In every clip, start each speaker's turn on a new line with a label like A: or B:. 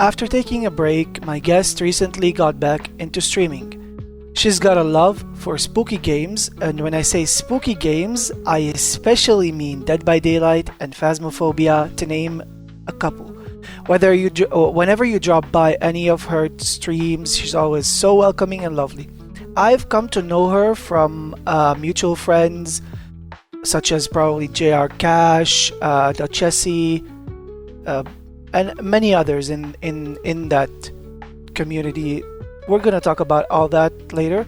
A: after taking a break, my guest recently got back into streaming. She's got a love for spooky games, and when I say spooky games, I especially mean Dead by Daylight and Phasmophobia, to name a couple. Whenever you drop by any of her streams, she's always so welcoming and lovely. I've come to know her from mutual friends such as probably JR Cash, Duchessie, and many others in that community. We're gonna talk about all that later.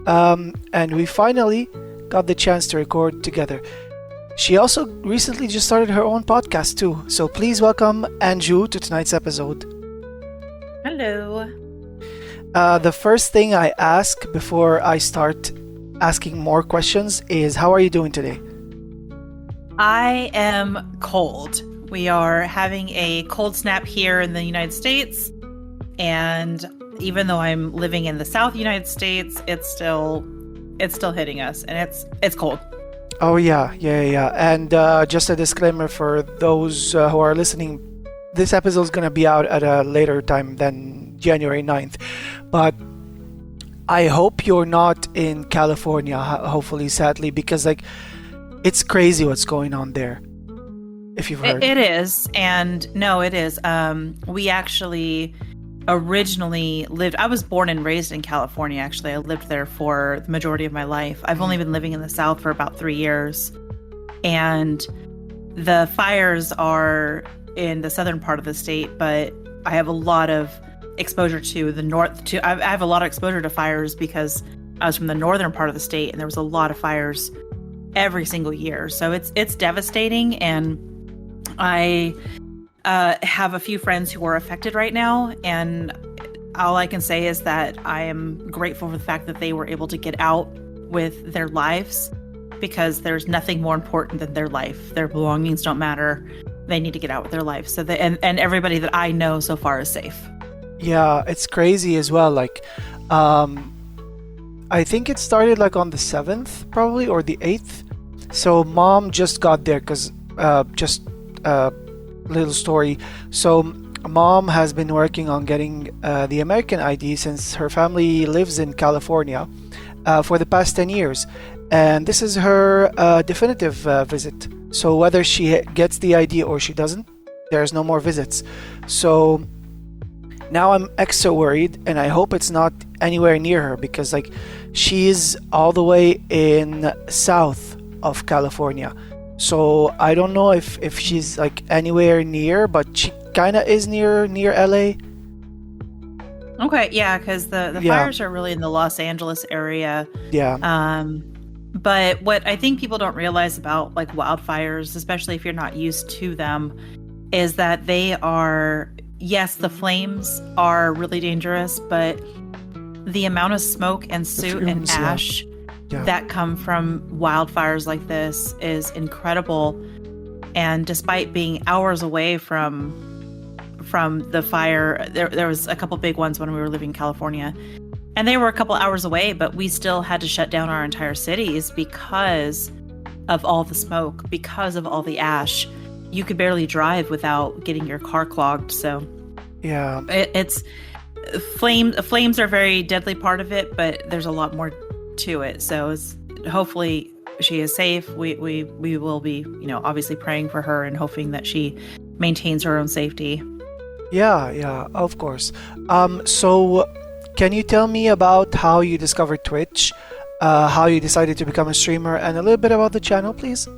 A: And we finally got the chance to record together. She also recently just started her own podcast too. So please welcome Anjou to tonight's episode.
B: Hello.
A: The first thing I ask before I start asking more questions is, how are you doing today?
B: I am cold. We are having a cold snap here in the United States. And even though I'm living in the South United States, it's still hitting us, and it's cold.
A: Oh yeah. And just a disclaimer for those who are listening, this episode is going to be out at a later time than January 9th. But I hope you're not in California, hopefully, sadly, because it's crazy what's going on there. If you've heard.
B: It is. And no, it is. We actually originally lived, I was born and raised in California, actually. I lived there for the majority of my life. I've only been living in the South for about 3 years. And the fires are in the southern part of the state, but I have a lot of exposure to the north. I have a lot of exposure to fires because I was from the northern part of the state, and there was a lot of fires every single year. So it's devastating, and I have a few friends who are affected right now, and all I can say is that I am grateful for the fact that they were able to get out with their lives, because there's nothing more important than their life. Their belongings don't matter. They need to get out with their life. So and everybody that I know so far is safe.
A: Yeah, it's crazy as well. I think it started on the 7th probably, or the 8th. So mom just got there because little story. So mom has been working on getting the American ID since her family lives in California for the past 10 years, and this is her definitive visit. So whether she gets the ID or she doesn't, there's no more visits. So now I'm extra worried, and I hope it's not anywhere near her, because she's all the way in south of California. So I don't know if she's anywhere near, but she kind of is near LA.
B: Okay, yeah, because the fires are really in the Los Angeles area.
A: Yeah.
B: But what I think people don't realize about wildfires, especially if you're not used to them, is that they are, yes, the flames are really dangerous, but the amount of smoke and soot and ash that come from wildfires like this is incredible. And despite being hours away from the fire, there was a couple big ones when we were living in California, and they were a couple hours away, but we still had to shut down our entire cities because of all the smoke, because of all the ash. You could barely drive without getting your car clogged. So
A: yeah,
B: it's flames are a very deadly part of it, but there's a lot more to it. So hopefully she is safe. We will be, obviously praying for her and hoping that she maintains her own safety.
A: Yeah, of course. So can you tell me about how you discovered Twitch, how you decided to become a streamer, and a little bit about the channel, please?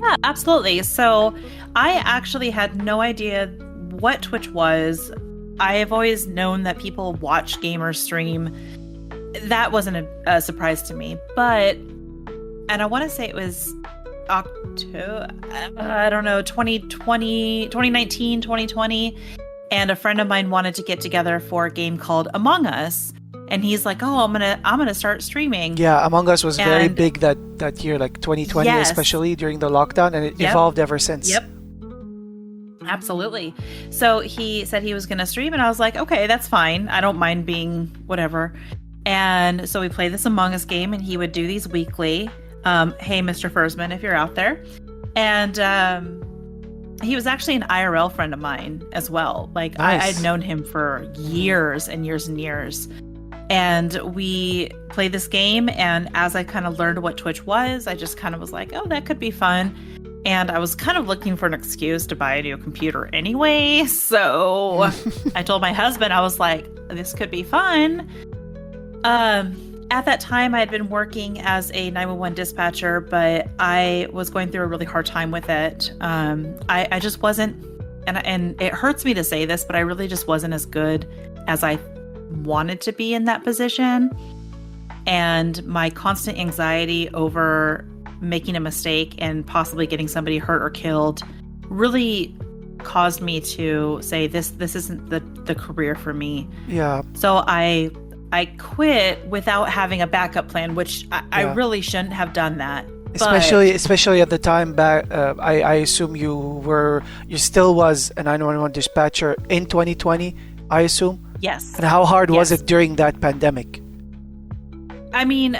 B: Yeah, absolutely. So I actually had no idea what Twitch was. I have always known that people watch gamers stream. That wasn't a surprise to me, and I want to say it was October, 2019, 2020, and a friend of mine wanted to get together for a game called Among Us, and he's like, "Oh, I'm gonna start streaming."
A: Yeah, Among Us was very big that year, 2020, yes, especially during the lockdown, and it evolved ever since.
B: Yep. Absolutely. So he said he was going to stream, and I was like, okay, that's fine. I don't mind being whatever. And so we played this Among Us game, and he would do these weekly. Hey, Mr. Fursman, if you're out there. And he was actually an IRL friend of mine as well. Like
A: Nice.
B: I'd known him for years and years and years. And we played this game, and as I kind of learned what Twitch was, I just kind of was like, oh, that could be fun. And I was kind of looking for an excuse to buy a new computer anyway. So I told my husband, I was like, this could be fun. At that time, I had been working as a 911 dispatcher, but I was going through a really hard time with it. I just wasn't, and it hurts me to say this, but I really just wasn't as good as I wanted to be in that position. And my constant anxiety over making a mistake and possibly getting somebody hurt or killed really caused me to say this isn't the career for me.
A: Yeah.
B: So I quit without having a backup plan, which I really shouldn't have done that.
A: Especially at the time back, I assume you still was a 911 dispatcher in 2020, I assume.
B: Yes.
A: And how hard was it during that pandemic?
B: I mean,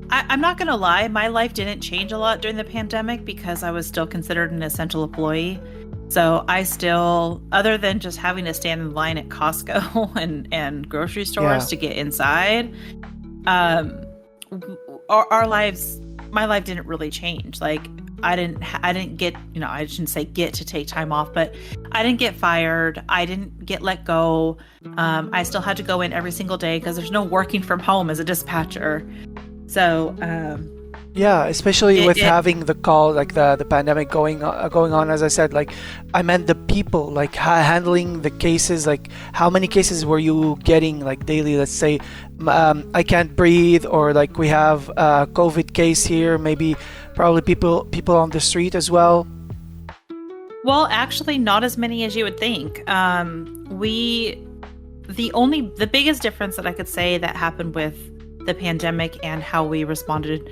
B: I'm not going to lie. My life didn't change a lot during the pandemic because I was still considered an essential employee. So I still, other than just having to stand in line at Costco and grocery stores to get inside, our lives, my life didn't really change. Like I didn't get, I shouldn't say get to take time off, but I didn't get fired. I didn't get let go. I still had to go in every single day because there's no working from home as a dispatcher. So,
A: especially with having the call, like the pandemic going on, as I said, like I meant the people, like handling the cases, like how many cases were you getting like daily? Let's say I can't breathe, or like we have a COVID case here, maybe probably people on the street as well.
B: Well, actually not as many as you would think. The biggest difference that I could say that happened with the pandemic and how we responded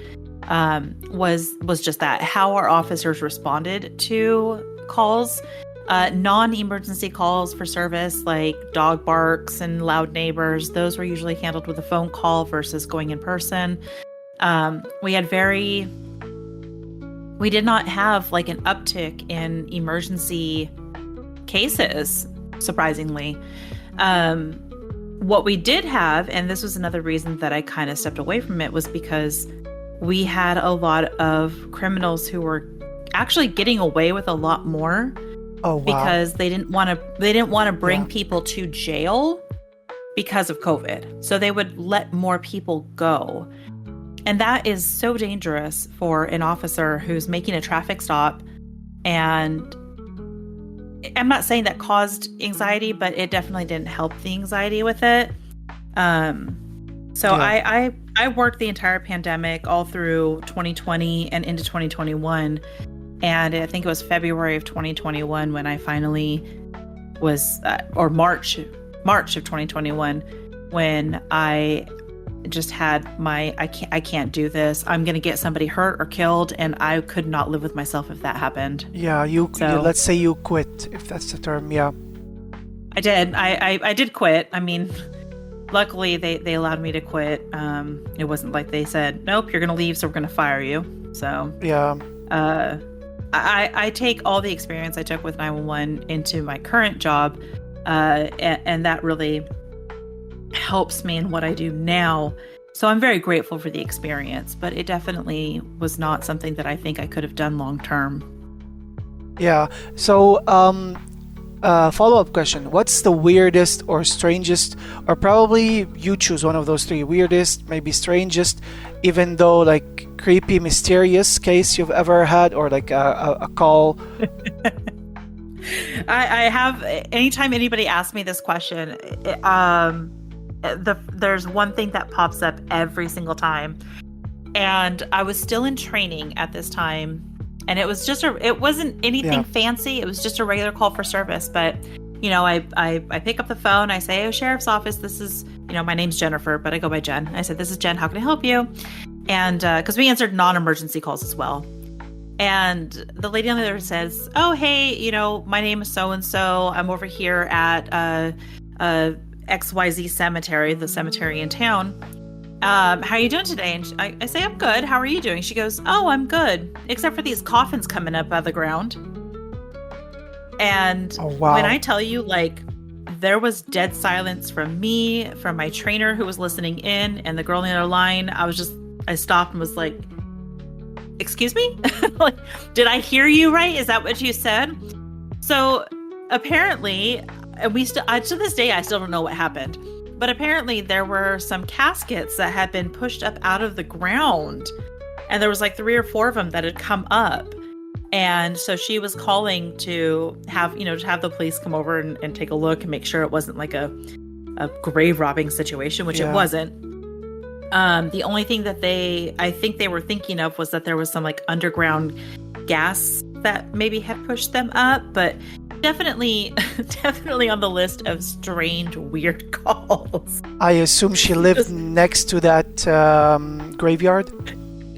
B: was just that, how our officers responded to calls, non-emergency calls for service, like dog barks and loud neighbors. Those were usually handled with a phone call versus going in person. We did not have like an uptick in emergency cases, surprisingly. What we did have, and this was another reason that I kind of stepped away from it, was because we had a lot of criminals who were actually getting away with a lot more.
A: Oh, wow.
B: Because they didn't want to bring people to jail because of COVID. So they would let more people go. And that is so dangerous for an officer who's making a traffic stop. And I'm not saying that caused anxiety, but it definitely didn't help the anxiety with it. I worked the entire pandemic all through 2020 and into 2021. And I think it was February of 2021 when I finally was, or March of 2021, when I just had I can't do this. I'm going to get somebody hurt or killed, and I could not live with myself if that happened. Yeah,
A: let's say you quit, if that's the term. Yeah,
B: I did. I did quit. I mean, luckily they allowed me to quit. It wasn't like they said, nope, you're going to leave, so we're going to fire you. So
A: yeah.
B: I take all the experience I took with 911 into my current job, and that really helps me in what I do now. So I'm very grateful for the experience, but it definitely was not something that I think I could have done long term.
A: Yeah. So, follow-up question. What's the weirdest or strangest, or probably you choose one of those three, weirdest, maybe strangest, even though like creepy, mysterious case you've ever had, or like a call?
B: I have, anytime anybody asks me this question, there's one thing that pops up every single time. And I was still in training at this time, and it was it wasn't anything fancy. It was just a regular call for service. But, I pick up the phone, I say, oh, sheriff's office, this is, my name's Jennifer, but I go by Jen. I said, this is Jen, how can I help you? And, cause we answered non-emergency calls as well. And the lady on the other says, oh, hey, my name is so-and-so. I'm over here at, XYZ cemetery, the cemetery in town. How are you doing today? And I say, I'm good. How are you doing? She goes, oh, I'm good, except for these coffins coming up out of the ground. And
A: Oh, wow.
B: when I tell you, like, there was dead silence from me, from my trainer who was listening in, and the girl on the other line. I stopped and was like, excuse me? Like, did I hear you right? Is that what you said? So apparently, and to this day, I still don't know what happened. But apparently there were some caskets that had been pushed up out of the ground. And there was like 3 or 4 of them that had come up. And so she was calling to have the police come over and take a look and make sure it wasn't like a grave robbing situation, which it wasn't. The only thing that I think they were thinking of was that there was some like underground gas that maybe had pushed them up, but definitely on the list of strange, weird calls.
A: I assume she lived next to that graveyard?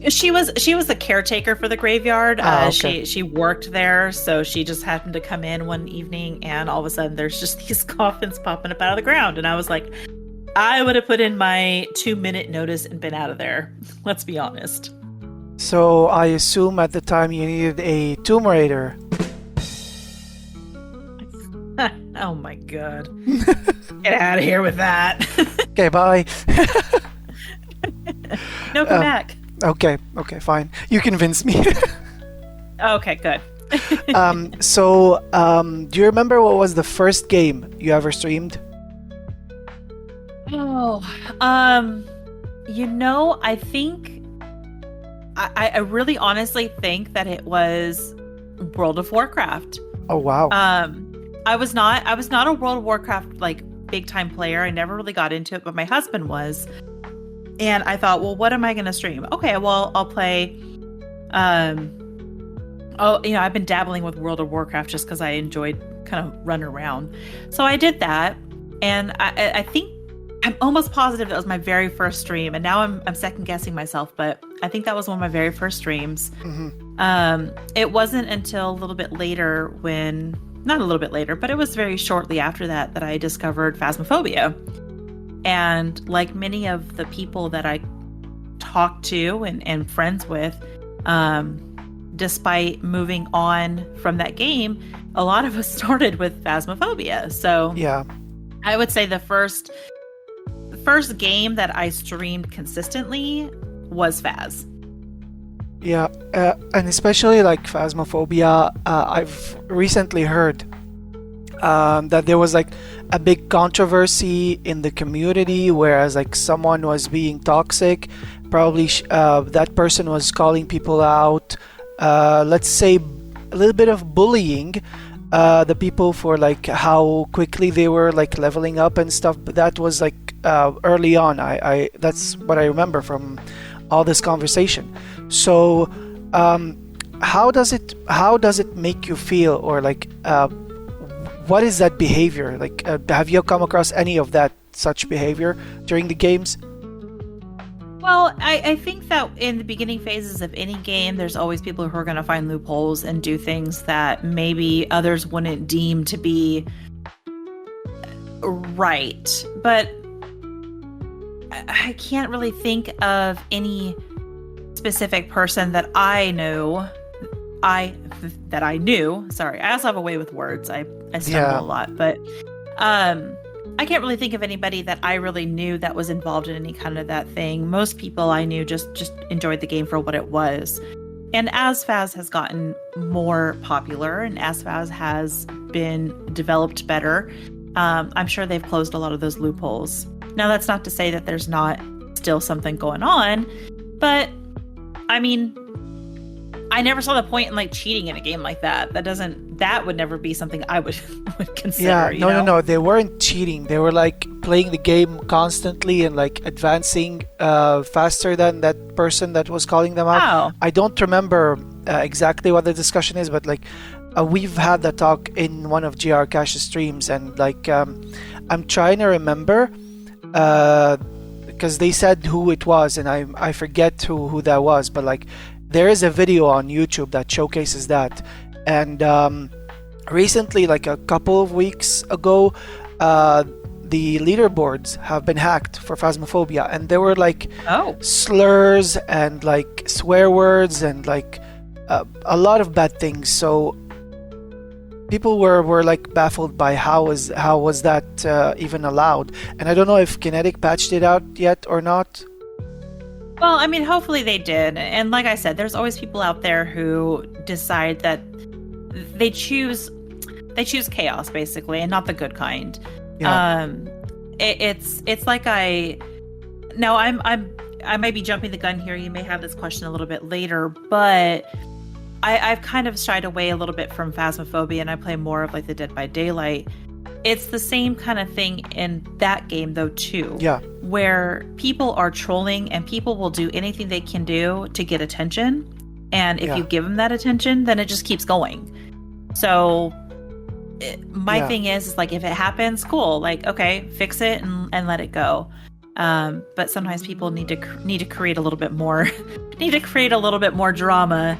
B: She was the caretaker for the graveyard.
A: Okay.
B: She worked there, so she just happened to come in one evening, and all of a sudden there's just these coffins popping up out of the ground. And I was like, I would have put in my 2-minute notice and been out of there. Let's be honest.
A: So I assume at the time you needed a Tomb Raider.
B: Oh my god. Get out of here with that.
A: Okay, bye.
B: No, come back.
A: Okay, fine. You convinced me.
B: Okay, good.
A: Do you remember what was the first game you ever streamed?
B: Oh, I think I really honestly think that it was World of Warcraft.
A: Oh, wow.
B: I was not a World of Warcraft like big time player. I never really got into it, but my husband was. And I thought, well, what am I going to stream? Okay, well, I'll play. I've been dabbling with World of Warcraft just because I enjoyed kind of running around. So I did that, and I think I'm almost positive that was my very first stream. And now I'm second guessing myself, but I think that was one of my very first streams.
A: Mm-hmm.
B: It wasn't until a little bit later not a little bit later, but it was very shortly after that I discovered Phasmophobia. And like many of the people that I talk to and friends with, despite moving on from that game, a lot of us started with Phasmophobia. So
A: yeah,
B: I would say the first game that I streamed consistently was Phas.
A: Yeah, and especially like Phasmophobia, I've recently heard that there was like a big controversy in the community, whereas like someone was being toxic, probably that person was calling people out, let's say a little bit of bullying the people for like how quickly they were like leveling up and stuff. But that was like early on. I that's what I remember from all this conversation. So how does it make you feel, or like what is that behavior like? Have you come across any of that such behavior during the games?
B: Well, I think that in the beginning phases of any game, there's always people who are going to find loopholes and do things that maybe others wouldn't deem to be right. But I can't really think of any specific person that I knew. Sorry, I also have a way with words. I stumble a lot, but I can't really think of anybody that I really knew that was involved in any kind of that thing. Most people I knew just enjoyed the game for what it was. And as Phas has gotten more popular and as Phas has been developed better, I'm sure they've closed a lot of those loopholes. Now, that's not to say that there's not still something going on, but I mean, I never saw the point in like cheating in a game like that. That would never be something I would consider.
A: Yeah, no, they weren't cheating. They were like playing the game constantly and like advancing faster than that person that was calling them out.
B: Oh.
A: I don't remember exactly what the discussion is, but like we've had that talk in one of GR Cash's streams, and like I'm trying to remember because they said who it was, and I forget who that was, but like there is a video on YouTube that showcases that. And recently, like a couple of weeks ago, the leaderboards have been hacked for Phasmophobia, and there were like slurs and like swear words and like a lot of bad things. So people were like baffled by how was that even allowed. And I don't know if Kinetic patched it out yet or not.
B: Well, I mean, hopefully they did. And like I said, there's always people out there who decide that they choose chaos basically, and not the good kind.
A: Yeah.
B: It's like I may be jumping the gun here. You may have this question a little bit later, but I've kind of shied away a little bit from Phasmophobia, and I play more of like the Dead by Daylight. It's the same kind of thing in that game though too.
A: Yeah.
B: Where people are trolling and people will do anything they can do to get attention. And if you give them that attention, then it just keeps going. So my thing is like, if it happens, cool. Like, okay, fix it and let it go. But sometimes people need to create a little bit more, drama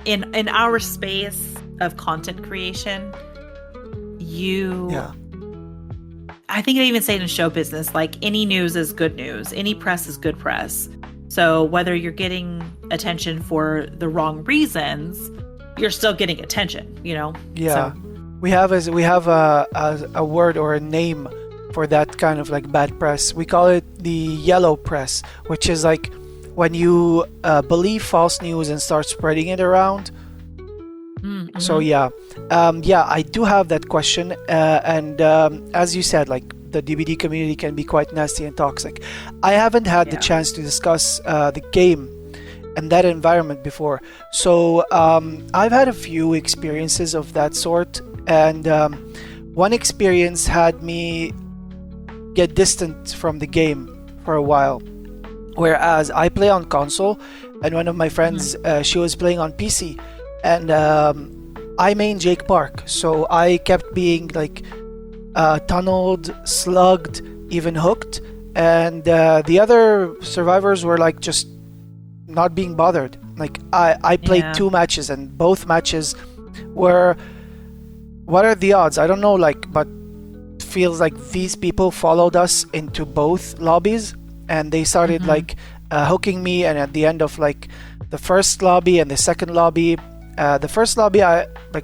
B: in our space of content creation. I think I even say it in show business, like any news is good news, any press is good press. So whether you're getting attention for the wrong reasons, you're still getting attention, you know?
A: Yeah. So, we have a word or a name for that kind of like bad press. We call it the yellow press, which is like when you believe false news and start spreading it around. Mm-hmm. So I do have that question, and as you said, like the DBD community can be quite nasty and toxic. I haven't had the chance to discuss the game and that environment before, so I've had a few experiences of that sort, and one experience had me get distant from the game for a while, whereas I play on console, and one of my friends, she was playing on PC. And I main Jake Park, so I kept being like tunneled, slugged, even hooked, and the other survivors were like just not being bothered. Like I played 2 matches, and both matches were, what are the odds? I don't know, like, but it feels like these people followed us into both lobbies, and they started like hooking me, and at the end of like the first lobby and the second lobby, the first lobby,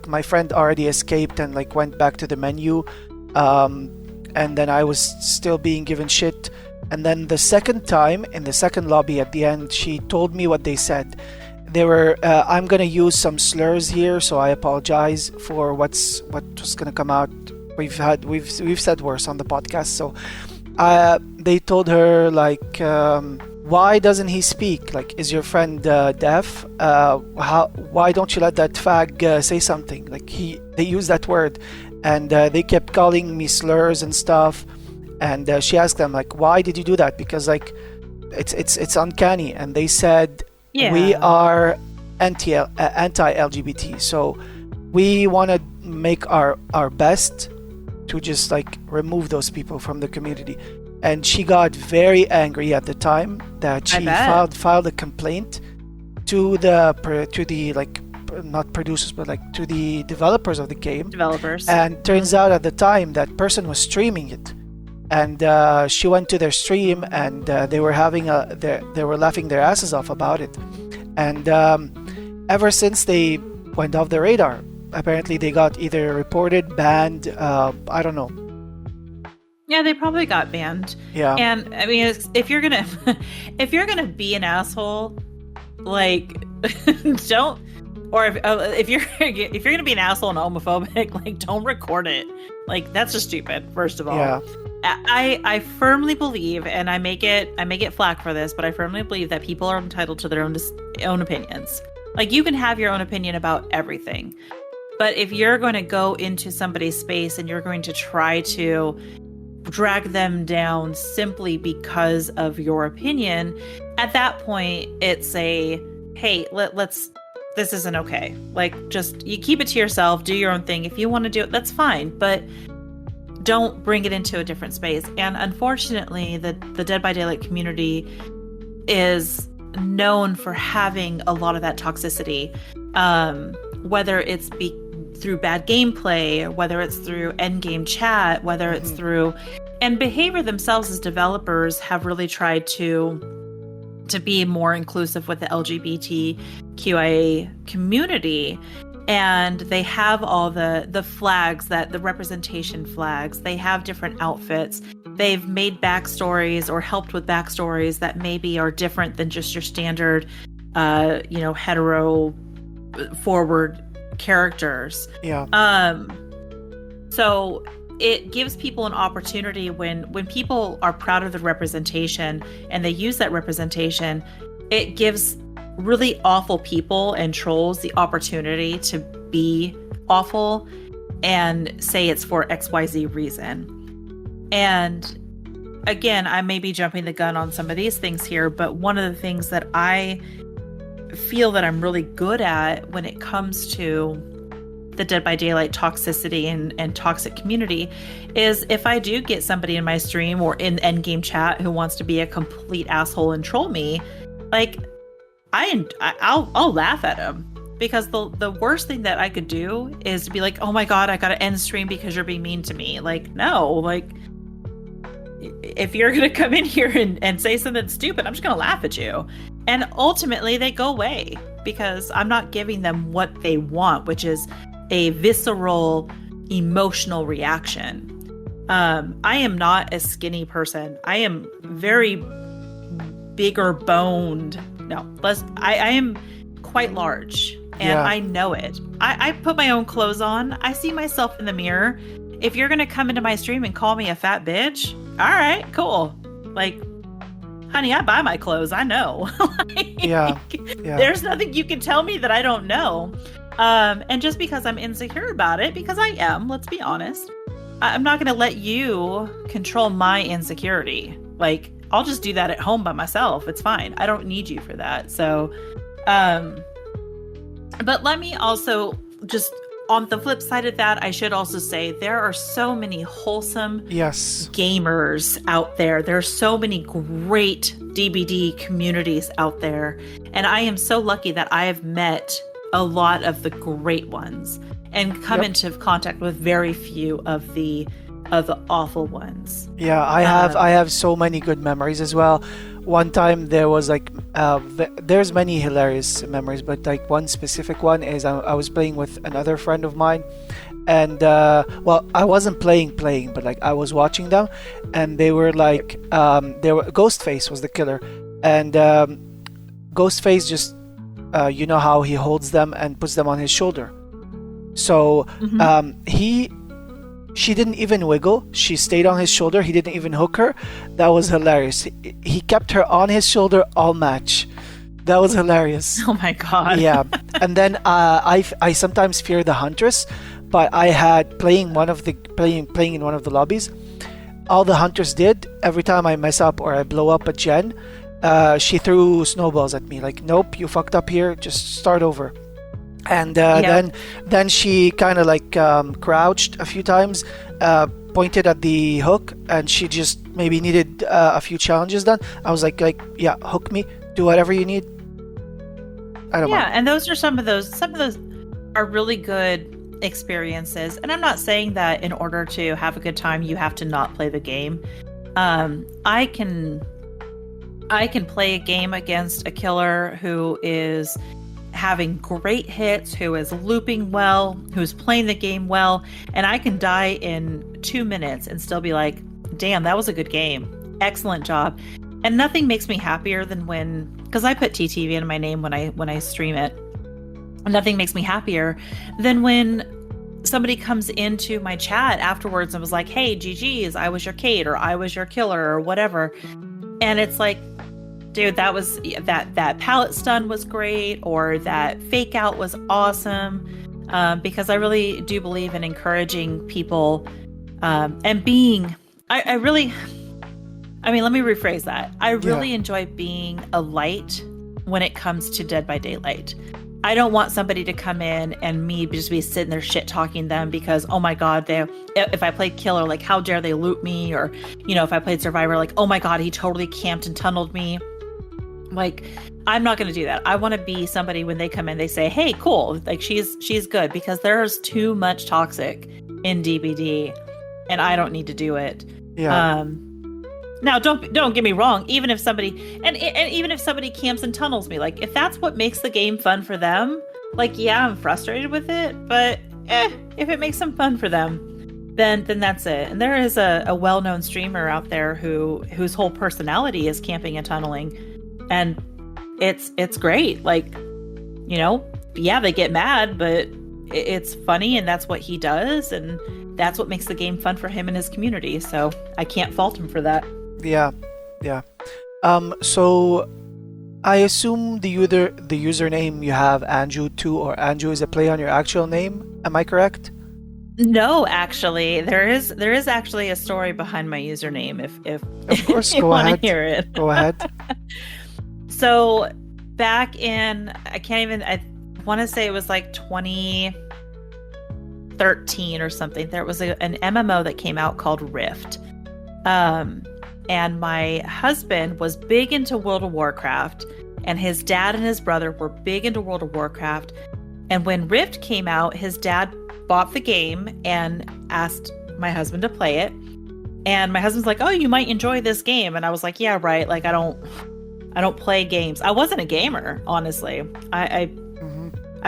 A: my friend already escaped and like went back to the menu, and then I was still being given shit. And then the second time, in the second lobby at the end, she told me what they said. They were, I'm gonna use some slurs here, so I apologize for what was gonna come out. We've said worse on the podcast. So they told her like, why doesn't he speak? Like, is your friend deaf? Why don't you let that fag say something? Like, they used that word, and they kept calling me slurs and stuff. And she asked them like, why did you do that? Because like, it's uncanny. And they said, we are anti-LGBT, so we want to make our best to just like remove those people from the community. And she got very angry at the time that she filed a complaint to the like, not producers, but like to the developers of the game. And turns out at the time that person was streaming it, and she went to their stream, and they were laughing their asses off about it. And ever since, they went off the radar. Apparently, they got either reported, banned. I don't know.
B: Yeah, they probably got banned. Yeah. And I mean, if you're gonna be an asshole, like, don't. Or if you're gonna be an asshole and homophobic, like, don't record it. Like, that's just stupid. First of all. Yeah. I firmly believe, and I may get flack for this, but I firmly believe that people are entitled to their own opinions. Like, you can have your own opinion about everything, but if you're going to go into somebody's space and you're going to try to drag them down simply because of your opinion, at that point it's a, hey, let's this isn't okay. Like, just, you keep it to yourself, do your own thing. If you want to do it, that's fine, but don't bring it into a different space. And unfortunately, the Dead by Daylight community is known for having a lot of that toxicity, whether it's through bad gameplay, whether it's through endgame chat, whether it's through, and behavior themselves as developers have really tried to be more inclusive with the LGBTQIA community. and they have all the flags, that the representation flags. They have different outfits. They've made backstories or helped with backstories that maybe are different than just your standard, hetero forward characters.
A: Yeah.
B: So it gives people an opportunity when people are proud of the representation and they use that representation, it gives really awful people and trolls the opportunity to be awful and say it's for XYZ reason. And again, I may be jumping the gun on some of these things here, but one of the things that I feel that I'm really good at when it comes to the Dead by Daylight toxicity and toxic community is if I do get somebody in my stream or in endgame chat who wants to be a complete asshole and troll me, like I'll laugh at them, because the worst thing that I could do is to be like, oh my god, I gotta end stream because you're being mean to me. Like, no, like if you're gonna come in here and say something stupid, I'm just gonna laugh at you. And ultimately they go away because I'm not giving them what they want, which is a visceral emotional reaction. I am not a skinny person. I am very bigger boned. No, I am quite large, and I know it. I put my own clothes on. I see myself in the mirror. If you're going to come into my stream and call me a fat bitch, all right, cool. Like, honey, I buy my clothes. I know.
A: Yeah.
B: There's nothing you can tell me that I don't know. And just because I'm insecure about it, because I am, let's be honest, I'm not going to let you control my insecurity. Like, I'll just do that at home by myself. It's fine. I don't need you for that. So, but let me also just, on the flip side of that, I should also say there are so many wholesome gamers out there. There are so many great DBD communities out there. And I am so lucky that I have met a lot of the great ones and come into contact with very few of the awful ones.
A: Yeah, I have so many good memories as well. One time there was like there's many hilarious memories, but like one specific one is I was playing with another friend of mine, and well, I wasn't playing, but like I was watching them, and they were like Ghostface was the killer, and Ghostface just you know how he holds them and puts them on his shoulder. So she didn't even wiggle. She stayed on his shoulder. He didn't even hook her. That was hilarious. He kept her on his shoulder all match. That was hilarious.
B: Oh my god.
A: Yeah. And then I sometimes fear the Huntress, but I had playing in one of the lobbies. All the Hunters did, every time I mess up or I blow up a gen, she threw snowballs at me. Like, nope, you fucked up here. Just start over. And then she kind of like crouched a few times, pointed at the hook, and she just maybe needed a few challenges done. I was like, yeah, hook me, do whatever you need. I don't mind.
B: Yeah, and those are some of those are really good experiences. And I'm not saying that in order to have a good time, you have to not play the game. I can play a game against a killer who is having great hits, who is looping well, who's playing the game well, and I can die in 2 minutes and still be like, damn, that was a good game. Excellent job. And nothing makes me happier than because I put TTV in my name when I stream it. Nothing makes me happier than when somebody comes into my chat afterwards and was like, hey, GG's, I was your Kate, or I was your killer, or whatever. And it's like, dude, that pallet stun was great, or that fake out was awesome. Because I really do believe in encouraging people and being, let me rephrase that. I really enjoy being a light when it comes to Dead by Daylight. I don't want somebody to come in and me just be sitting there shit talking them because, oh my God, if I played killer, like how dare they loot me? Or, if I played survivor, like, oh my God, he totally camped and tunneled me. Like, I'm not going to do that. I want to be somebody when they come in, they say, hey, cool. Like she's good, because there's too much toxic in DBD and I don't need to do it.
A: Yeah.
B: Now, don't get me wrong. Even if somebody camps and tunnels me, like if that's what makes the game fun for them, like, yeah, I'm frustrated with it, but if it makes some fun for them, then that's it. And there is a well-known streamer out there whose whole personality is camping and tunneling, and it's great. Like, yeah, they get mad, but it's funny, and that's what he does, and that's what makes the game fun for him and his community. So I can't fault him for that.
A: Yeah, yeah. So I assume the username you have Anjou2 or Anjou is a play on your actual name. Am I correct?
B: No, actually, there is actually a story behind my username. If
A: Of course,
B: you
A: go
B: want to
A: ahead.
B: hear it.
A: Go ahead.
B: So back in, I want to say it was like 2013 or something. There was an MMO that came out called Rift. And my husband was big into World of Warcraft, and his dad and his brother were big into World of Warcraft. And when Rift came out, his dad bought the game and asked my husband to play it. And my husband's like, "Oh, you might enjoy this game." And I was like, "Yeah, right. Like, I don't play games." I wasn't a gamer, honestly. I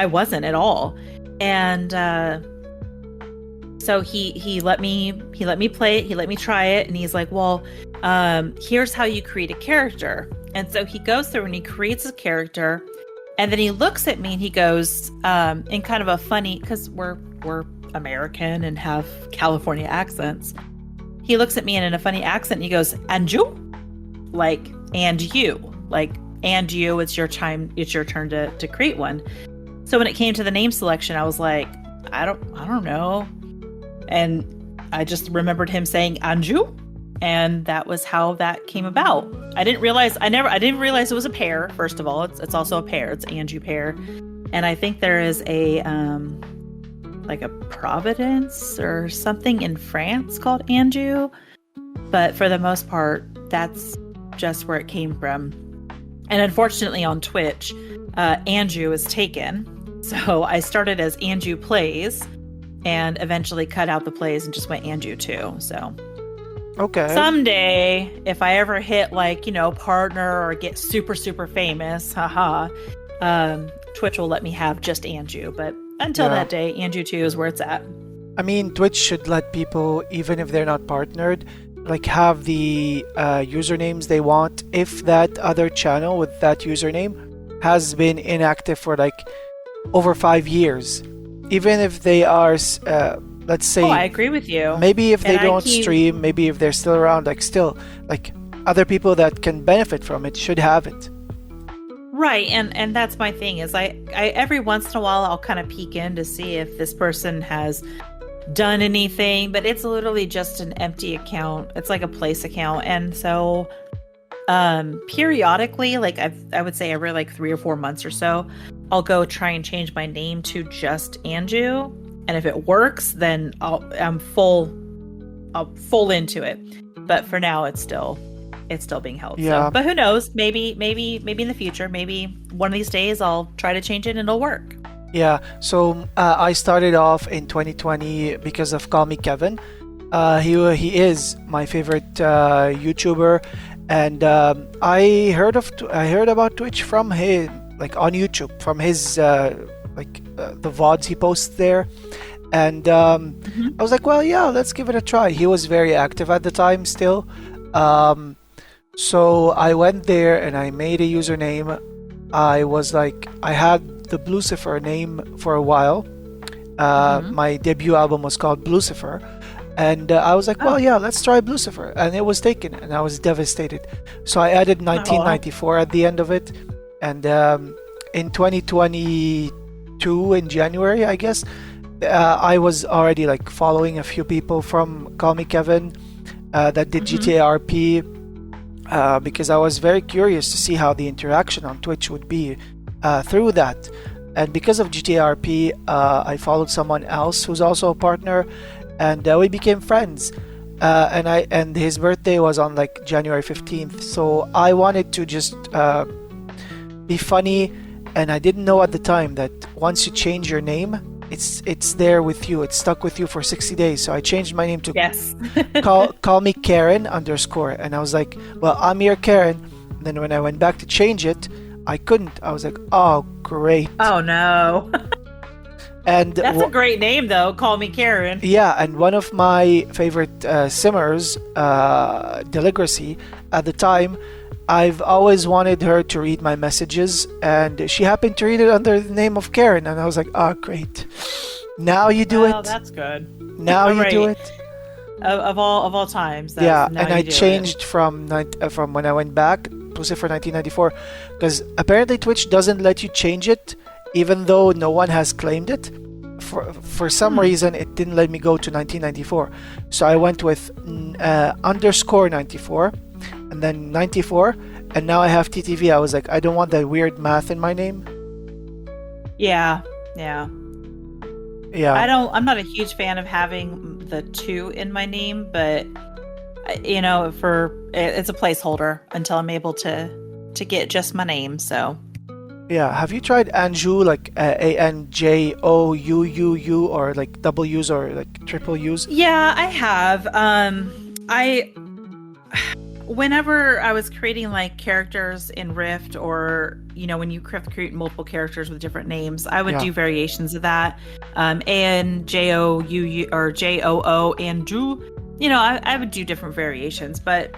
B: wasn't at all. And so he let me play it. He let me try it, and he's like, "Well, here's how you create a character." And so he goes through and he creates a character, and then he looks at me and he goes, in kind of a funny, because we're American and have California accents. He looks at me and in a funny accent, and he goes, "Anjou?" Like, and you, like, and you, it's your turn to create one. So when it came to the name selection, I was like, I don't know. And I just remembered him saying Anjou, and that was how that came about. I didn't realize it was a pair. First of all, it's also a pair. It's Anjou pair. And I think there is a like a Providence or something in France called Anjou. But for the most part, that's just where it came from. And unfortunately on Twitch, Anjou is taken. So I started as Anjou Plays and eventually cut out the plays and just went Anjou2. So
A: Okay.
B: someday, if I ever hit partner or get super, super famous, Twitch will let me have just Anjou. But until that day, Anjou2 is where it's at.
A: I mean, Twitch should let people, even if they're not partnered, like have the usernames they want if that other channel with that username has been inactive for like over 5 years. Even if they are, let's say...
B: Oh, I agree with you.
A: Maybe if they don't stream, maybe if they're still around, like still, like other people that can benefit from it should have it.
B: Right, and that's my thing is I every once in a while I'll kind of peek in to see if this person has done anything, but it's literally just an empty account. It's like a place account, and so periodically, like I would say every like 3 or 4 months or so, I'll go try and change my name to just Anjou, and if it works, then I'm full into it. But for now, it's still being held.
A: Yeah.
B: So, but who knows? Maybe in the future, maybe one of these days I'll try to change it and it'll work.
A: Yeah, so I started off in 2020 because of Call Me Kevin. He is my favorite YouTuber, and I heard about Twitch from him, like on YouTube, from his the VODs he posts there, and I was like, well, yeah, let's give it a try. He was very active at the time still, so I went there and I made a username. I had the Blucifer name for a while. My debut album was called Blucifer, and I was like, well, yeah, let's try Blucifer, and it was taken, and I was devastated. So I added 1994 at the end of it, and in 2022 in January, I guess, I was already like following a few people from Call Me Kevin that did GTA RP, because I was very curious to see how the interaction on Twitch would be through that. And because of GTA RP, I followed someone else who's also a partner, and we became friends. And his birthday was on like January 15th, so I wanted to just be funny, and I didn't know at the time that once you change your name, it's there with you. It's stuck with you for 60 days. So I changed my name to call me Karen _, and I was like, well, I'm your Karen. And then when I went back to change it, I couldn't. I was like, oh great.
B: Oh no.
A: And
B: That's a great name though. Call me Karen.
A: yeah, and one of my favorite simmers, Deligracy, at the time, I've always wanted her to read my messages, and she happened to read it under the name of Karen, and I was like, oh, great. Now you do it.
B: Oh, that's good.
A: Now you do
B: Right.
A: it.
B: Of all times.
A: Yeah,
B: Now
A: and
B: you
A: I
B: do it.
A: changed from when I went back, inclusive for 1994, because apparently Twitch doesn't let you change it, even though no one has claimed it. For some reason, it didn't let me go to 1994, so I went with underscore 94, and then 94, and now I have TTV. I was like, I don't want that weird math in my name.
B: Yeah.
A: Yeah,
B: I'm not a huge fan of having the 2 in my name, but it's a placeholder until I'm able to get just my name. So
A: yeah. Have you tried Anjou, like ANJOUUU, or like double U's or like triple U's?
B: yeah, I have. Whenever I was creating like characters in Rift, or when you create multiple characters with different names, I would
A: Yeah.
B: do variations of that. ANJOUU or JOO Anjou. I would do different variations, but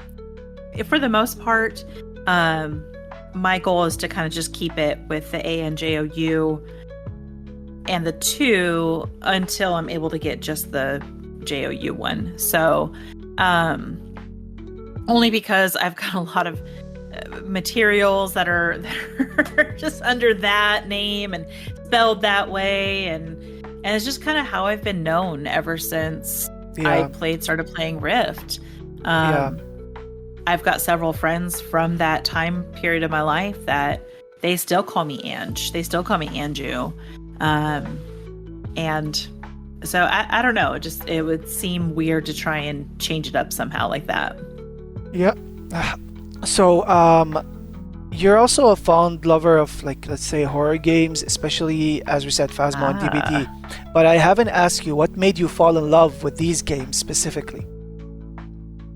B: for the most part, my goal is to kind of just keep it with the ANJOU and the 2 until I'm able to get just the JOU one. So, only because I've got a lot of materials that are just under that name and spelled that way, and it's just kind of how I've been known ever since
A: Yeah.
B: started playing Rift.
A: Yeah.
B: I've got several friends from that time period of my life that they still call me Ange. They still call me Anjou. And so I don't know. It would seem weird to try and change it up somehow like that.
A: Yeah. So, you're also a fond lover of, like, let's say, horror games, especially, as we said, Phasmo and DBD. But I haven't asked you what made you fall in love with these games specifically.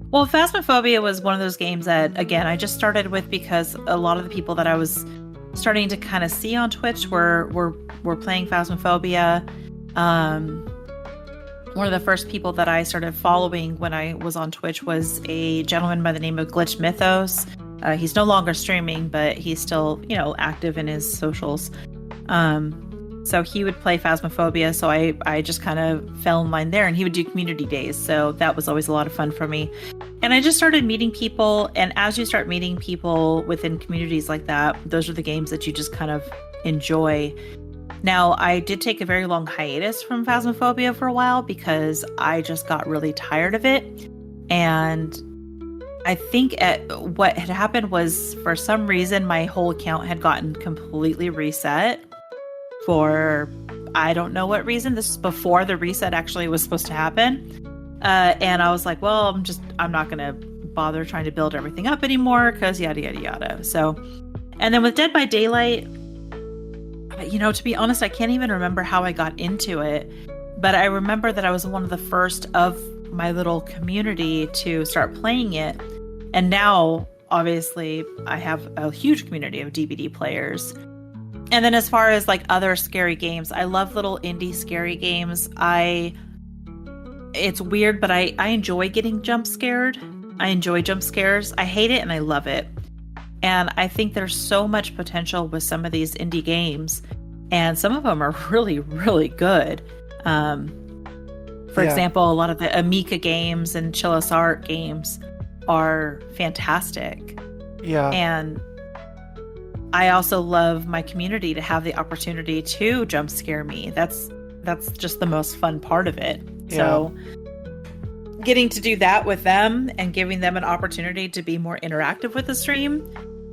B: Well, Phasmophobia was one of those games that, again, I just started with because a lot of the people that I was starting to kind of see on Twitch were playing Phasmophobia. One of the first people that I started following when I was on Twitch was a gentleman by the name of Glitch Mythos. He's no longer streaming, but he's still, active in his socials. So he would play Phasmophobia, so I just kind of fell in line there, and he would do community days, so that was always a lot of fun for me. And I just started meeting people, and as you start meeting people within communities like that, those are the games that you just kind of enjoy. Now, I did take a very long hiatus from Phasmophobia for a while because I just got really tired of it. And I think what had happened was, for some reason, my whole account had gotten completely reset for I don't know what reason. This is before the reset actually was supposed to happen. And I was like, well, I'm not going to bother trying to build everything up anymore because yada, yada, yada. So, and then with Dead by Daylight, to be honest, I can't even remember how I got into it, but I remember that I was one of the first of my little community to start playing it. And now, obviously, I have a huge community of DBD players. And then as far as like other scary games, I love little indie scary games. It's weird, but I enjoy getting jump scared. I enjoy jump scares. I hate it and I love it. And I think there's so much potential with some of these indie games, and some of them are really, really good. For example, a lot of the Amica games and Chillis Art games are fantastic.
A: Yeah.
B: And I also love my community to have the opportunity to jump scare me. That's just the most fun part of it.
A: Yeah.
B: So getting to do that with them and giving them an opportunity to be more interactive with the stream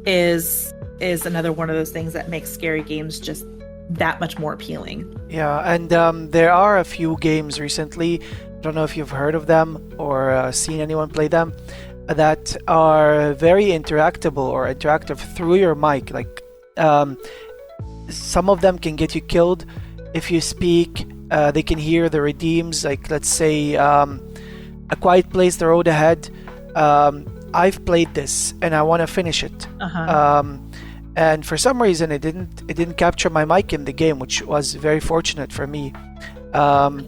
B: is another one of those things that makes scary games just that much more appealing.
A: Yeah, and there are a few games recently, I don't know if you've heard of them or seen anyone play them, that are very interactive through your mic. Like, some of them can get you killed if you speak. They can hear the redeems, like, let's say, A Quiet Place, The Road Ahead. I've played this and I want to finish it. and for some reason it didn't capture my mic in the game, which was very fortunate for me. Um,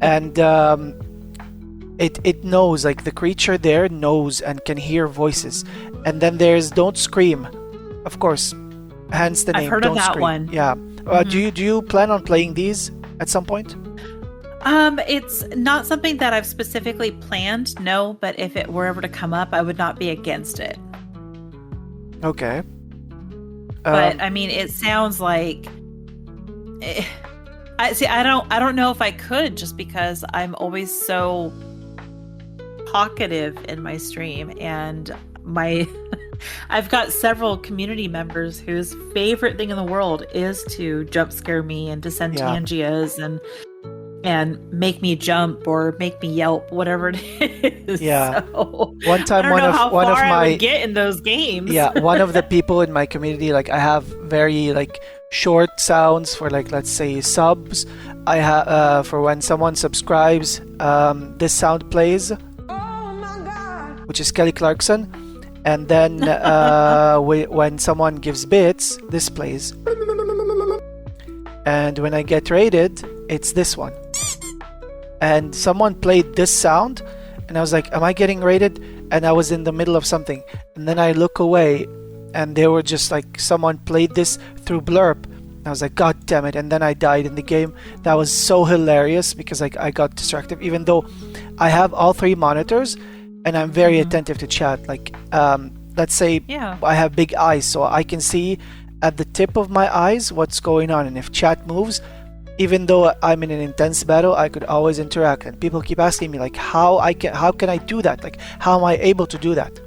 A: and it knows, like the creature there knows and can hear voices. And then there's Don't Scream, of course, hence the
B: I've
A: name.
B: heard
A: Don't
B: of that
A: Scream.
B: one.
A: Yeah. Do you plan on playing these at some point?
B: It's not something that I've specifically planned, no, but if it were ever to come up, I would not be against it.
A: Okay.
B: But I mean, it sounds like I don't know if I could, just because I'm always so talkative in my stream, and my I've got several community members whose favorite thing in the world is to jump scare me and to send tangias and make me jump or make me yelp, whatever it is.
A: Yeah.
B: So,
A: One time,
B: I don't know how
A: one of
B: far I
A: my
B: would get in those games.
A: yeah, one of the people in my community, like I have very like short sounds for, like, let's say subs. I have for when someone subscribes, this sound plays, which is Kelly Clarkson, and then when someone gives bits, this plays, and when I get rated, it's this one. And someone played this sound, and I was like, am I getting rated? And I was in the middle of something, and then I look away, and they were just like, someone played this through blurb. I was like, God damn it. And then I died in the game. That was so hilarious because like I got distracted, even though I have all three monitors and I'm very attentive to chat. Like, let's say I have big eyes, so I can see at the tip of my eyes what's going on. And if chat moves, even though I'm in an intense battle, I could always interact. And people keep asking me like, how can I do that? Like, how am I able to do that?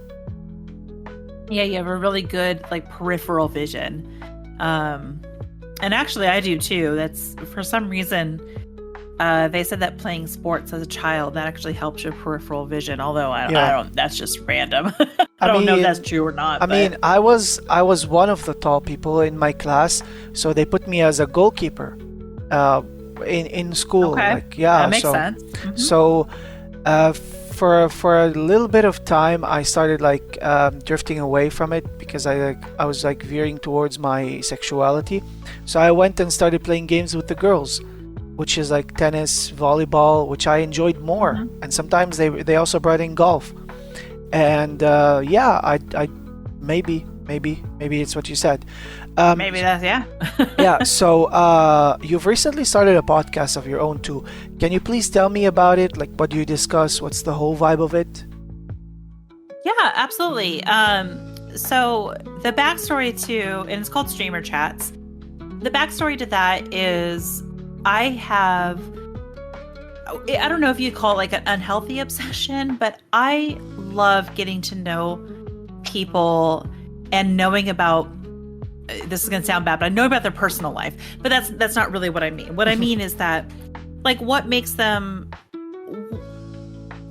B: Yeah, you have a really good like peripheral vision. And actually I do too. That's, for some reason, they said that playing sports as a child, that actually helps your peripheral vision. Although I don't, that's just random. I don't know if that's true or not.
A: I mean, I was one of the tall people in my class, so they put me as a goalkeeper in school.
B: Okay.
A: Like, yeah,
B: that makes sense. Mm-hmm.
A: So for a little bit of time, I started like drifting away from it because I was like veering towards my sexuality. So I went and started playing games with the girls, which is like tennis, volleyball, which I enjoyed more. And sometimes they also brought in golf. And I maybe it's what you said.
B: Maybe that's
A: yeah. So you've recently started a podcast of your own too. Can you please tell me about it? Like, what do you discuss? What's the whole vibe of it?
B: Yeah, absolutely. So the backstory to, and it's called Streamer Chats. The backstory to that is I don't know if you'd call it like an unhealthy obsession, but I love getting to know people and knowing about, this is going to sound bad, but I know about their personal life, but that's not really what I mean. What I mean is that, like, what makes them,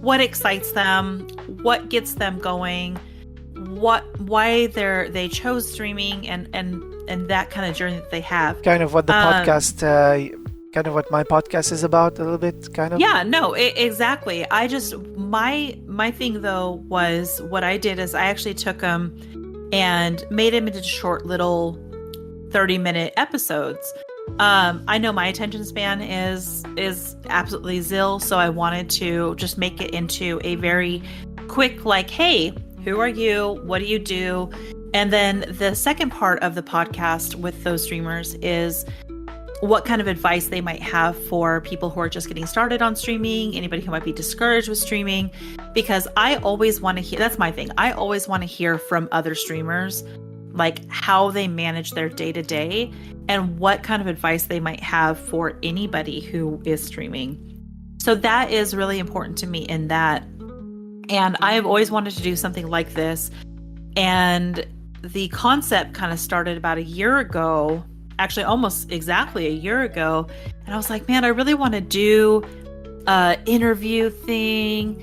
B: what excites them, what gets them going, why they chose streaming, and that kind of journey that they have.
A: Kind of what the podcast, kind of what my podcast is about, a little bit, kind of.
B: Yeah, no, exactly. I just, my thing though was, what I did is I actually took them and made them into short little 30-minute episodes. I know my attention span is absolutely zil, so I wanted to just make it into a very quick, like, hey, who are you? What do you do? And then the second part of the podcast with those streamers is what kind of advice they might have for people who are just getting started on streaming, anybody who might be discouraged with streaming, because I always want to hear, that's my thing, I always want to hear from other streamers, like how they manage their day-to-day and what kind of advice they might have for anybody who is streaming. So that is really important to me in that. And I have always wanted to do something like this. And the concept kind of started about a year ago, actually almost exactly a year ago. And I was like, man, I really want to do an interview thing.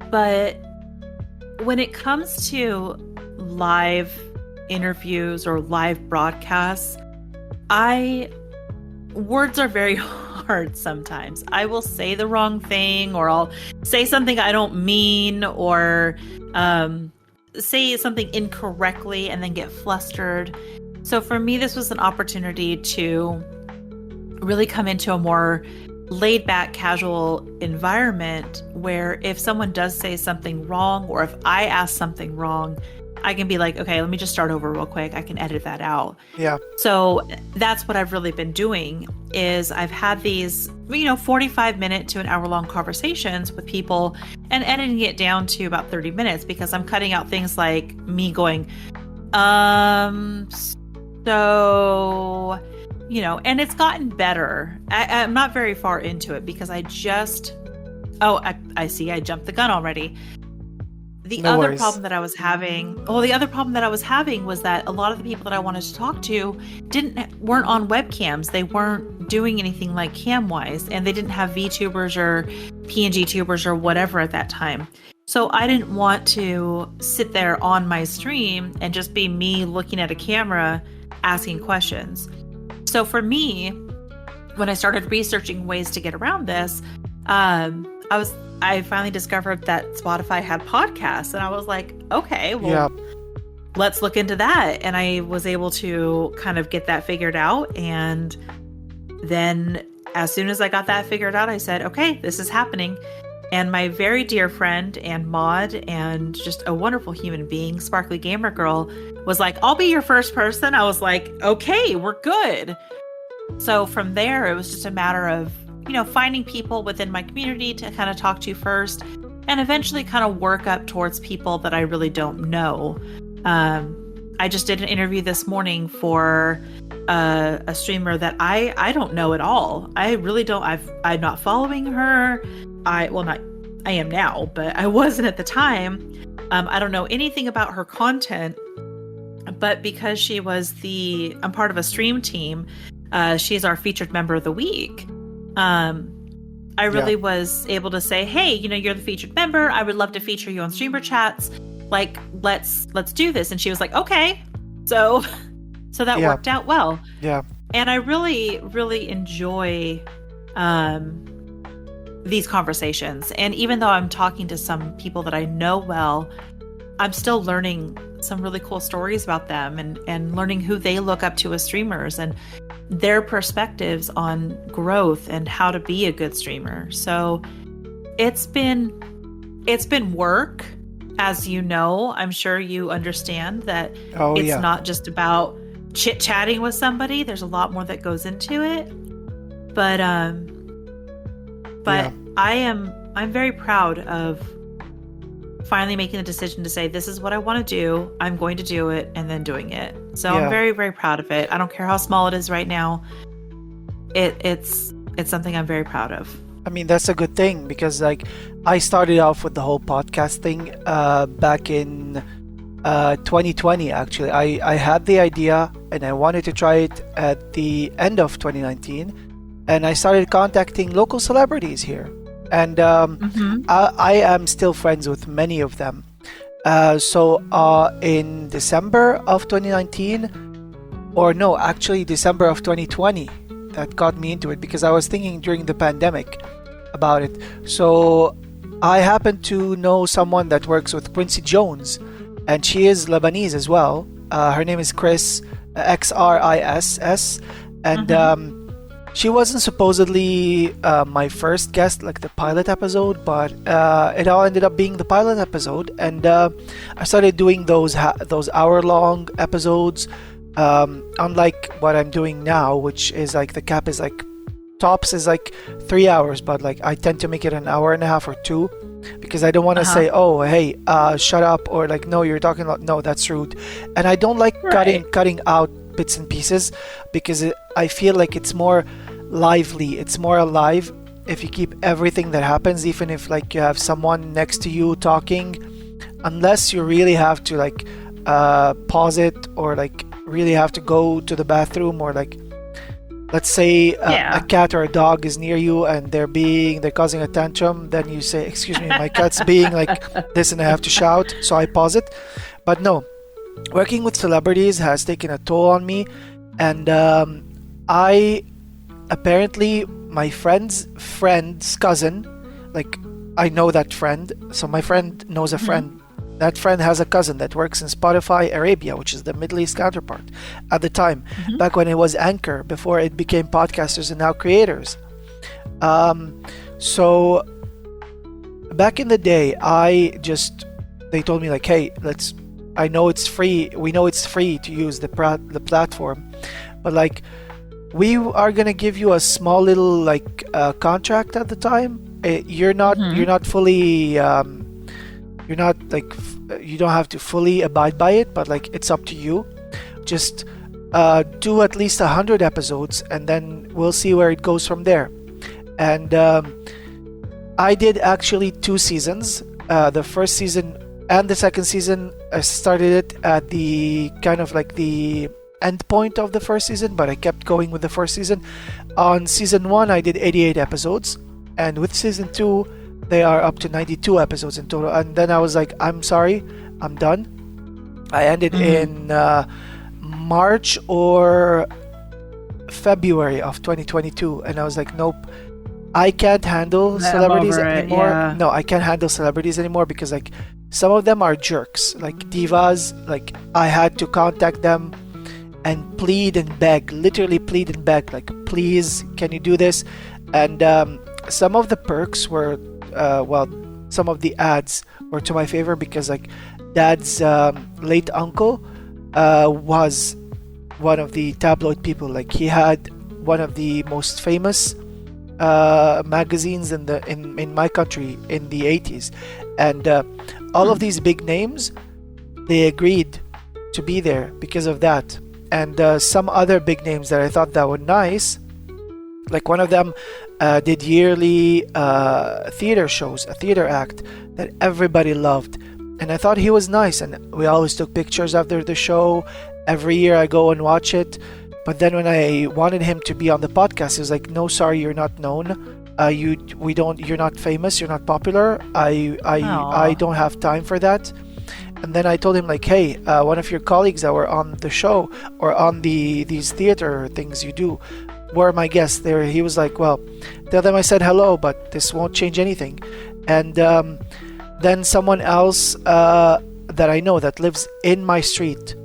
B: But when it comes to live interviews or live broadcasts, words are very hard sometimes. I will say the wrong thing, or I'll say something I don't mean, or say something incorrectly and then get flustered. So for me, this was an opportunity to really come into a more laid back, casual environment where if someone does say something wrong, or if I ask something wrong, I can be like, okay, let me just start over real quick. I can edit that out.
A: Yeah.
B: So that's what I've really been doing is I've had these, 45-minute to an hour-long conversations with people and editing it down to about 30 minutes because I'm cutting out things like me going, so, and it's gotten better. I'm not very far into it because I see, I jumped the gun already. The other problem that I was having was that a lot of the people that I wanted to talk to weren't on webcams. They weren't doing anything like cam-wise, and they didn't have VTubers or PNG tubers or whatever at that time. So I didn't want to sit there on my stream and just be me looking at a camera asking questions. So for me, when I started researching ways to get around this, I finally discovered that Spotify had podcasts, and I was like, okay, well, let's look into that. And I was able to kind of get that figured out. And then as soon as I got that figured out, I said, okay, this is happening. And my very dear friend and mod and just a wonderful human being, Sparkly Gamer Girl, was like, I'll be your first person. I was like, okay, we're good. So from there, it was just a matter of finding people within my community to kind of talk to first, and eventually kind of work up towards people that I really don't know. I just did an interview this morning for a streamer that I don't know at all. I really don't. I'm not following her. I am now, but I wasn't at the time. I don't know anything about her content, but because I'm part of a stream team, she's our featured member of the week. I really was able to say, hey, you're the featured member. I would love to feature you on streamer chats. Like, let's do this. And she was like, okay. So that worked out well. Yeah. And I really, really enjoy, these conversations. And even though I'm talking to some people that I know well, I'm still learning some really cool stories about them and learning who they look up to as streamers and their perspectives on growth and how to be a good streamer. So it's been work, as you know. I'm sure you understand that it's not just about chit-chatting with somebody. There's a lot more that goes into it. But I'm very proud of finally making the decision to say, this is what I want to do. I'm going to do it, and then doing it. So I'm very, very proud of it. I don't care how small it is right now. It's something I'm very proud of.
A: I mean, that's a good thing because I started off with the whole podcast thing back in 2020, actually. I had the idea and I wanted to try it at the end of 2019, and I started contacting local celebrities here. And I am still friends with many of them. So in December of 2019, or no, actually December of 2020, that got me into it because I was thinking during the pandemic about it. So I happen to know someone that works with Quincy Jones, and she is Lebanese as well. Her name is Chris, Xriss, and she wasn't supposedly my first guest, like the pilot episode, but it all ended up being the pilot episode, and I started doing those hour-long episodes, unlike what I'm doing now, which is like the cap is like tops is like 3 hours, but like I tend to make it an hour and a half or 2 because I don't want to say, oh, hey, shut up, or like, no, you're talking about, no, that's rude. And I don't like cutting out bits and pieces because I feel like it's more lively, it's more alive if you keep everything that happens, even if like you have someone next to you talking, unless you really have to like pause it, or like really have to go to the bathroom, or like let's say a cat or a dog is near you and they're causing a tantrum, then you say, excuse me, my cat's being like this and I have to shout, so I pause it. But no, working with celebrities has taken a toll on me, and apparently my friend's cousin, like I know that friend, so my friend knows a friend That friend has a cousin that works in Spotify Arabia, which is the Middle East counterpart at the time, back when it was Anchor, before it became podcasters and now creators. So back in the day, they told me like, hey, I know it's free. We know it's free to use the platform, but like, we are gonna give you a small little like contract at the time. You're not fully. You're not like you don't have to fully abide by it, but like it's up to you. Just do at least 100 episodes, and then we'll see where it goes from there. And I did actually 2 seasons. The first season and the second season, I started it at the kind of like the end point of the first season, but I kept going with the first season. On season 1, I did 88 episodes, and with season 2, they are up to 92 episodes in total. And then I was like, I'm sorry, I'm done. I ended in March or February of 2022, and I was like, nope, I can't handle celebrities anymore.
B: Yeah.
A: No, I can't handle celebrities anymore because like some of them are jerks, like divas. Like I had to contact them and plead and beg, literally plead and beg, like, please, can you do this? And some of the perks were, some of the ads were to my favor because like Dad's late uncle was one of the tabloid people. Like he had one of the most famous magazines in my country in the 80s, and all of these big names, they agreed to be there because of that. And some other big names that I thought that were nice, like one of them did yearly theater shows, a theater act that everybody loved, and I thought he was nice, and we always took pictures after the show. Every year I go and watch it. But then when I wanted him to be on the podcast, he was like, no, sorry, you're not known. You're not famous, you're not popular. I don't have time for that. And then I told him like, hey, one of your colleagues that were on the show or on these theater things you do were my guests there. He was like, well, tell them I said hello, but this won't change anything. And then someone else that I know that lives in my street,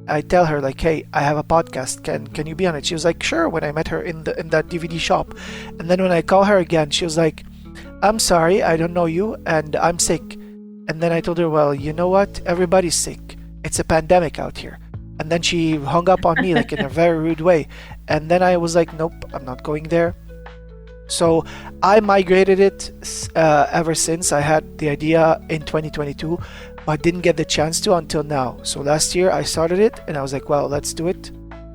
A: I tell her like, hey, I have a podcast, can you be on it? She was like, sure, when I met her in that DVD shop. And then when I call her again, she was like, I'm sorry, I don't know you, and I'm sick. And then I told her, well, you know what, everybody's sick, it's a pandemic out here. And then she hung up on me like in a very rude way. And then I was like, nope, I'm not going there. So I migrated it ever since. I had the idea in 2022, but didn't get the chance to until now. So last year I started it and I was like, well, let's do it.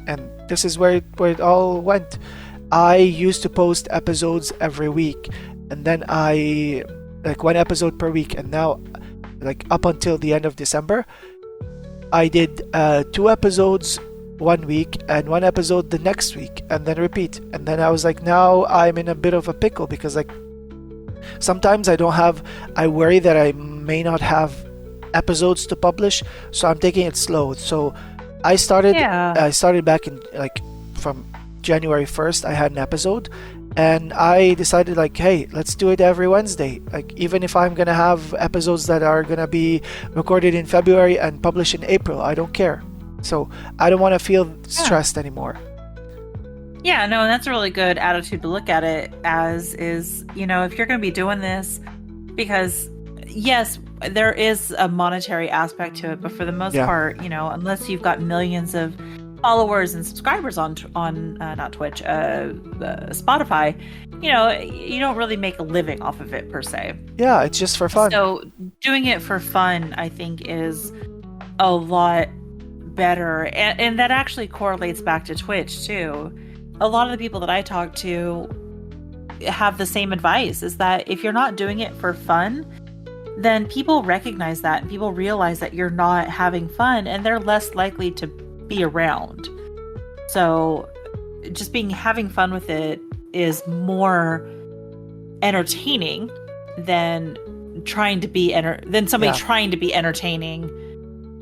A: And this is where it all went. I used to post episodes every week, and then I like 1 episode per week. And now, like up until the end of December, I did 2 episodes one week and 1 episode the next week, and then repeat. And then I was like, now I'm in a bit of a pickle because like sometimes I worry that I may not have episodes to publish, so I'm taking it slow. So I started back in like from January 1st. I had an episode, and I decided like, hey, let's do it every Wednesday. Like even if I'm gonna have episodes that are gonna be recorded in February and published in April, I don't care. So I don't want to feel stressed anymore.
B: Yeah, no, and that's a really good attitude to look at it as, is, you know, if you're going to be doing this, because yes, there is a monetary aspect to it, but for the most part, you know, unless you've got millions of followers and subscribers on not Twitch, Spotify, you know, you don't really make a living off of it per se.
A: Yeah, it's just for fun.
B: So doing it for fun, I think, is a lot better, and that actually correlates back to Twitch too. A lot of the people that I talk to have the same advice, is that if you're not doing it for fun, then people recognize that and people realize that you're not having fun, and they're less likely to be around. So just having fun with it is more entertaining than trying to be trying to be entertaining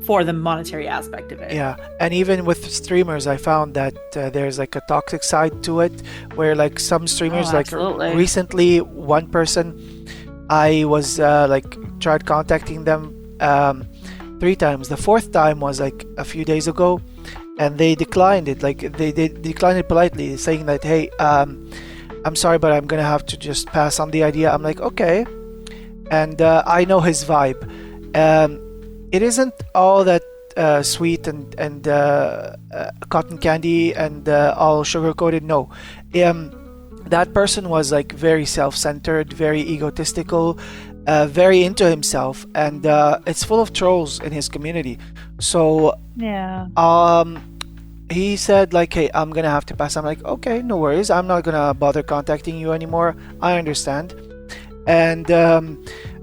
B: for the monetary aspect of it.
A: Yeah, and even with streamers, I found that there's like a toxic side to it, where like some streamers, like recently, one person, I was like tried contacting them 3 times. The fourth time was like a few days ago, and they declined it. Like they declined it politely, saying that, hey, I'm sorry, but I'm gonna have to just pass on the idea. I'm like, okay. And I know his vibe. It isn't all that sweet and cotton candy and all sugar coated. No, that person was like very self-centered, very egotistical, very into himself, and it's full of trolls in his community. So
B: Yeah.
A: he said like, hey, I'm gonna have to pass. I'm like, okay, no worries, I'm not gonna bother contacting you anymore, I understand. And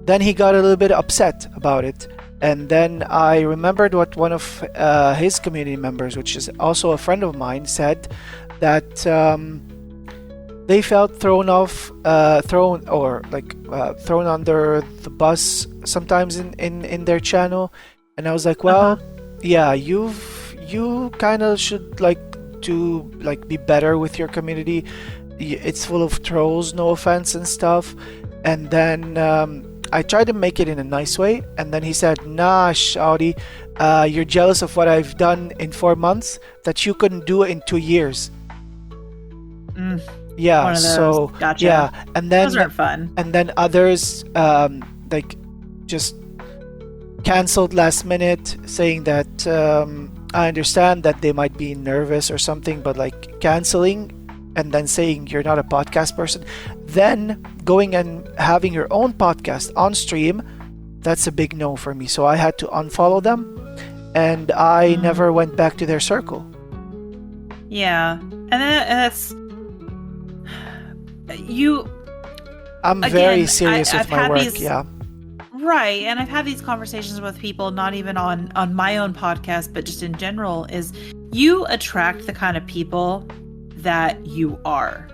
A: then he got a little bit upset about it, and then I remembered what one of his community members, which is also a friend of mine, said, that they felt thrown under the bus sometimes in their channel. And I was like, well, yeah, you kind of should like to like be better with your community. It's full of trolls, no offense and stuff. And then I tried to make it in a nice way, and then he said, nah, Shawty, you're jealous of what I've done in 4 months that you couldn't do it in 2 years. Yeah,
B: One of those.
A: so
B: Gotcha.
A: yeah, and then
B: Those aren't fun.
A: and then others like just canceled last minute, saying that I understand that they might be nervous or something, but like canceling and then saying you're not a podcast person, then going and having your own podcast on stream, that's a big no for me. So I had to unfollow them, and I never went back to their circle.
B: Yeah, and that's you.
A: I'm
B: Again,
A: very serious with
B: I've
A: my
B: had
A: work.
B: these-
A: Yeah.
B: Right, and I've had these conversations with people, not even on my own podcast, but just in general. Is you attract the kind of people that you are.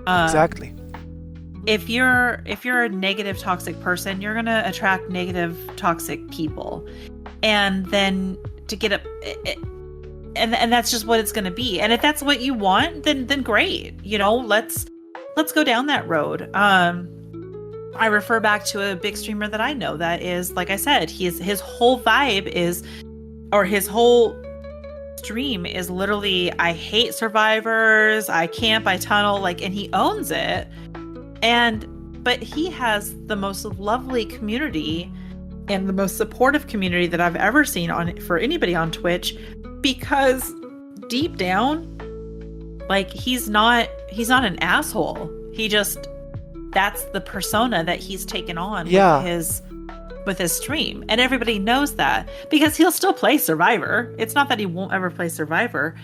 A: Exactly.
B: If you're a negative, toxic person, you're gonna attract negative, toxic people, and then to get up, and that's just what it's gonna be. And if that's what you want, then great. You know, let's go down that road. I refer back to a big streamer that I know that is, like I said, his whole vibe is, or his whole stream is literally, I hate survivors, I camp, I tunnel, like, and he owns it. But he has the most lovely community and the most supportive community that I've ever seen for anybody on Twitch, because deep down, like, he's not an asshole. He just, that's the persona that he's taken on with his stream, and everybody knows that, because he'll still play Survivor. It's not that he won't ever play Survivor,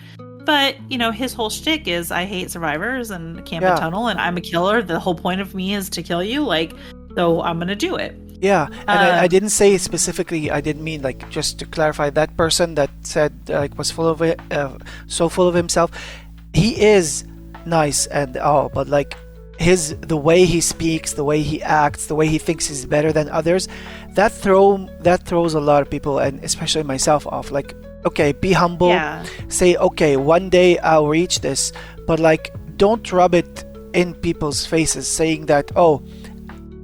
B: but you know, his whole shtick is, I hate survivors and camp and tunnel, and I'm a killer. The whole point of me is to kill you, like, so I'm gonna do it.
A: Yeah, and I didn't say specifically. I didn't mean, like, just to clarify, that person that said like was full of it, so full of himself. He is nice and all, but like the way he speaks, the way he acts, the way he thinks he's better than others, that throws a lot of people, and especially myself, off. Like, okay, be humble.
B: Yeah.
A: Say, okay, one day I'll reach this, but like, don't rub it in people's faces, saying that, oh,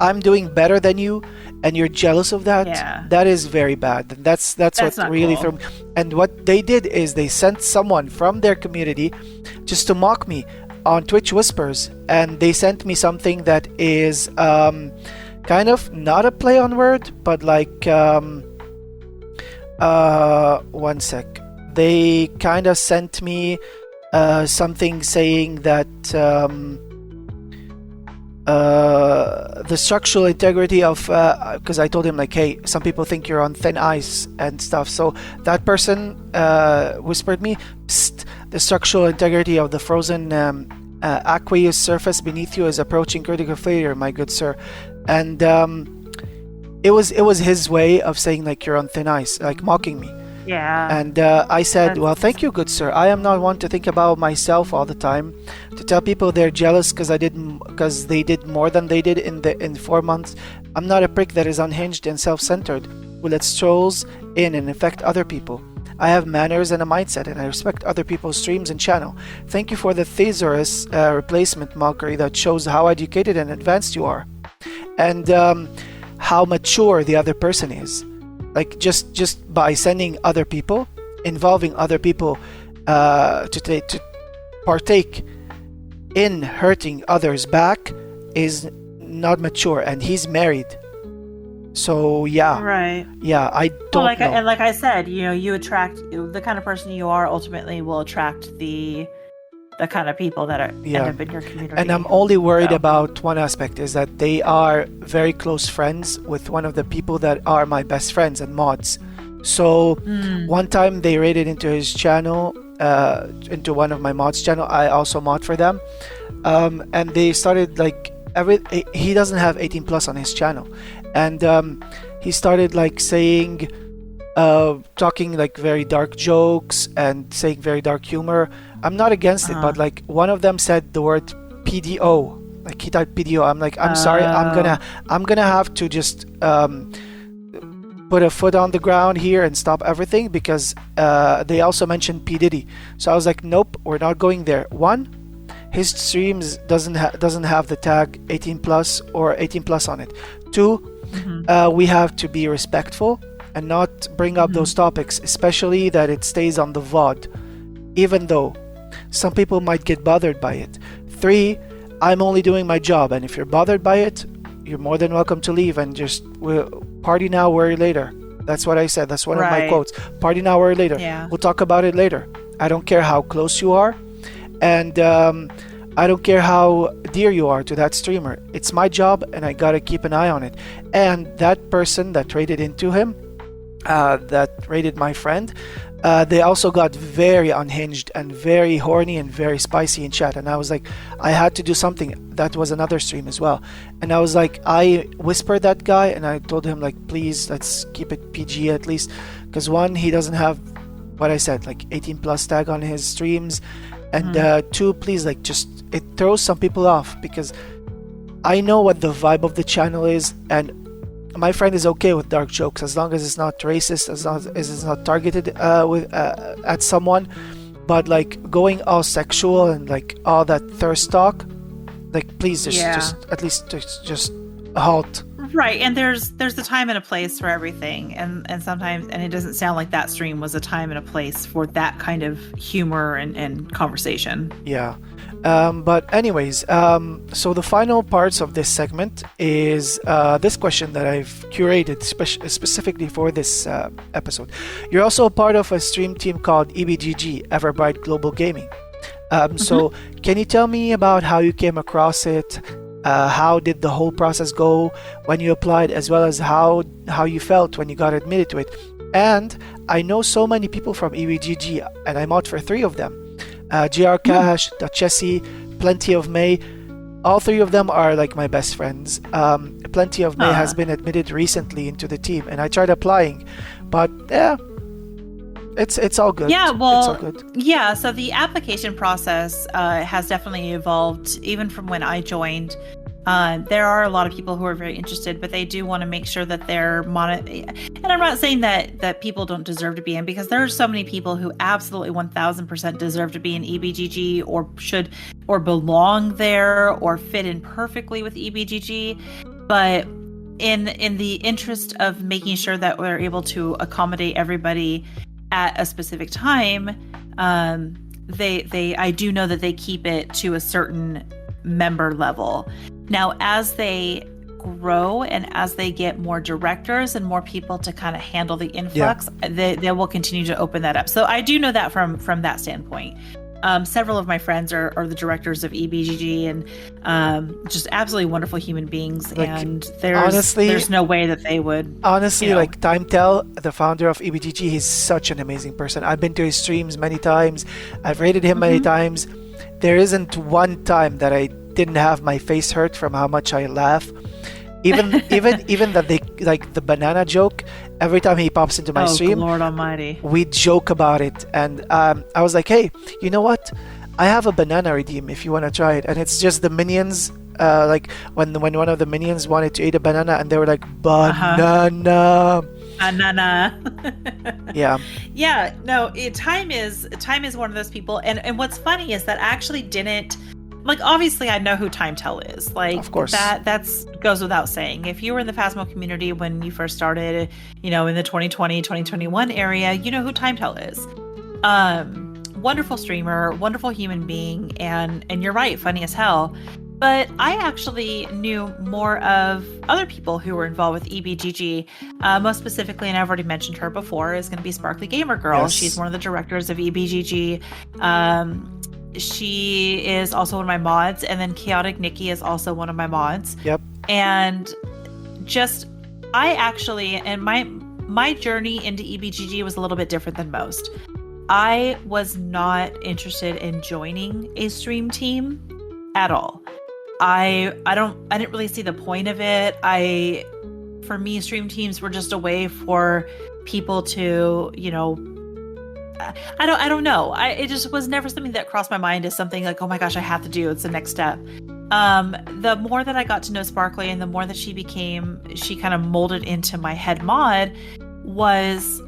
A: I'm doing better than you, and you're jealous of that.
B: Yeah.
A: That is very bad. And that's what
B: not
A: really
B: cool.
A: threw me. And what they did is they sent someone from their community just to mock me on Twitch Whispers, and they sent me something that is kind of not a play on word, but like one sec. They kind of sent me something saying that the structural integrity of, because I told him like, hey, some people think you're on thin ice and stuff. So that person whispered me, psst, the structural integrity of the frozen aqueous surface beneath you is approaching critical failure, my good sir. And it was his way of saying like, you're on thin ice, like mocking me.
B: Yeah.
A: And I said, well, thank you, good sir. I am not one to think about myself all the time, to tell people they're jealous because they did more than they did in 4 months. I'm not a prick that is unhinged and self-centered, who lets trolls in and affect other people. I have manners and a mindset, and I respect other people's streams and channel. Thank you for the thesaurus replacement mockery that shows how educated and advanced you are, and how mature the other person is. like just by sending other people, involving other people to partake in hurting others back is not mature, and he's married. So yeah,
B: Right.
A: yeah, I don't know.
B: And like I said, you attract the kind of person you are. Ultimately, will attract the kind of people that end up in your community.
A: And I'm only worried about one aspect, is that they are very close friends with one of the people that are my best friends and mods. So one time they raided into his channel, into one of my mods channel. I also mod for them, and they started like he doesn't have 18 plus on his channel, and he started like saying, talking like very dark jokes and saying very dark humor. I'm not against it, but like one of them said the word PDO, like he typed PDO. I'm like, I'm sorry, I'm gonna have to just put a foot on the ground here and stop everything, because they also mentioned P Diddy. So I was like, nope, we're not going there. One, his streams doesn't have the tag 18 plus or 18 plus on it. Two, we have to be respectful and not bring up those topics, especially that it stays on the VOD, even though some people might get bothered by it. Three, I'm only doing my job, and if you're bothered by it, you're more than welcome to leave and just party now, worry later. That's what I said. That's one of my quotes. Party now, worry later.
B: Yeah.
A: We'll talk about it later. I don't care how close you are, and I don't care how dear you are to that streamer. It's my job, and I gotta keep an eye on it. And that person that raided into him, that raided my friend, they also got very unhinged and very horny and very spicy in chat. And I was like, I had to do something. That was another stream as well. And I was like, I whispered that guy and I told him, like, please, let's keep it PG at least. Because one, he doesn't have what I said, like 18 plus tag on his streams. And two, please, like, just, it throws some people off, because I know what the vibe of the channel is, and my friend is okay with dark jokes as long as it's not racist, as long as it's not targeted at someone. But like going all sexual and like all that thirst talk, like, please just at least just halt.
B: Right, and there's a time and a place for everything, and sometimes, and it doesn't sound like that stream was a time and a place for that kind of humor and conversation.
A: Yeah. But anyways, so the final parts of this segment is this question that I've curated specifically for this episode. You're also a part of a stream team called EBGG, Everbright Global Gaming. So can you tell me about how you came across it? How did the whole process go when you applied, as well as how you felt when you got admitted to it? And I know so many people from EBGG, and I'm out for 3 of them. GR Cash, Duchessie, Plenty of May. All 3 of them are like my best friends. Plenty of May has been admitted recently into the team, and I tried applying, but yeah, it's all good.
B: Yeah, well,
A: it's all good.
B: Yeah, so the application process has definitely evolved even from when I joined. There are a lot of people who are very interested, but they do want to make sure that they're and I'm not saying that people don't deserve to be in, because there are so many people who absolutely 1000% deserve to be in EBGG, or should, or belong there, or fit in perfectly with EBGG. But in the interest of making sure that we're able to accommodate everybody at a specific time, I do know that they keep it to a certain member level. Now, as they grow and as they get more directors and more people to kind of handle the influx, they will continue to open that up. So I do know that from that standpoint. Several of my friends are the directors of EBGG, and just absolutely wonderful human beings. Like, and there's no way that they would.
A: Honestly, like TimeTell, the founder of EBGG, he's such an amazing person. I've been to his streams many times. I've rated him many times. There isn't one time that I didn't have my face hurt from how much I laugh. Even that they like the banana joke. Every time he pops into my stream,
B: Lord Almighty,
A: we joke about it. And I was like, hey, you know what? I have a banana redeem if you want to try it. And it's just the minions. Like when one of the minions wanted to eat a banana, and they were like, banana.
B: Yeah, no, time is one of those people, and what's funny is that I actually didn't like, obviously I know who TimeTell is. Like,
A: Of course.
B: that's goes without saying. If you were in the Phasmo community when you first started, you know, in the 2020, 2021 area, you know who TimeTell is. Wonderful streamer, wonderful human being, and you're right, funny as hell. But I actually knew more of other people who were involved with EBGG. Most specifically, and I've already mentioned her before, is going to be Sparkly Gamer Girl.
A: Yes.
B: She's one of the directors of EBGG. She is also one of my mods, and then Chaotic Nikki is also one of my mods.
A: Yep.
B: And just, I actually, and my journey into EBGG was a little bit different than most. I was not interested in joining a stream team at all. I didn't really see the point of it. For me, stream teams were just a way for people to, you know, I don't know. It just was never something that crossed my mind as something like, oh my gosh, I have to do. It's the next step. The more that I got to know Sparkly and the more that she kind of molded into my head mod was,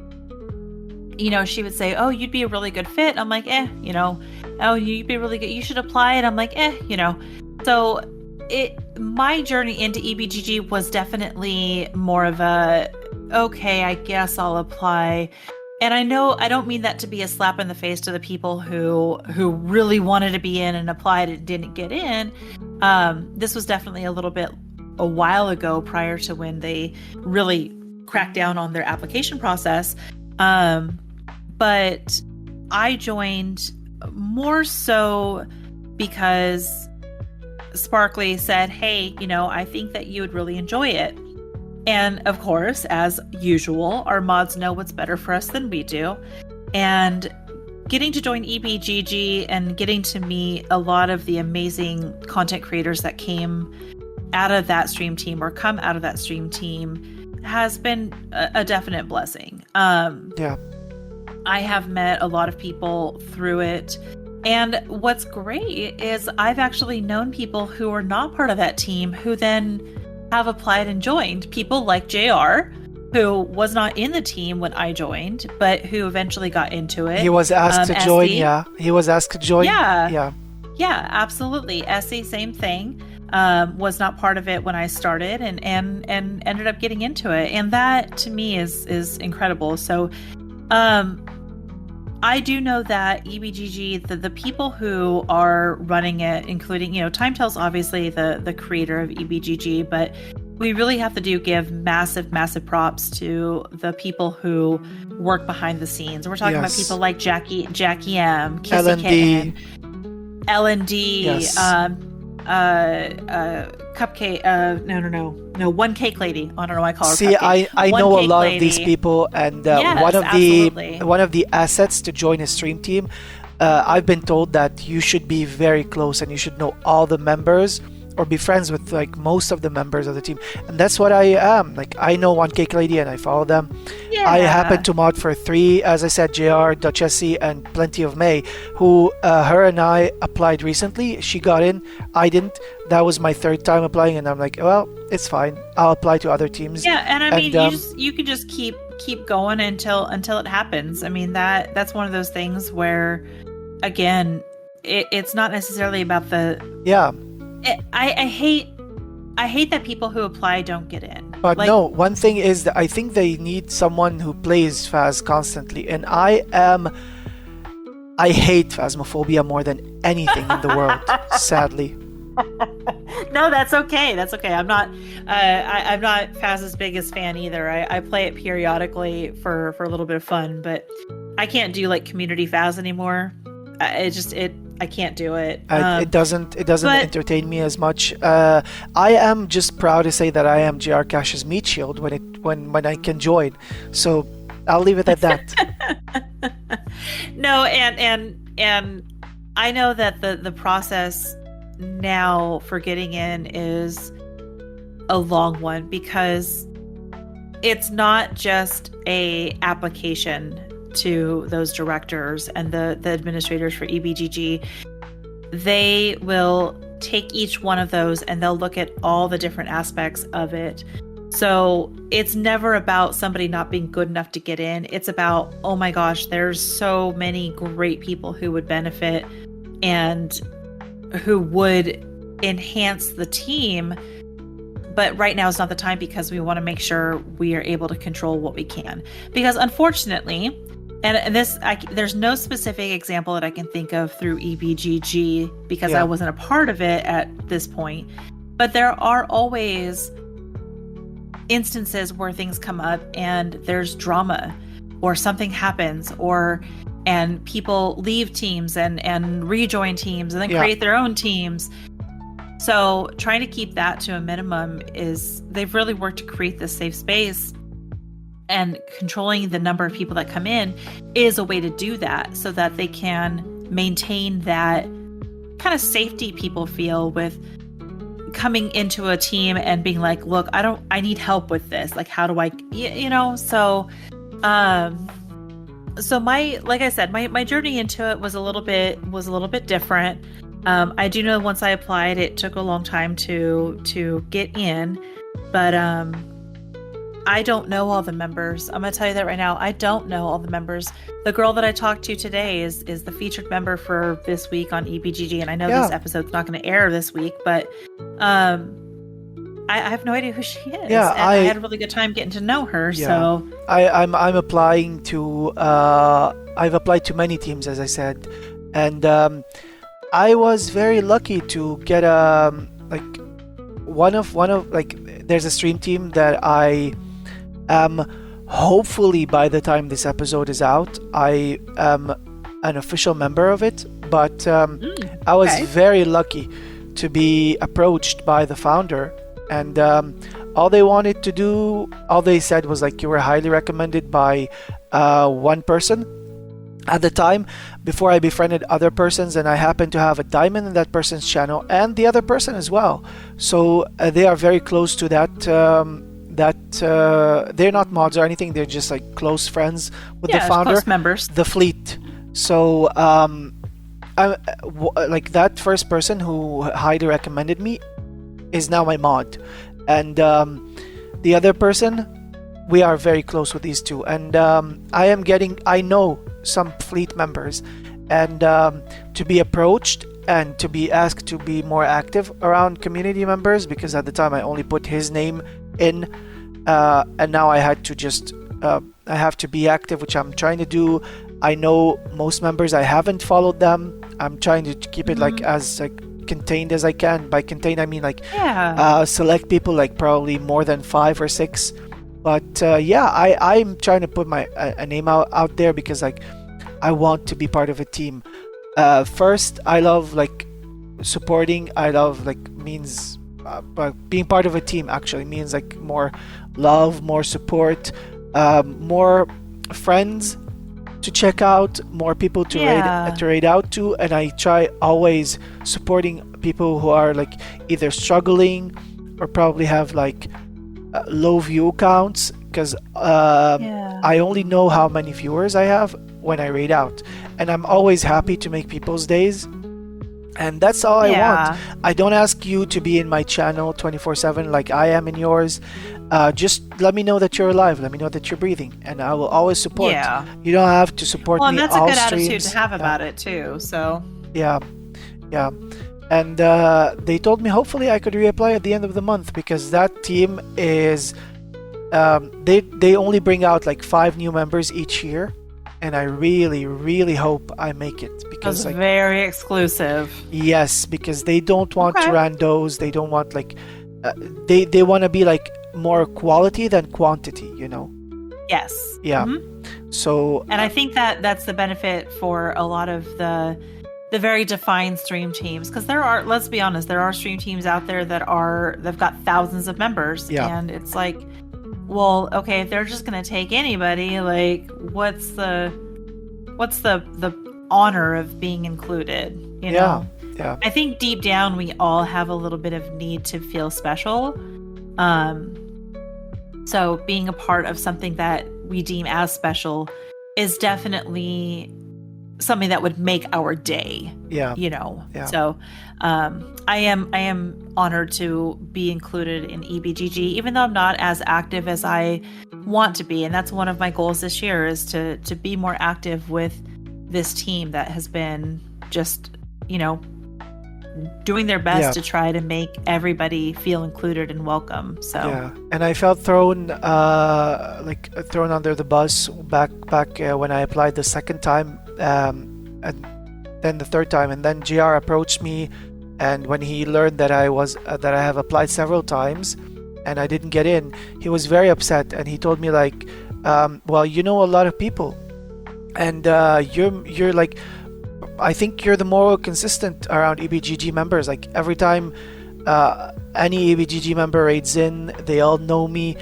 B: you know, she would say, oh, you'd be a really good fit. I'm like, you know, oh, you'd be really good. You should apply it. I'm like, you know. So my journey into EBGG was definitely more of a, okay, I guess I'll apply. And I know I don't mean that to be a slap in the face to the people who really wanted to be in and applied and didn't get in. This was definitely a while ago, prior to when they really cracked down on their application process. But I joined more so because Sparkly said, hey, you know, I think that you would really enjoy it. And of course, as usual, our mods know what's better for us than we do. And getting to join EBGG and getting to meet a lot of the amazing content creators that came out of that stream team or come out of that stream team has been a definite blessing.
A: Yeah.
B: I have met a lot of people through it. And what's great is I've actually known people who are not part of that team who then have applied and joined. People like JR, who was not in the team when I joined, but who eventually got into it.
A: He was asked to join,
B: SE.
A: yeah. He was asked to join.
B: Yeah, absolutely. SE, same thing. Was not part of it when I started and ended up getting into it. And that to me is incredible. So I do know that EBGG, the people who are running it, including, you know, TimeTell's obviously the creator of EBGG, but we really have to give massive props to the people who work behind the scenes. We're talking about people like Jackie M, Kissy Kitten, LND,
A: yes.
B: Cupcake, no, One Cake Lady. I don't know why I call her
A: See,
B: Cupcake.
A: I
B: One
A: know a
B: Cake
A: lot
B: Lady.
A: of these people, and
B: Yes,
A: one of the assets to join a stream team, I've been told that you should be very close and you should know all the members or be friends with like most of the members of the team, and that's what I am. Like, I know One Cake Lady and I follow them.
B: Yeah.
A: I happen to mod for 3, as I said, JR, Duchessy, and Plenty of May, who her and I applied recently. She got in, I didn't. That was my 3rd time applying, and I'm like, well, it's fine. I'll apply to other teams.
B: Yeah, and I mean, you can just keep going until it happens. I mean, that's one of those things where, again, it's not necessarily about the.
A: Yeah.
B: I hate that people who apply don't get in.
A: But like, no, one thing is that I think they need someone who plays Phas constantly, and I hate Phasmophobia more than anything in the world, sadly.
B: No, that's okay. That's okay. I'm not Phas's biggest fan either. I play it periodically for a little bit of fun, but I can't do like community Phas anymore. I can't do it.
A: It doesn't entertain me as much. I am just proud to say that I am JR Cash's meat shield when I can join. So I'll leave it at that.
B: No, and I know that the process now for getting in is a long one, because it's not just a application to those directors and the administrators for EBGG. They will take each one of those and they'll look at all the different aspects of it. So it's never about somebody not being good enough to get in. It's about, oh my gosh, there's so many great people who would benefit. And who would enhance the team. But right now is not the time because we want to make sure we are able to control what we can. Because unfortunately, and this, there's no specific example that I can think of through EBGG because I wasn't a part of it at this point. But there are always instances where things come up and there's drama or something happens and people leave teams and rejoin teams and then create their own teams. So trying to keep that to a minimum they've really worked to create this safe space, and controlling the number of people that come in is a way to do that so that they can maintain that kind of safety people feel with coming into a team and being like, look, I need help with this. Like, how do I, so like I said, my journey into it was a little bit different. I do know once I applied, it took a long time to get in, but I don't know all the members. I'm going to tell you that right now. I don't know all the members. The girl that I talked to today is the featured member for this week on EBGG, and I know this episode's not going to air this week, but I have no idea who she is. Yeah, and I had a really good time getting to know her. Yeah. So
A: I'm applying to I've applied to many teams, as I said, and I was very lucky to get one of there's a stream team that I am, hopefully by the time this episode is out, I am an official member of it, but I was very lucky to be approached by the founder, and all they said was like, you were highly recommended by one person at the time before I befriended other persons, and I happened to have a diamond in that person's channel and the other person as well. So they are very close to that. They're not mods or anything. They're just like close friends with the founder,
B: close members,
A: the fleet. So like that first person who highly recommended me is now my mod, and the other person, we are very close with these two, and I know some fleet members, and to be approached and to be asked to be more active around community members, because at the time I only put his name in, and now I had to just I have to be active, which I'm trying to do. I know most members, I haven't followed them. I'm trying to keep it like as contained as I can. By contained I mean select people, like probably more than 5 or 6. But I'm trying to put my a name out there, because like I want to be part of a team. First, I love like supporting. I love like means being part of a team actually means like more love, more support, more friends to check out, more people to raid out to, and I try always supporting people who are like either struggling or probably have like low view counts, because I only know how many viewers I have when I raid out, and I'm always happy to make people's days, and that's all I want. I don't ask you to be in my channel 24/7 like I am in yours. Just let me know that you're alive, let me know that you're breathing, and I will always support. You don't have to support me all streams.
B: Well, and that's a good attitude to have about it too, so
A: yeah. And they told me hopefully I could reapply at the end of the month, because that team is they only bring out like 5 new members each year, and I really hope I make it, because
B: that's very exclusive.
A: Yes, because they don't want randos. They don't want like they want to be like more quality than quantity, you know.
B: Yes.
A: Yeah. So
B: and I think that's the benefit for a lot of the very defined stream teams, because let's be honest, there are stream teams out there they've got thousands of members, and it's like, well, okay, if they're just going to take anybody, like what's the honor of being included, you know?
A: Yeah.
B: I think deep down we all have a little bit of need to feel special. So being a part of something that we deem as special is definitely something that would make our day. You know. So I am honored to be included in EBGG, even though I'm not as active as I want to be, and that's one of my goals this year, is to be more active with this team that has been just, you know, doing their best
A: Yeah.
B: to try to make everybody feel included and welcome. So
A: Yeah, and I felt thrown under the bus back when I applied the second time, and then the third time, and then GR approached me, and when he learned that I have applied several times, and I didn't get in, he was very upset, and he told me like, well, you know a lot of people, and you're like, I think you're the more consistent around EBGG members. Like every time any EBGG member raids in, they all know me,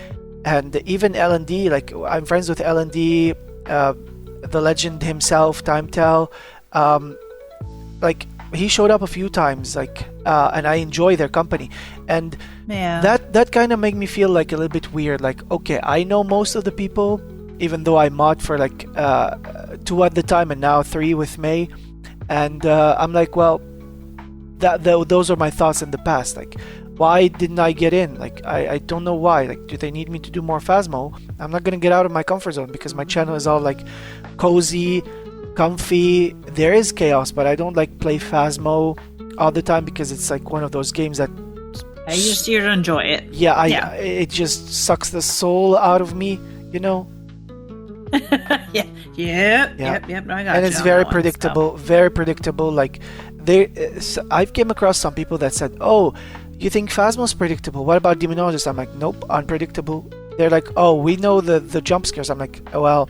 A: and even L&D. Like I'm friends with L&D, the legend himself, TimeTell. Like he showed up a few times, like, and I enjoy their company, and
B: yeah,
A: that kind of made me feel like a little bit weird. Like, okay, I know most of the people, even though I mod for like 2 at the time and now 3 with May. And I'm like, well, those are my thoughts in the past. Like, why didn't I get in? Like, I don't know why. Like, do they need me to do more Phasmo? I'm not gonna get out of my comfort zone because my channel is all like cozy, comfy. There is chaos, but I don't like play Phasmo all the time because it's like one of those games that
B: I just here to enjoy it.
A: yeah, it just sucks the soul out of me, you know.
B: Yep. No, I got
A: And
B: you
A: it's
B: on
A: very
B: that one,
A: predictable, very predictable. Like I've came across some people that said, "Oh, you think Phasmo's predictable? What about Demonologist?" I'm like, "Nope, unpredictable." They're like, "Oh, we know the jump scares." I'm like, "Oh, well,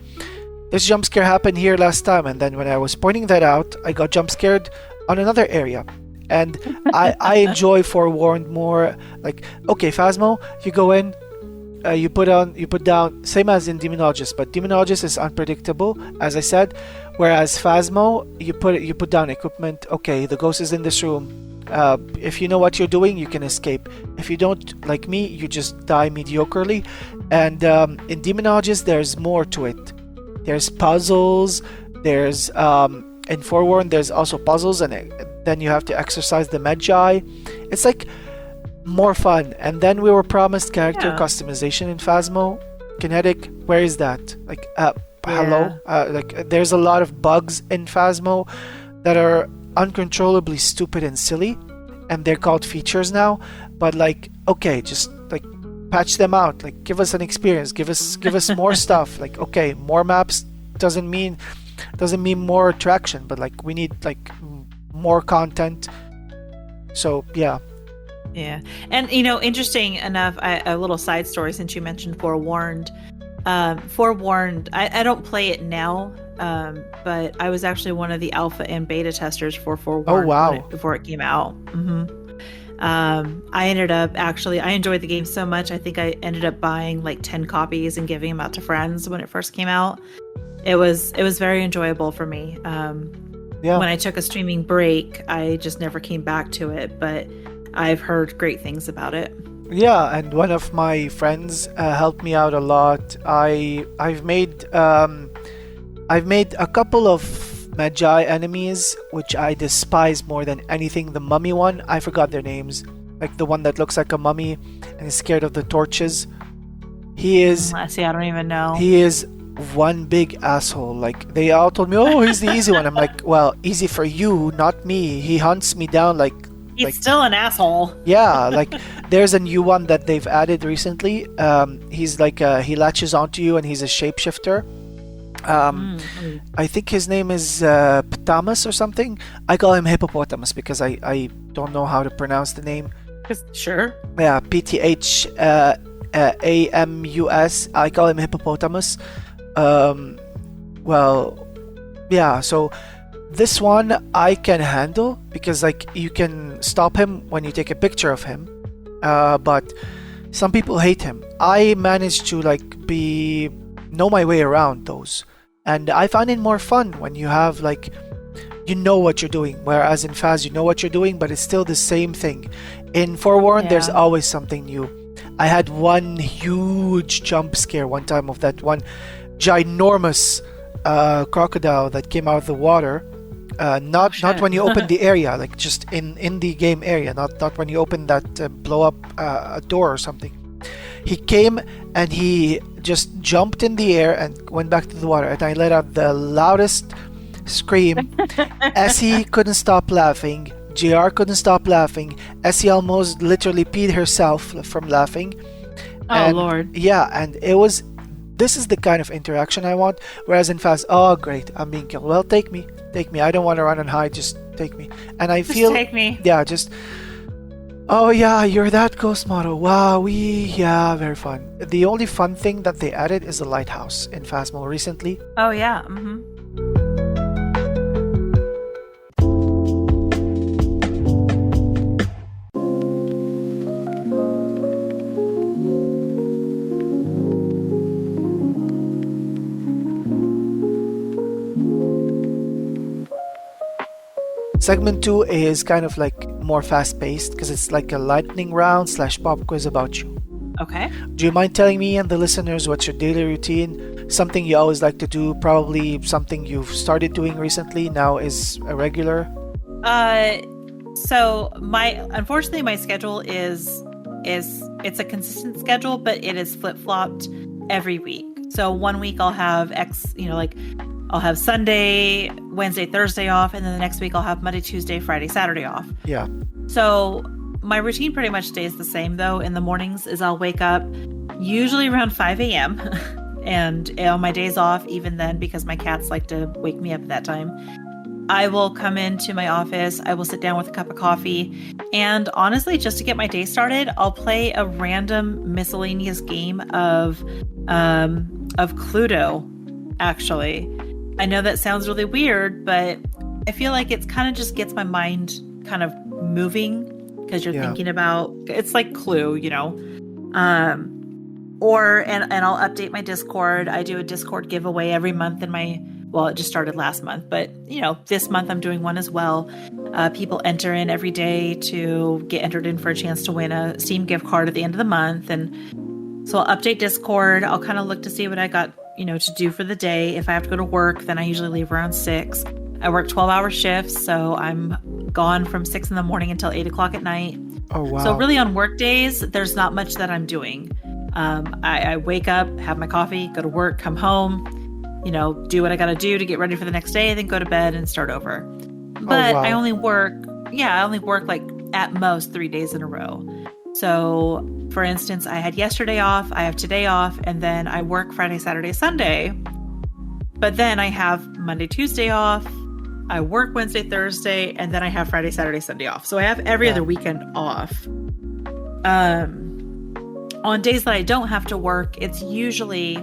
A: this jump scare happened here last time," and then when I was pointing that out, I got jump scared on another area. And I enjoy Forewarned more. Like, okay, Phasmo, you go in, you put down, same as in Demonologist, but Demonologist is unpredictable, as I said, whereas Phasmo, you put down equipment. Okay, the ghost is in this room. If you know what you're doing, you can escape. If you don't, like me, you just die mediocrely. And in Demonologist, there's more to it. There's puzzles. There's in Forewarned, there's also puzzles, and then you have to exercise the Magi. It's like more fun. And then we were promised character customization in Phasmo. Kinetic, where is that? Like, hello? Like, there's a lot of bugs in Phasmo that are uncontrollably stupid and silly, and they're called features now. But like, okay, just like patch them out. Like, give us an experience. Give us more stuff. Like, okay, more maps doesn't mean more attraction, but like we need like more content. So yeah.
B: And interesting enough, a little side story since you mentioned Forewarned. Forewarned, I don't play it now, but I was actually one of the alpha and beta testers for Forewarned.
A: Oh wow.
B: Before it came out. I ended up I enjoyed the game so much, I think I ended up buying like 10 copies and giving them out to friends when it first came out. It was very enjoyable for me. When I took a streaming break, I just never came back to it, but I've heard great things about it.
A: Yeah, and one of my friends helped me out a lot. I've made a couple of Magi enemies, which I despise more than anything. The mummy one, I forgot their names. Like the one that looks like a mummy and is scared of the torches. He is.
B: See, I don't even know.
A: He is one big asshole. Like they all told me, "Oh, he's the easy one." I'm like, "Well, easy for you, not me." He hunts me down like.
B: He's still an asshole.
A: Yeah, like there's a new one that they've added recently. He's like he latches onto you and he's a shapeshifter. I think his name is Ptamus or something. I call him Hippopotamus because I don't know how to pronounce the name.
B: Sure.
A: Yeah, PTH AMUS. I call him Hippopotamus. Well, yeah. So this one I can handle because like you can stop him when you take a picture of him, but some people hate him. I managed to like know my way around those, and I find it more fun when you have like you know what you're doing, whereas in Phas you know what you're doing but it's still the same thing. In Forewarned there's always something new. I had one huge jump scare one time of that one ginormous crocodile that came out of the water. Not when you open the area, like just in the game area, not when you open that blow up a door or something. He came and he just jumped in the air and went back to the water, and I let out the loudest scream as he couldn't stop laughing JR couldn't stop laughing. Essie almost literally peed herself from laughing.
B: Oh,
A: And
B: Lord.
A: yeah, and it was, this is the kind of interaction I want. Whereas in Fast, oh great, I'm being killed. Well, take me, take me. I don't want to run and hide. Just take me. And I
B: Just
A: feel,
B: take me.
A: yeah, just, oh yeah, you're that ghost model. Wow, yeah, very fun. The only fun thing that they added is the lighthouse in Phasmo recently.
B: Oh, yeah. Mm-hmm.
A: Segment 2 is kind of like more fast-paced because it's like a lightning round / pop quiz about you.
B: Okay.
A: Do you mind telling me and the listeners what's your daily routine? Something you always like to do, probably something you've started doing recently, now is a regular?
B: So unfortunately my schedule is it's a consistent schedule, but it is flip-flopped every week. So one week I'll have I'll have Sunday, Wednesday, Thursday off, and then the next week I'll have Monday, Tuesday, Friday, Saturday off.
A: Yeah.
B: So my routine pretty much stays the same though. In the mornings is I'll wake up usually around 5 a.m. and on my days off, even then, because my cats like to wake me up at that time, I will come into my office, I will sit down with a cup of coffee, and honestly, just to get my day started, I'll play a random miscellaneous game of Cluedo, actually. I know that sounds really weird, but I feel like it's kind of just gets my mind kind of moving because you're thinking about, it's like Clue, and I'll update my Discord. I do a Discord giveaway every month it just started last month, but this month I'm doing one as well. People enter in every day to get entered in for a chance to win a Steam gift card at the end of the month. And so I'll update Discord. I'll kind of look to see what I got, to do for the day. If I have to go to work, then I usually leave around 6. I work 12-hour shifts, so I'm gone from 6 in the morning until 8 o'clock at night.
A: Oh, wow.
B: So really on work days, there's not much that I'm doing. I wake up, have my coffee, go to work, come home, do what I got to do to get ready for the next day, then go to bed and start over. But
A: wow.
B: I only work like at most 3 days in a row. So for instance, I had yesterday off, I have today off, and then I work Friday, Saturday, Sunday. But then I have Monday, Tuesday off. I work Wednesday, Thursday, and then I have Friday, Saturday, Sunday off. So I have every other weekend off. On days that I don't have to work, it's usually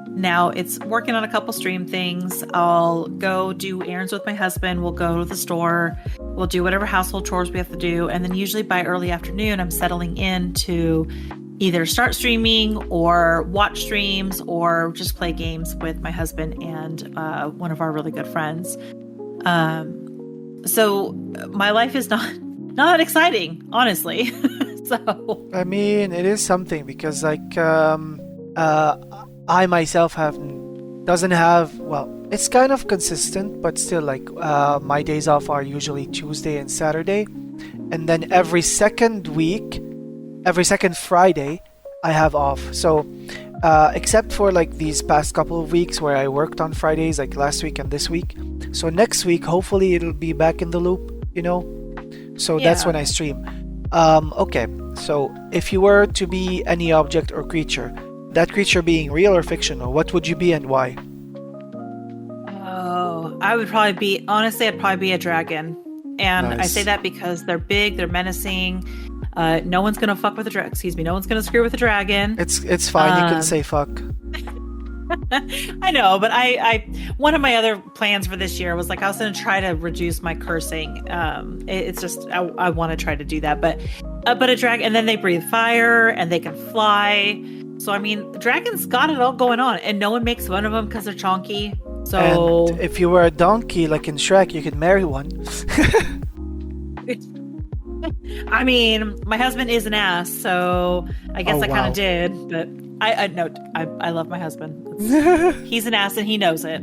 B: now it's working on a couple stream things. I'll go do errands with my husband. We'll go to the store. We'll do whatever household chores we have to do. And then usually by early afternoon, I'm settling in to either start streaming or watch streams or just play games with my husband and one of our really good friends. So my life is not that exciting, honestly. So
A: I mean, it is something because I myself doesn't have, well, it's kind of consistent, but still my days off are usually Tuesday and Saturday. And then every second Friday, I have off. So except for these past couple of weeks where I worked on Fridays, like last week and this week. So next week, hopefully it'll be back in the loop, So that's when I stream. Okay, so if you were to be any object or creature, that creature being real or fictional, what would you be and why?
B: Oh, I'd probably be a dragon. And
A: Nice.
B: I say that because they're big, they're menacing. No one's gonna fuck with a dragon. Excuse me, no one's gonna screw with a dragon.
A: It's fine, you can say fuck.
B: I know, but I one of my other plans for this year was I was going to try to reduce my cursing. It's just I want to try to do that, but a dragon, and then they breathe fire and they can fly. So I mean, dragons got it all going on, and no one makes fun of them because they're chonky. So
A: And if you were a donkey like in Shrek, you could marry one.
B: I mean, my husband is an ass, so I guess I kind
A: wow.
B: of did, but I love my husband. He's an ass and he knows it.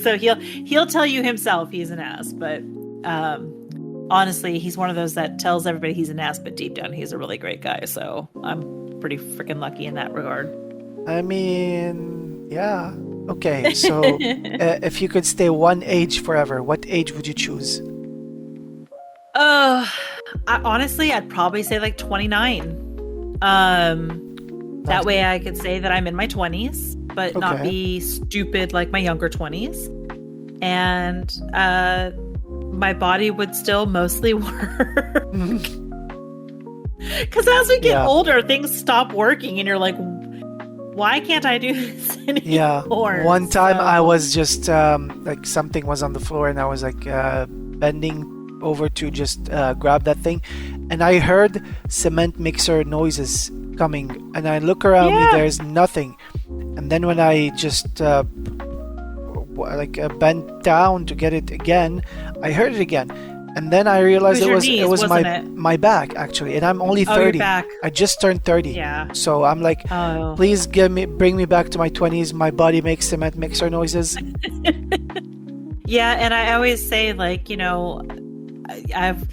B: So he'll tell you himself he's an ass, but honestly, he's one of those that tells everybody he's an ass, but deep down he's a really great guy. So I'm pretty freaking lucky in that regard.
A: I mean, yeah. Okay, so if you could stay one age forever, what age would you choose?
B: Uh, honestly, I'd probably say like 29. That
A: That's
B: way I could say that I'm in my 20s, but not
A: okay.
B: be stupid like my younger 20s. And my body would still mostly work. Because as we get
A: Yeah,
B: older, things stop working, and you're like, why can't I do this
A: yeah.
B: anymore?
A: One time I
B: So,
A: was just like something was on the floor and I was like bending over to just grab that thing, and I heard cement mixer noises coming, and I look around me,
B: yeah.
A: there's nothing. And then when I just bent down to get it again, I heard it again. And then I
B: It
A: realized
B: was
A: it
B: your
A: was it
B: knees,
A: was
B: wasn't it?
A: my back actually, and I'm only
B: Oh, your
A: 30.
B: back.
A: I just turned 30.
B: Yeah.
A: So I'm like,
B: Oh.
A: please bring me back to my 20s. My body makes cement mixer noises.
B: Yeah, and I always say, like, I've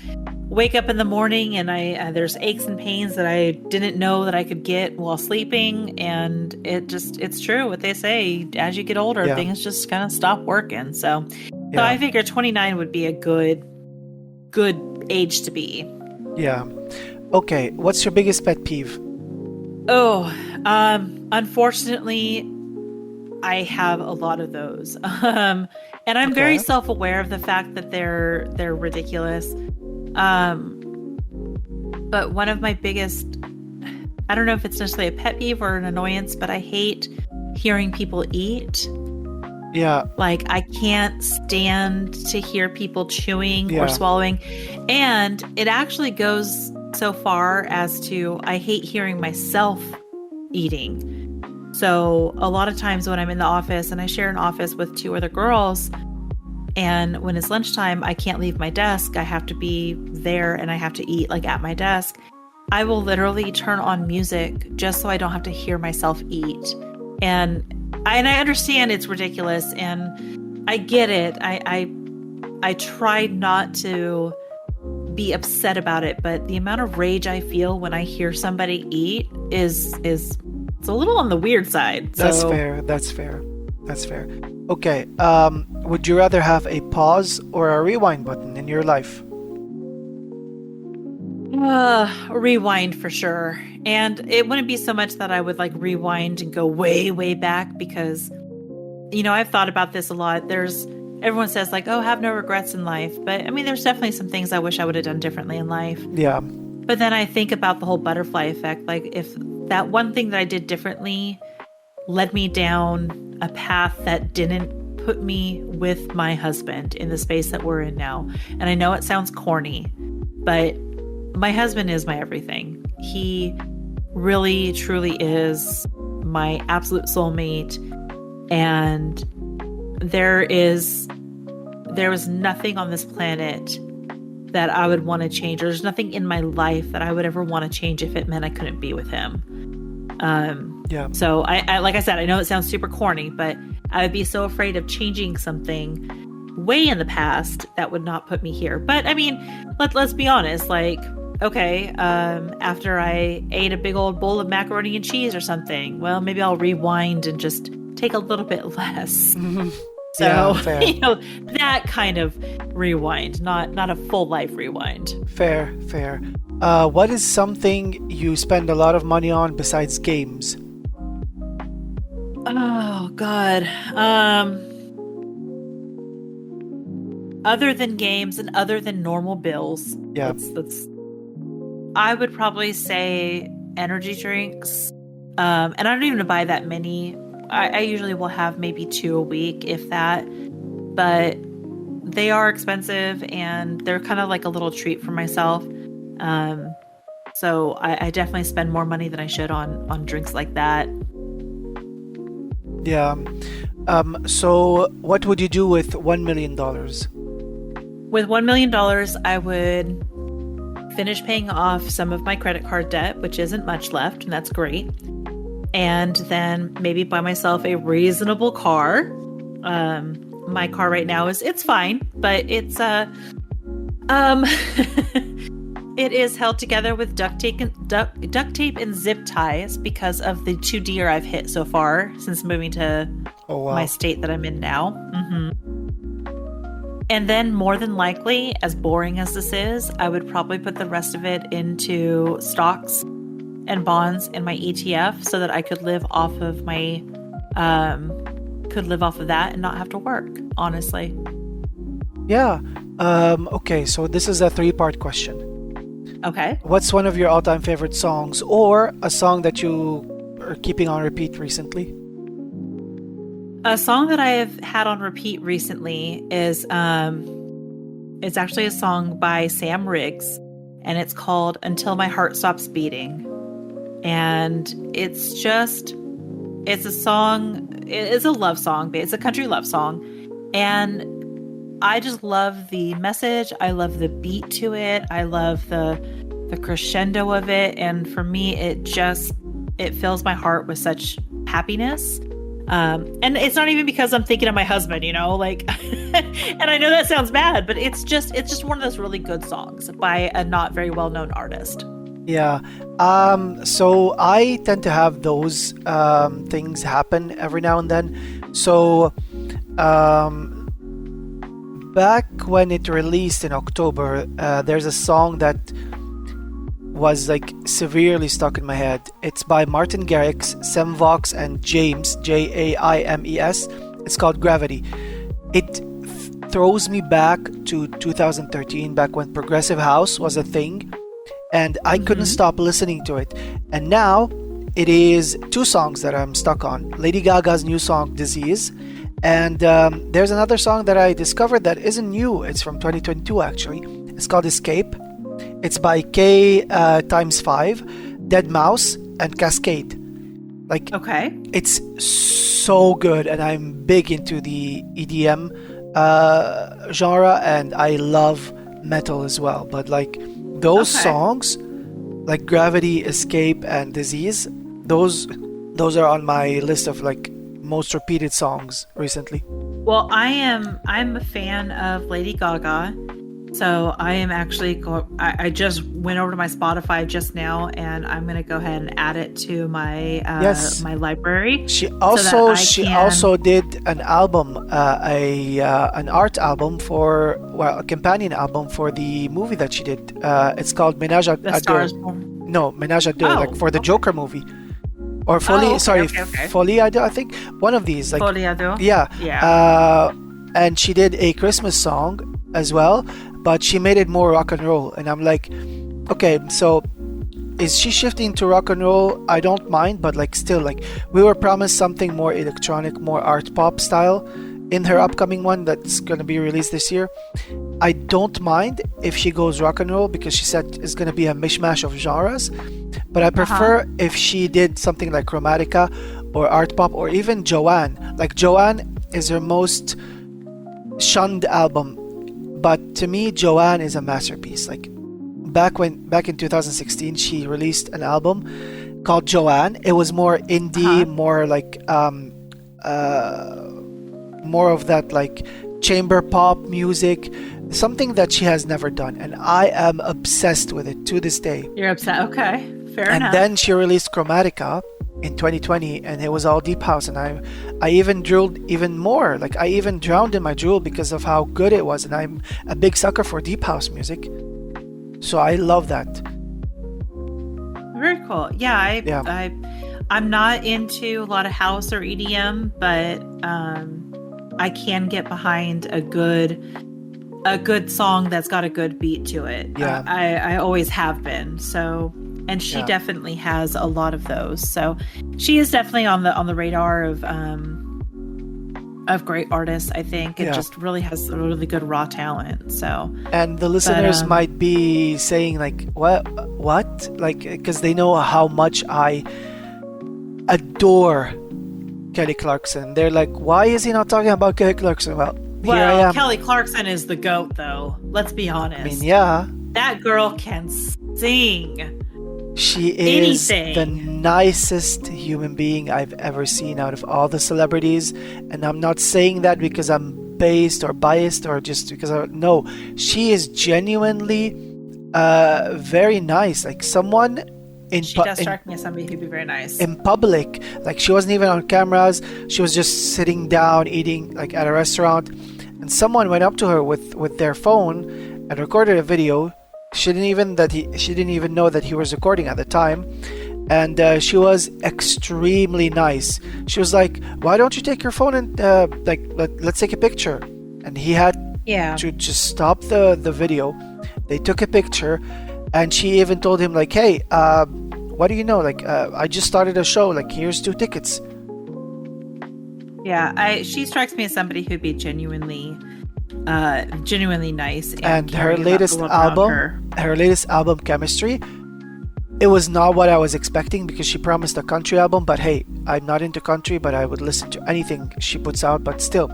B: wake up in the morning and I there's aches and pains that I didn't know that I could get while sleeping, and it's true what they say. As you get older,
A: Yeah,
B: things just kind of stop working. So
A: yeah,
B: I figure 29 would be a good age to be.
A: yeah. Okay, what's your biggest pet peeve?
B: Oh, unfortunately, I have a lot of those. And I'm very
A: Okay,
B: self-aware of the fact that they're ridiculous. Um, but one of my biggest, I don't know if it's necessarily a pet peeve or an annoyance, but I hate hearing people eat.
A: yeah,
B: Like, I can't stand to hear people chewing or
A: yeah,
B: swallowing. And it actually goes so far as to I hate hearing myself eating. So a lot of times when I'm in the office and I share an office with two other girls, and when it's lunchtime, I can't leave my desk. I have to be there and I have to eat like at my desk. I will literally turn on music just so I don't have to hear myself eat. And I understand it's ridiculous and I get it. I try not to be upset about it, but the amount of rage I feel when I hear somebody eat is it's a little on the weird side.
A: that's
B: So
A: fair. That's fair. That's fair. Okay, would you rather have a pause or a rewind button in your life?
B: rewind for sure. And it wouldn't be so much that I would like rewind and go way, way back because, I've thought about this a lot. Everyone says like, oh, have no regrets in life. But I mean, there's definitely some things I wish I would have done differently in life.
A: Yeah,
B: But then I think about the whole butterfly effect. Like if that one thing that I did differently led me down a path that didn't put me with my husband in the space that we're in now. And I know it sounds corny, but my husband is my everything. He really, truly is my absolute soulmate. And there was nothing on this planet that I would want to change. There's nothing in my life that I would ever want to change if it meant I couldn't be with him.
A: yeah,
B: So I like I said, I know it sounds super corny, but I would be so afraid of changing something way in the past that would not put me here. But I mean, let's be honest, like, okay, after I ate a big old bowl of macaroni and cheese or something, well, maybe I'll rewind and just take a little bit less.
A: yeah,
B: So,
A: fair,
B: that kind of rewind, not a full life rewind.
A: fair, fair. What is something you spend a lot of money on besides games?
B: Oh God. Other than games and other than normal bills,
A: Yeah,
B: that's I would probably say energy drinks. And I don't even buy that many. I usually will have maybe 2 a week, if that. But they are expensive and they're kind of like a little treat for myself. So I definitely spend more money than I should on drinks like that.
A: yeah. So what would you do with $1 million?
B: With $1 million, I would finish paying off some of my credit card debt, which isn't much left, and that's great. And then maybe buy myself a reasonable car. My car right now it's fine, but it's it is held together with duct tape and zip ties because of the 2 deer I've hit so far since moving to
A: Oh
B: my
A: wow.
B: state that I'm in now. And then more than likely, as boring as this is, I would probably put the rest of it into stocks and bonds in my ETF so that I could live off of my that and not have to work, honestly.
A: Yeah. Okay, so this is a three-part question.
B: Okay.
A: What's one of your all-time favorite songs, or a song that you are keeping on repeat recently?
B: A song that I have had on repeat recently is it's actually a song by Sam Riggs, and it's called Until My Heart Stops Beating. And it's a song, it's a love song, it's a country love song. And I just love the message. I love the beat to it. I love the crescendo of it. And for me, it fills my heart with such happiness. And it's not even because I'm thinking of my husband, like, and I know that sounds bad, but it's just one of those really good songs by a not very well-known artist.
A: Yeah. So I tend to have those things happen every now and then. So back when it released in October, there's a song that was like severely stuck in my head. It's by Martin Garrix, Semvox, and James, Jaimes. It's called Gravity. It throws me back to 2013, back when progressive house was a thing, and I couldn't stop listening to it. And now it is two songs that I'm stuck on. Lady Gaga's new song, Disease, and there's another song that I discovered that isn't new. It's from 2022 actually. It's called Escape. It's by K times 5, Dead Mouse, and Cascade. Like, okay, it's so good, and I'm big into the EDM genre, and I love metal as well. But like those songs, like Gravity, Escape, and Disease, those are on my list of like most repeated songs recently.
B: Well, I'm a fan of Lady Gaga. So I am actually I just went over to my Spotify just now, and I'm going to go ahead and add it to my my library.
A: She also did an album, an art album a companion album for the movie that she did. It's called Ménage à Deux. No, Ménage à Deux, like for the Joker movie. Or Folie, Folie à Deux, I think. One of these. Like,
B: Folie à Deux?
A: Yeah. And she did a Christmas song as well, but she made it more rock and roll. And I'm like, okay, so is she shifting to rock and roll? I don't mind, but like still, like we were promised something more electronic, more art pop style in her upcoming one that's going to be released this year. I don't mind if she goes rock and roll, because she said it's going to be a mishmash of genres, but I prefer if she did something like Chromatica or art pop, or even Joanne. Like Joanne is her most shunned album, but to me Joanne is a masterpiece. Like back in 2016 she released an album called Joanne. It was more indie, more like more of that like chamber pop music, something that she has never done, and I am obsessed with it to this day.
B: You're upset? Okay, fair enough.
A: And then she released Chromatica in 2020, and it was all deep house, and I even drooled even more. Like I even drowned in my drool because of how good it was, and I'm a big sucker for deep house music, so I love that.
B: Very cool. I'm not into a lot of house or EDM, but I can get behind a good song that's got a good beat to it.
A: Yeah.
B: I always have been. So, and she definitely has a lot of those. So she is definitely on the radar of great artists, I think. It just really has a really good raw talent. So, and
A: the listeners might be saying like, what? Like, because they know how much I adore Kelly Clarkson. They're like, why is he not talking about Kelly Clarkson? Well, here I am.
B: Kelly Clarkson is the GOAT, though. Let's be honest.
A: I mean, yeah.
B: That girl can sing.
A: She is the nicest human being I've ever seen out of all the celebrities. And I'm not saying that because I'm based or biased or just because no. She is genuinely very nice. Like someone...
B: She does strike me as somebody who'd be very nice.
A: In public, like she wasn't even on cameras. She was just sitting down eating like at a restaurant, and and someone went up to her with their phone and recorded a video. She didn't even know that he was recording at the time, and she was extremely nice. She was like, "Why don't you take your phone and let's take a picture?" And he had to just stop the video. They took a picture, and she even told him like, "Hey, what do you know? Like, I just started a show. Like, here's 2 tickets."
B: Yeah, she strikes me as somebody who'd be genuinely nice.
A: And her
B: caring about
A: latest
B: the world around
A: her latest album, Chemistry, it was not what I was expecting because she promised a country album. But hey, I'm not into country, but I would listen to anything she puts out. But still,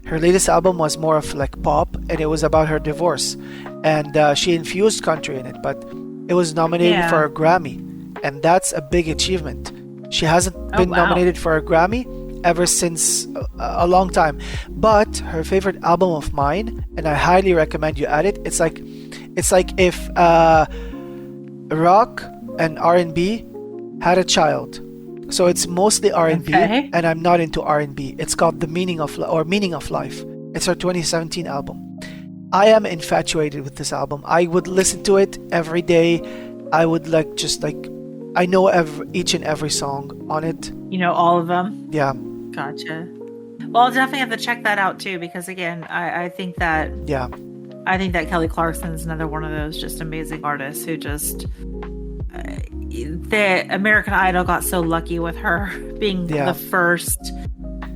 A: her latest album was more of like pop, and it was about her divorce, and she infused country in it. But it was nominated for a Grammy, and that's a big achievement. She hasn't been nominated for a Grammy ever since a long time. But her favorite album of mine, and I highly recommend you add it. It's like if rock and R&B had a child. So it's mostly R&B, and I'm not into R&B. It's called The Meaning of Life. It's her 2017 album. I am infatuated with this album. I would listen to it every day. I would I know each and every song on it.
B: You know all of them?
A: Yeah.
B: Gotcha. Well, I'll definitely have to check that out too, because again, I think that Kelly Clarkson is another one of those just amazing artists who just the American Idol got so lucky with her being the first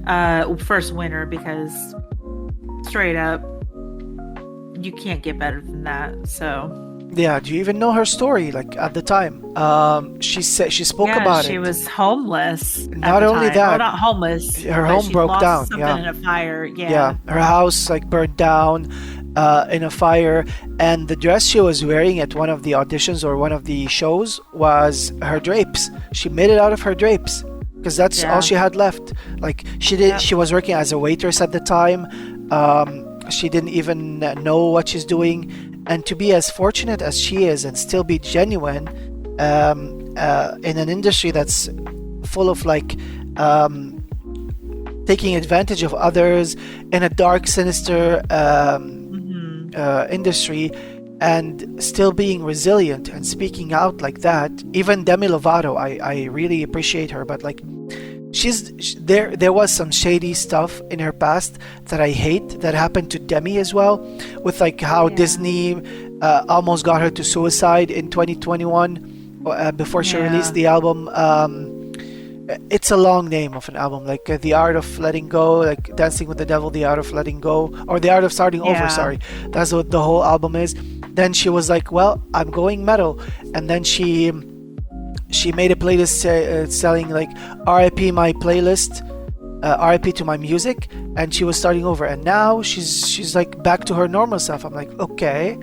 B: winner, because straight up you can't get better than that. So
A: yeah, do you even know her story? Like at the time, she spoke about it.
B: She was homeless.
A: Not only that,
B: well, not homeless.
A: Her home broke down.
B: Something in a fire.
A: Yeah, her house burned down in a fire, and the dress she was wearing at one of the auditions or one of the shows was her drapes. She made it out of her drapes because that's all she had left. Like she was working as a waitress at the time. She didn't even know what she's doing. And to be as fortunate as she is and still be genuine in an industry that's full of taking advantage of others, in a dark, sinister industry, and still being resilient and speaking out like that. Even Demi Lovato, I really appreciate her, but there was some shady stuff in her past that I hate that happened to Demi as well, with how Disney almost got her to suicide in 2021 before she released the album. It's a long name of an album, The Art of Letting Go, Dancing with the Devil, The Art of Letting Go, or The Art of Starting Over, sorry. That's what the whole album is. Then she was like, well, I'm going metal. And then she made a playlist selling RIP my playlist, RIP to my music, and she was starting over. And now she's back to her normal self. I'm like, okay,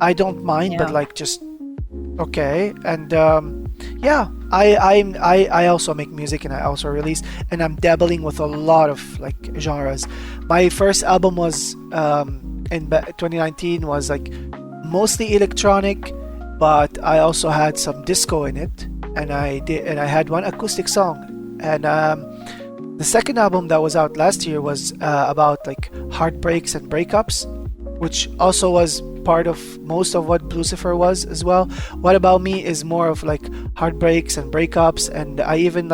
A: I don't mind, but just okay. And I also make music, and I also release, and I'm dabbling with a lot of genres. My first album was in 2019 was mostly electronic, but I also had some disco in it, and I had one acoustic song. And the second album that was out last year was about heartbreaks and breakups, which also was part of most of what Lucifer was as well. What About Me is more of heartbreaks and breakups, and I even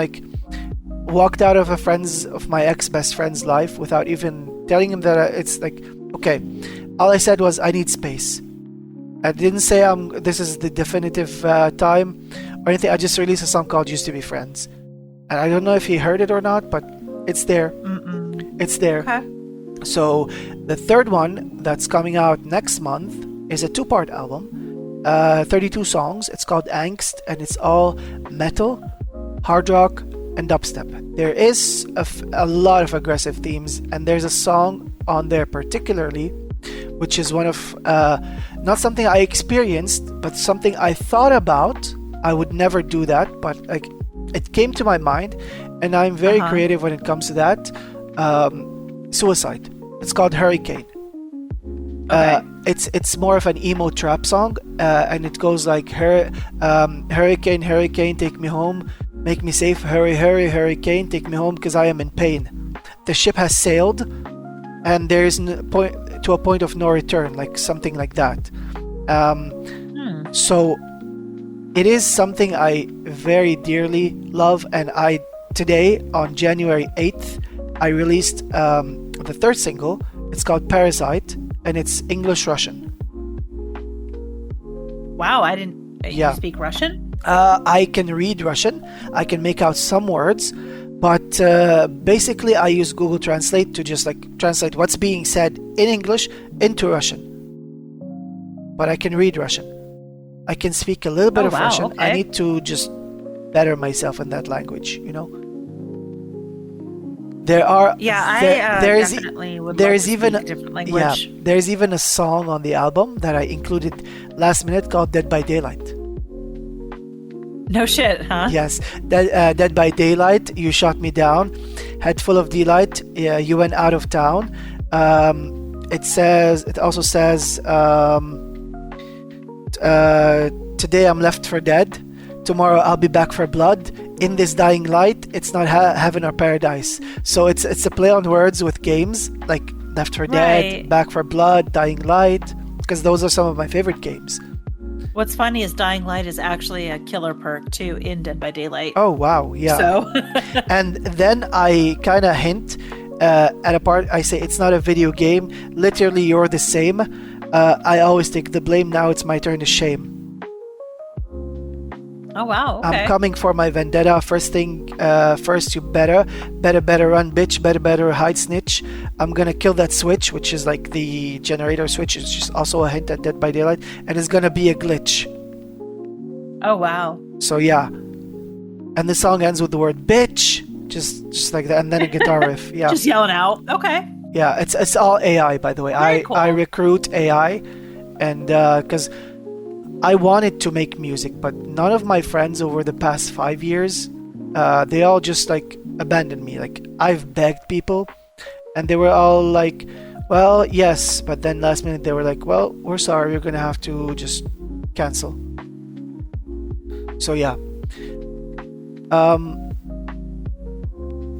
A: walked out of my ex-best friend's life without even telling him that it's okay. All I said was I need space. I didn't say this is the definitive time or anything. I just released a song called Used to Be Friends. And I don't know if he heard it or not, but it's there. It's there.
B: Okay.
A: So the third one that's coming out next month is a 2-part album, 32 songs. It's called Angst, and it's all metal, hard rock, and dubstep. There is a lot of aggressive themes, and there's a song on there particularly, which is one of not something I experienced, but something I thought about. I would never do that, but it came to my mind, and I'm very creative when it comes to that. Suicide. It's called Hurricane.
B: Okay.
A: It's more of an emo trap song, and it goes hurricane, hurricane, take me home, make me safe, hurry, hurry, hurricane, take me home, because I am in pain. The ship has sailed, and there's point to a point of no return, like something like that. So it is something I very dearly love, and I today on January 8th I released the third single. It's called Parasite, and it's English Russian.
B: Wow, I didn't.
A: Yeah.
B: You speak Russian?
A: I can read Russian. I can make out some words, but basically I use Google Translate to just like translate what's being said in English into Russian. But I can read Russian. I can speak a little bit of Russian.
B: Okay.
A: I need to just better myself in that language, you know. There are
B: definitely would love to speak a different language.
A: Yeah, there's even a song on the album that I included last minute called Dead by Daylight.
B: No shit, huh?
A: Yes, Dead by Daylight, you shot me down. Head full of delight, you went out of town. It also says, today I'm left for dead. Tomorrow I'll be back for blood. In this dying light, it's not heaven or paradise. So it's a play on words with games like Left for Dead, Back for Blood, Dying Light, because those are some of my favorite games.
B: What's funny is Dying Light is actually a killer perk too in Dead by Daylight.
A: Oh wow, yeah.
B: So
A: and then I kind of hint at a part. I say it's not a video game. Literally, you're the same. I always take the blame. Now it's my turn to shame.
B: Oh wow, okay.
A: I'm coming for my vendetta. First thing first, you better run, bitch. Better hide, snitch. I'm gonna kill that switch, which is like the generator switch. It's just also a hint at Dead by Daylight, and it's gonna be a glitch.
B: Oh wow.
A: So yeah, and the song ends with the word bitch, just like that, and then a guitar riff. Yeah,
B: just yelling out. Okay.
A: Yeah, it's all AI, by the way.
B: Very cool.
A: I recruit AI, and because I wanted to make music, but none of my friends over the past 5 years, they all just like abandoned me. Like I've begged people, and they were all like, "Well, yes," but then last minute they were like, "Well, we're sorry, you're gonna have to just cancel." So yeah.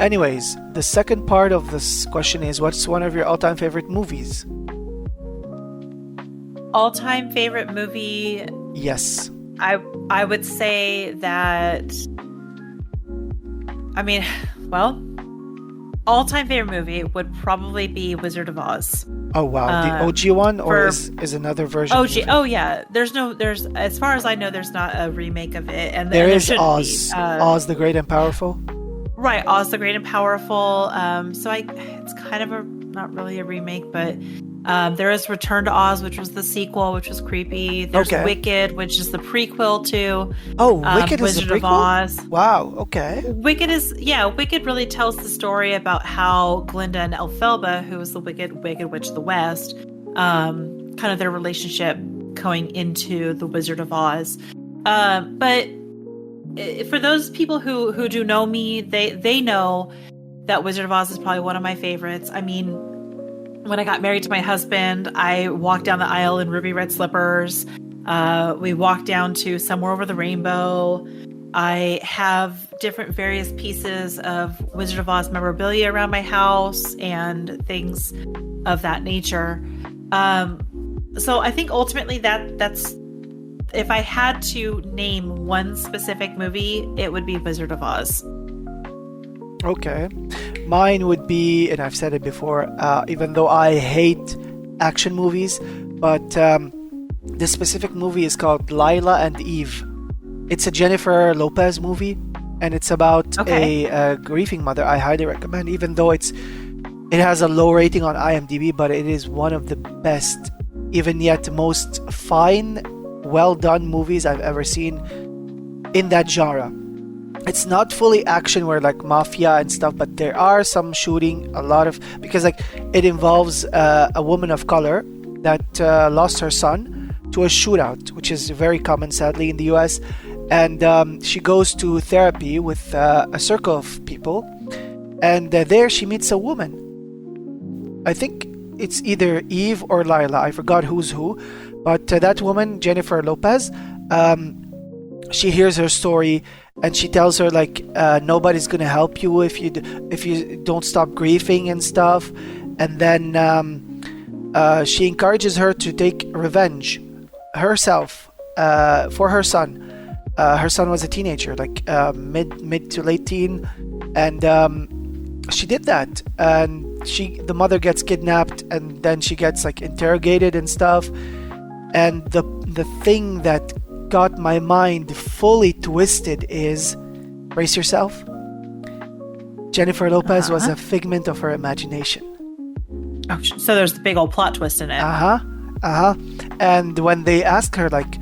A: Anyways, the second part of this question is, what's one of your all-time favorite movies?
B: All-time favorite movie?
A: Yes.
B: I would say that, I mean, well, all-time favorite movie would probably be Wizard of Oz.
A: Oh wow, the OG one, or is another version?
B: OG. Oh yeah, there's as far as I know, there's not a remake of it, and
A: there is
B: shouldn't
A: Oz.
B: be.
A: Oz the Great and Powerful.
B: Right, Oz the Great and Powerful. It's kind of not really a remake, but there is Return to Oz, which was the sequel, which was creepy. There's Wicked, which is the prequel to
A: Wicked
B: Wizard
A: is the prequel?
B: of Oz.
A: Wow, okay.
B: Wicked really tells the story about how Glinda and Elphaba, who was the Wicked Witch of the West, kind of their relationship going into the Wizard of Oz. But for those people who do know me, they know that Wizard of Oz is probably one of my favorites. I mean, when I got married to my husband, I walked down the aisle in ruby red slippers. We walked down to Somewhere Over the Rainbow. I have different various pieces of Wizard of Oz memorabilia around my house and things of that nature. So I think ultimately that's if I had to name one specific movie, it would be Wizard of Oz.
A: Okay. Mine would be, and I've said it before, even though I hate action movies, but this specific movie is called Lila and Eve. It's a Jennifer Lopez movie, and it's about a grieving mother. I highly recommend, even though it has a low rating on IMDb, but it is one of the best, even yet most fine, well done movies I've ever seen in that genre. It's not fully action where like mafia and stuff, but there are some shooting, because like it involves a woman of color that lost her son to a shootout, which is very common sadly in the US, and she goes to therapy with a circle of people, and there she meets a woman. I think it's either Eve or Lila, I forgot who's who, but that woman, Jennifer Lopez, she hears her story, and she tells her like nobody's gonna help you if you don't stop grieving and stuff. and then she encourages her to take revenge herself for her son. Her son was a teenager, like mid to late teen, and she did that. And the mother gets kidnapped, and then she gets like interrogated and stuff. And the thing that got my mind fully twisted is, brace yourself, Jennifer Lopez was a figment of her imagination.
B: Oh, so there's the big old plot twist in it.
A: And when they asked her like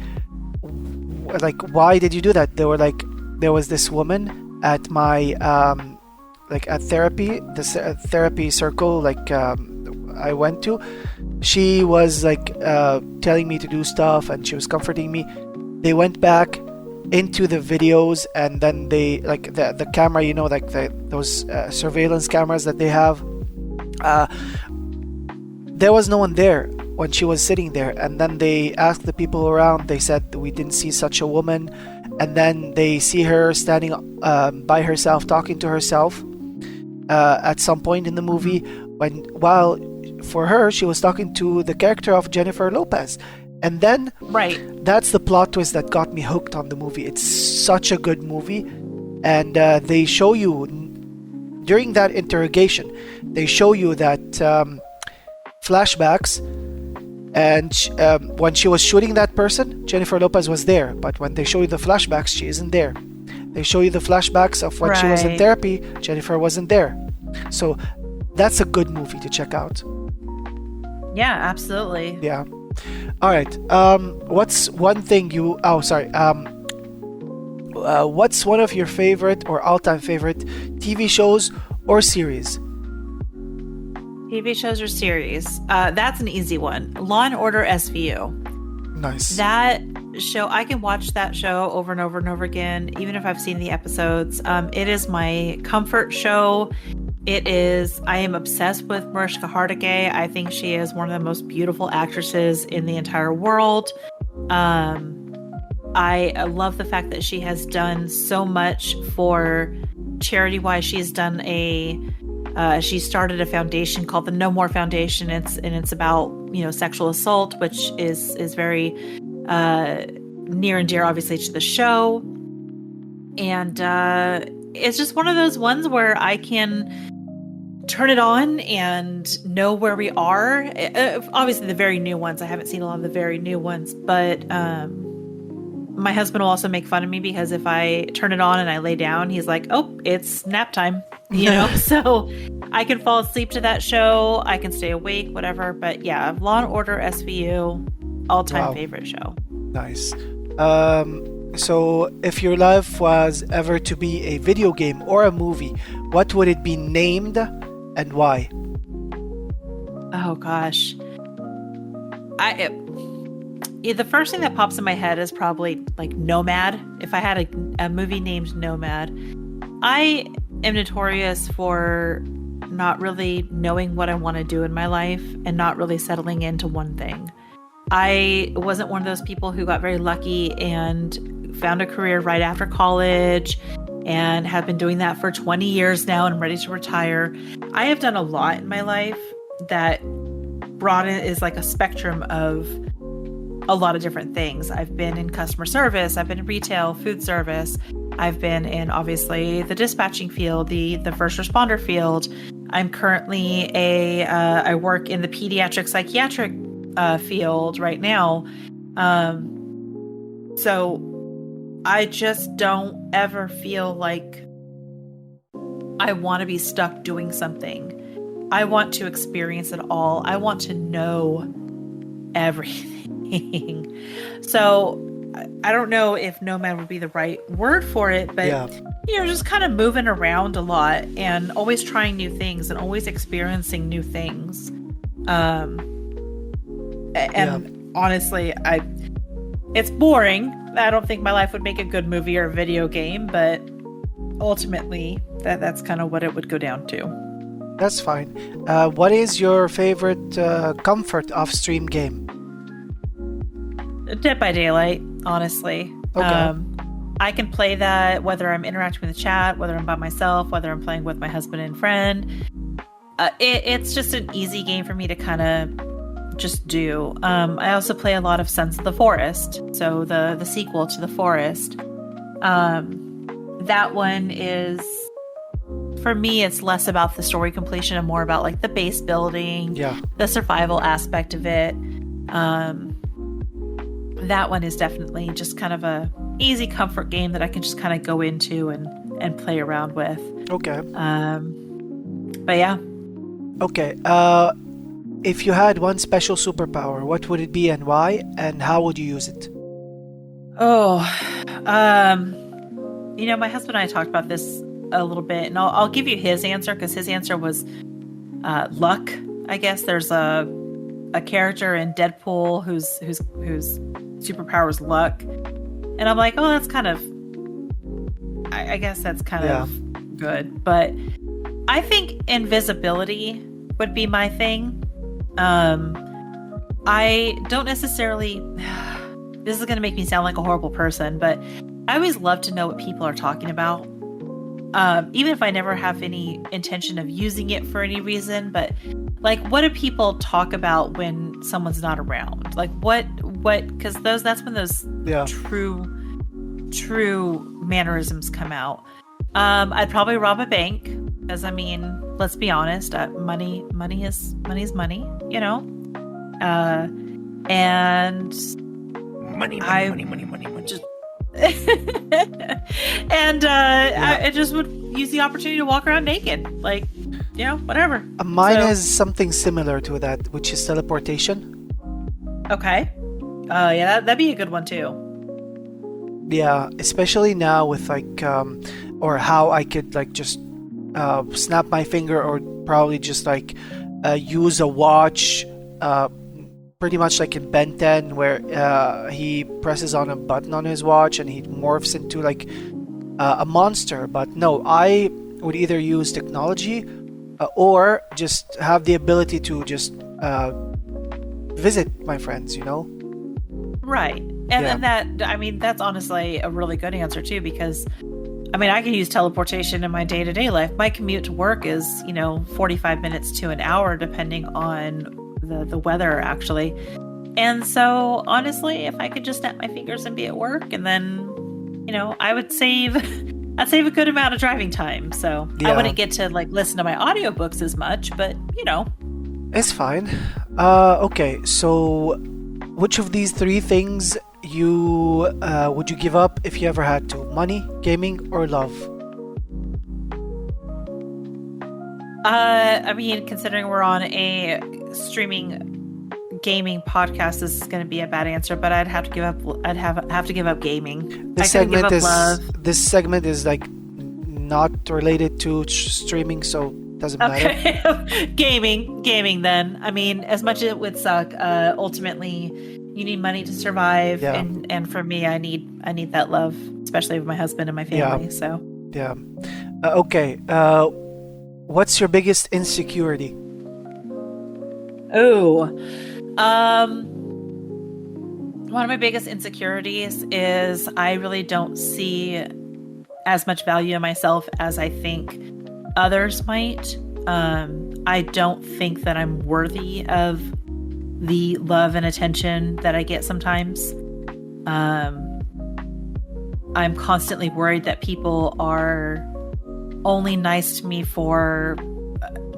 A: why did you do that, they were like, there was this woman at my like at therapy, this therapy circle, like I went to. She was like telling me to do stuff, and she was comforting me. They went back into the videos, and then they like the camera, you know, like those surveillance cameras that they have. There was no one there when she was sitting there, and then they asked the people around. They said, we didn't see such a woman. And then they see her standing by herself, talking to herself at some point in the movie, while for her she was talking to the character of Jennifer Lopez. And then that's the plot twist that got me hooked on the movie. It's such a good movie. And they show you during that interrogation, they show you that flashbacks, and when she was shooting that person, Jennifer Lopez was there, but when they show you the flashbacks, she isn't there. They show you the flashbacks of when she was in therapy, Jennifer wasn't there. So that's a good movie to check out.
B: Yeah, absolutely.
A: Yeah. All right. What's one thing you what's one of your favorite or all-time favorite TV shows or series?
B: TV shows or series? That's an easy one. Law and Order SVU.
A: Nice.
B: That show, I can watch that show over and over and over again, even if I've seen the episodes. It is my comfort show. I am obsessed with Mariska Hargitay. I think she is one of the most beautiful actresses in the entire world. I love the fact that she has done so much for charity-wise. She's done she started a foundation called the No More Foundation. It's about, sexual assault, which is very near and dear, obviously, to the show. And it's just one of those ones where I can turn it on and know where we are. Obviously, the very new ones. I haven't seen a lot of the very new ones, but my husband will also make fun of me because if I turn it on and I lay down, he's like, "Oh, it's nap time," So I can fall asleep to that show. I can stay awake, whatever. But yeah, Law and Order SVU, all-time favorite show.
A: Nice. So if your life was ever to be a video game or a movie, what would it be named and why?
B: Oh gosh. The first thing that pops in my head is probably like Nomad. If I had a movie named Nomad. I am notorious for not really knowing what I want to do in my life and not really settling into one thing. I wasn't one of those people who got very lucky and found a career right after college and have been doing that for 20 years now and I'm ready to retire. I have done a lot in my life that is like a spectrum of a lot of different things. I've been in customer service, I've been in retail, food service, I've been in obviously the dispatching field, the first responder field. I'm currently I work in the pediatric psychiatric field right now. So I just don't ever feel like I want to be stuck doing something. I want to experience it all. I want to know everything. So I don't know if Nomad would be the right word for it, but just kind of moving around a lot and always trying new things and always experiencing new things. Honestly, it's boring. I don't think my life would make a good movie or a video game, but ultimately that's kind of what it would go down to.
A: That's fine. What is your favorite comfort off-stream game?
B: Dead by Daylight, honestly.
A: Okay.
B: I can play that whether I'm interacting with the chat, whether I'm by myself, whether I'm playing with my husband and friend. It's just an easy game for me to kind of just do. I also play a lot of Sons of the Forest, so the sequel to The Forest. That one is, for me, it's less about the story completion and more about like the base building, the survival aspect of it. That one is definitely just kind of a easy comfort game that I can just kind of go into and play around with.
A: Okay.
B: But yeah.
A: Okay. If you had one special superpower, what would it be and why, and how would you use it?
B: Oh, my husband and I talked about this a little bit, and I'll give you his answer because his answer was luck. I guess there's a character in Deadpool whose superpower is luck, and I'm like, oh, that's kind of, I guess that's kind of good, but I think invisibility would be my thing. I don't necessarily. This is going to make me sound like a horrible person, but I always love to know what people are talking about. Even if I never have any intention of using it for any reason, but like, what do people talk about when someone's not around? Like what, because that's when those true mannerisms come out. I'd probably rob a bank because, I mean, let's be honest, money is money, you know? And money. Just and I just would use the opportunity to walk around naked, like, whatever.
A: Mine is something similar to that, which is teleportation.
B: Okay. That'd be a good one too.
A: Yeah, especially now with like, or how I could like just snap my finger, or probably just like use a watch. Pretty much like in Ben 10, where he presses on a button on his watch and he morphs into like a monster. But no, I would either use technology or just have the ability to just visit my friends,
B: Right. And that, I mean, that's honestly a really good answer too, because I mean, I can use teleportation in my day-to-day life. My commute to work is, 45 minutes to an hour, depending on the weather, actually. And so honestly, if I could just snap my fingers and be at work, and then I'd save a good amount of driving time. So I wouldn't get to like listen to my audiobooks as much, but
A: it's fine. Okay, so which of these three things would you give up if you ever had to? Money, gaming, or love?
B: I mean, considering we're on a streaming gaming podcast, this is going to be a bad answer, but I'd have to give up. I'd have to give up gaming.
A: This segment is like not related to streaming, so doesn't matter.
B: Gaming. Then, I mean, as much as it would suck, ultimately, you need money to survive, and for me, I need that love, especially with my husband and my family. So
A: okay. What's your biggest insecurity?
B: One of my biggest insecurities is I really don't see as much value in myself as I think others might. I don't think that I'm worthy of the love and attention that I get sometimes. I'm constantly worried that people are only nice to me for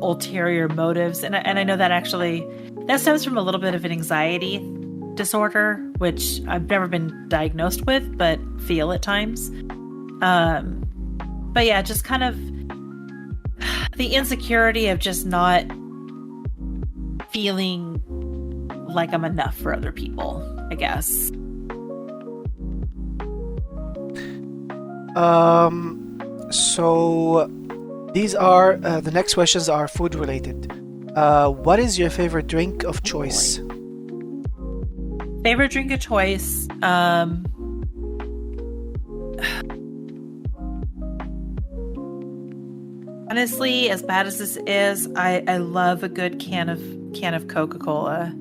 B: ulterior motives, and I know that actually that stems from a little bit of an anxiety disorder, which I've never been diagnosed with, but feel at times. But yeah, just kind of the insecurity of just not feeling like I'm enough for other people, I guess.
A: So these are the next questions are food related. What is your favorite drink of choice?
B: Favorite drink of choice? Honestly, as bad as this is, I love a good can of Coca-Cola.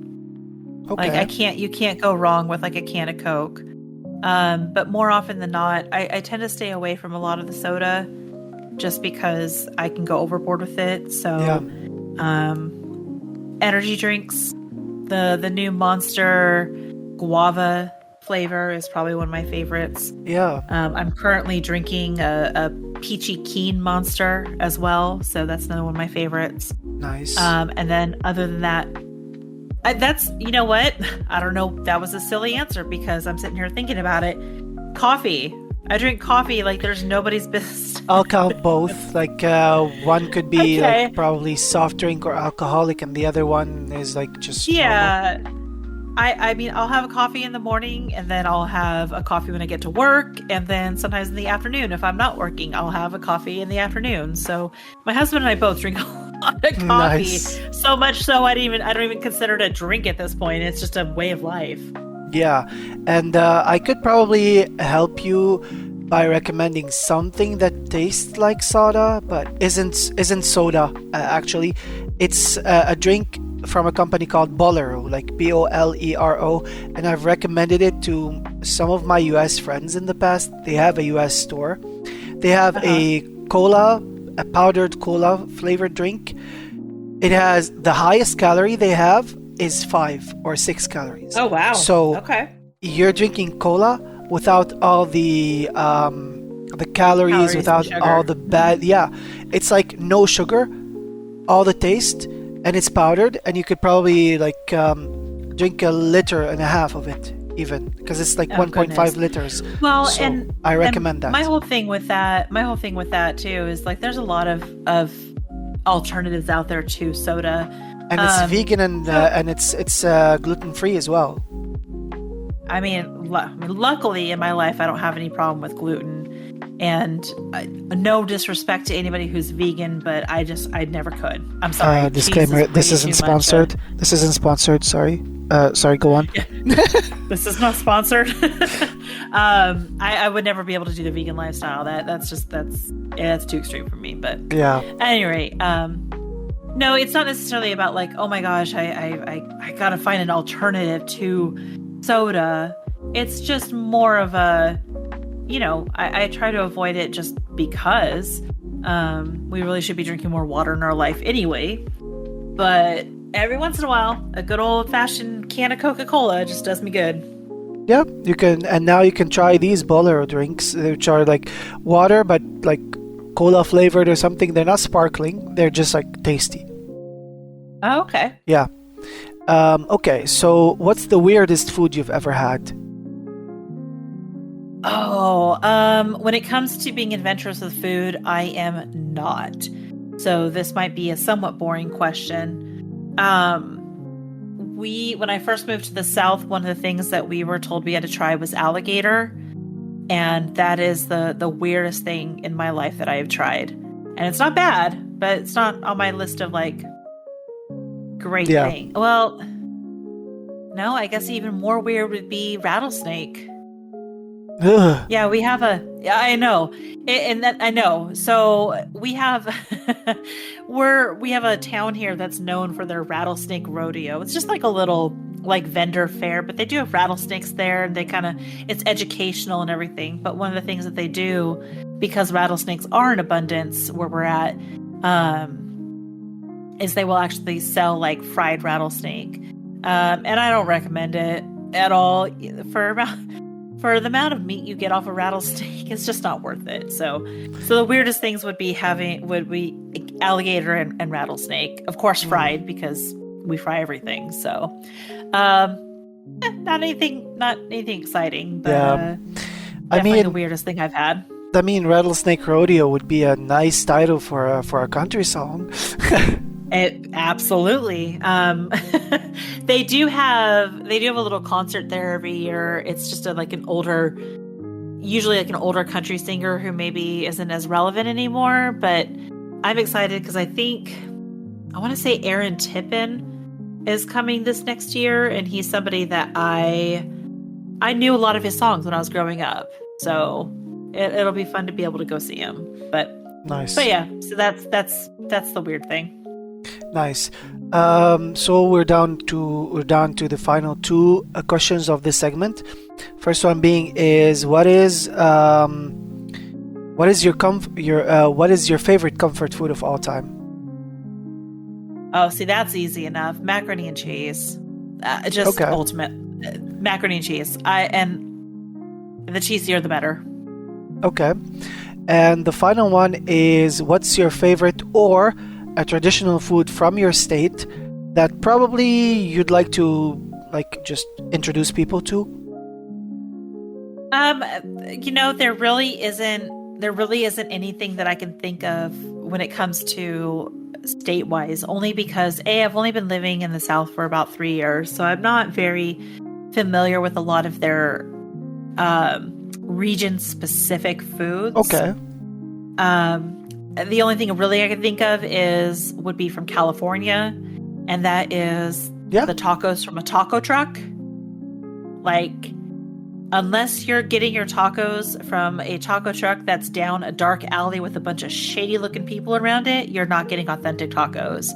A: Okay.
B: Like you can't go wrong with like a can of Coke. But more often than not, I tend to stay away from a lot of the soda just because I can go overboard with it. So Energy drinks. The new Monster guava flavor is probably one of my favorites.
A: Yeah.
B: I'm currently drinking a peachy keen Monster as well, so that's another one of my favorites.
A: Nice.
B: And then other than that, that's, you know what? I don't know. That was a silly answer because I'm sitting here thinking about it. Coffee. I drink coffee like there's nobody's business.
A: I'll count both. Like one could be
B: Okay.
A: like probably soft drink or alcoholic, and the other one is like just normal.
B: Yeah. I mean, I'll have a coffee in the morning, and then I'll have a coffee when I get to work, and then sometimes in the afternoon, if I'm not working, I'll have a coffee in the afternoon. So my husband and I both drink a lot of coffee.
A: Nice.
B: So much so I don't even consider it a drink at this point. It's just a way of life.
A: Yeah, and I could probably help you by recommending something that tastes like soda, but isn't soda actually. It's a drink from a company called Bolero, like Bolero, and I've recommended it to some of my US friends in the past. They have a US store. They have a powdered cola flavored drink. It has the highest calorie they have is 5 or 6 calories.
B: Oh wow.
A: So
B: okay.
A: you're drinking cola without all the calories,
B: and
A: without
B: sugar.
A: all the bad. Yeah, it's like no sugar, all the taste, and it's powdered. And you could probably like drink 1.5 liters of it, even because it's like 1.5
B: goodness.
A: liters.
B: Well,
A: So
B: and
A: I recommend that.
B: My whole thing with that too is like there's a lot of alternatives out there to soda.
A: And it's vegan and it's gluten free as well.
B: I mean, luckily in my life, I don't have any problem with gluten. And no disrespect to anybody who's vegan, but I never could. I'm sorry.
A: Disclaimer: this isn't sponsored. This isn't sponsored. Sorry. Sorry. Go on.
B: This is not sponsored. I would never be able to do the vegan lifestyle. That's too extreme for me. But
A: Yeah.
B: at any rate, no, it's not necessarily about like, oh my gosh, I gotta find an alternative to soda. It's just more of a, I try to avoid it just because we really should be drinking more water in our life anyway. But every once in a while, a good old-fashioned can of Coca-Cola just does me good.
A: Yeah, you can, and now you can try these Bolero drinks, which are like water, but like cola flavored or something. They're not sparkling; they're just like tasty.
B: Oh, okay.
A: Yeah. Okay, so what's the weirdest food you've ever had?
B: Oh, when it comes to being adventurous with food, I am not. So this might be a somewhat boring question. When I first moved to the South, one of the things that we were told we had to try was alligator. And that is the weirdest thing in my life that I have tried. And it's not bad, but it's not on my list of like great thing. Well, no, I guess even more weird would be rattlesnake.
A: Ugh.
B: Yeah, we have I know. I know. So we have, we have a town here that's known for their rattlesnake rodeo. It's just like a little like vendor fair, but they do have rattlesnakes there and it's educational and everything. But one of the things that they do, because rattlesnakes are in abundance where we're at, is they will actually sell like fried rattlesnake. And I don't recommend it at all for the amount of meat you get off a rattlesnake. It's just not worth it. So the weirdest things would be alligator and rattlesnake, of course, fried because we fry everything. So, not anything exciting, but definitely the weirdest thing I've had.
A: I mean, Rattlesnake Rodeo would be a nice title for a country song.
B: Absolutely. They do have a little concert there every year. It's just usually an older country singer who maybe isn't as relevant anymore. But I'm excited because I want to say Aaron Tippin is coming this next year, and he's somebody that I knew a lot of his songs when I was growing up. So it'll be fun to be able to go see him. But
A: nice.
B: But yeah, so that's the weird thing.
A: Nice. So we're down to the final two questions of this segment. First one being is what is your favorite comfort food of all time?
B: Oh, see, that's easy enough. Macaroni and cheese. Just
A: Okay.
B: ultimate macaroni and cheese. And the cheesier the better.
A: Okay. And the final one is, what's your favorite or a traditional food from your state that probably you'd like to just introduce people to?
B: There really isn't anything that I can think of when it comes to state-wise, only because I've only been living in the South for about 3 years, so I'm not very familiar with a lot of their region-specific foods.
A: Okay.
B: The only thing really I can think of would be from California, and that is the tacos from a taco truck. Like, unless you're getting your tacos from a taco truck that's down a dark alley with a bunch of shady-looking people around it, you're not getting authentic tacos.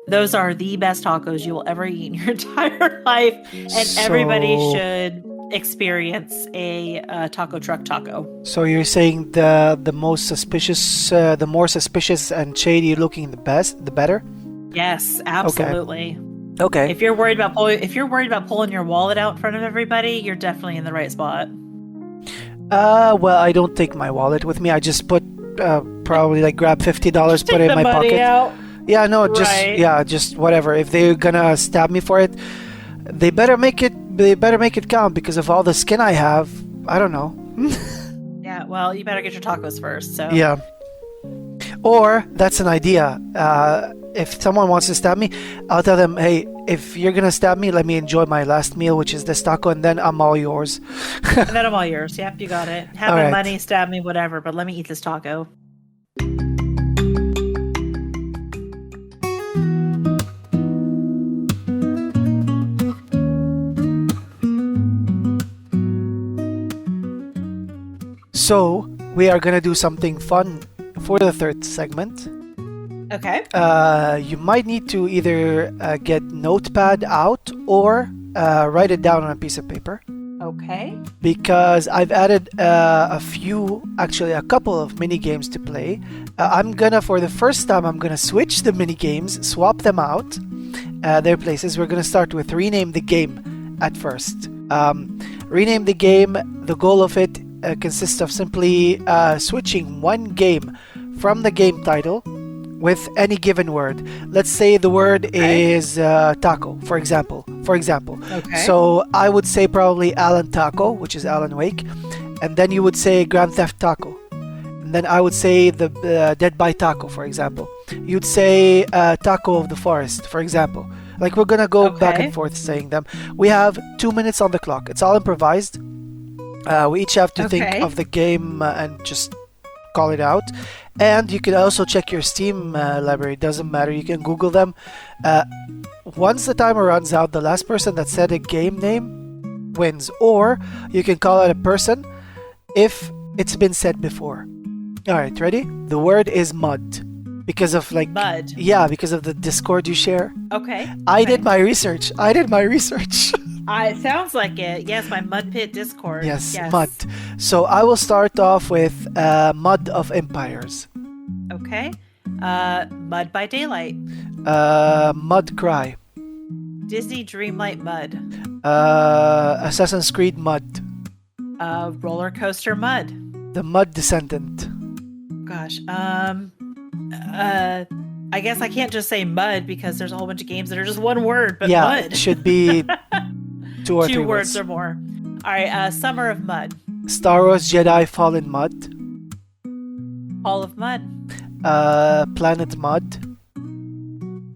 B: Those are the best tacos you will ever eat in your entire life, and everybody should experience a taco truck taco.
A: So you're saying the most suspicious, the more suspicious and shady looking, the better?
B: Yes, absolutely.
A: Okay.
B: If you're worried about pulling your wallet out in front of everybody, you're definitely in the right spot.
A: Well, I don't take my wallet with me. I just put probably grab $50, put it in my pocket.
B: Out.
A: Yeah, no, just whatever. If they're gonna stab me for it, they better make it count, because of all the skin I have. I don't know.
B: Yeah, well, you better get your tacos first. So
A: yeah. Or that's an idea. If someone wants to stab me, I'll tell them, hey, if you're gonna stab me, let me enjoy my last meal, which is this taco, and then I'm all yours.
B: And then I'm all yours. Yep, you got it. Have my money, stab me, whatever, but let me eat this taco.
A: So we are gonna do something fun for the third segment.
B: Okay.
A: You might need to either get notepad out or write it down on a piece of paper.
B: Okay.
A: Because I've added a couple of mini games to play. For the first time, I'm gonna switch the mini games, swap them out, their places. We're gonna start with rename the game at first. Rename the game. The goal of it consists of simply switching one game from the game title with any given word. Let's say the word is taco, for example.
B: Okay.
A: So I would say probably Alan Taco, which is Alan Wake, and then you would say Grand Theft Taco, and then I would say the Dead by Taco, for example. You'd say Taco of the Forest, for example. We're gonna go back and forth saying them. We have 2 minutes on the clock. It's all improvised. We each have to think of the game and just call it out. And you can also check your Steam library. Doesn't matter. You can Google them. Once the timer runs out, the last person that said a game name wins. Or you can call out a person if it's been said before. All right, ready? The word is mud. Because of
B: mud.
A: Yeah, because of the Discord you share.
B: Okay.
A: I did my research.
B: It sounds like it. Yes, my Mud Pit Discord.
A: Yes, mud. So I will start off with Mud of Empires.
B: Okay. Mud by Daylight.
A: Mud Cry.
B: Disney Dreamlight Mud.
A: Assassin's Creed Mud.
B: Roller Coaster Mud.
A: The Mud Descendant.
B: Gosh. I guess I can't just say mud because there's a whole bunch of games that are just one word, but mud.
A: It should be two or three
B: words or more. All right, Summer of Mud.
A: Star Wars Jedi Fallen Mud.
B: Hall of Mud.
A: Planet Mud.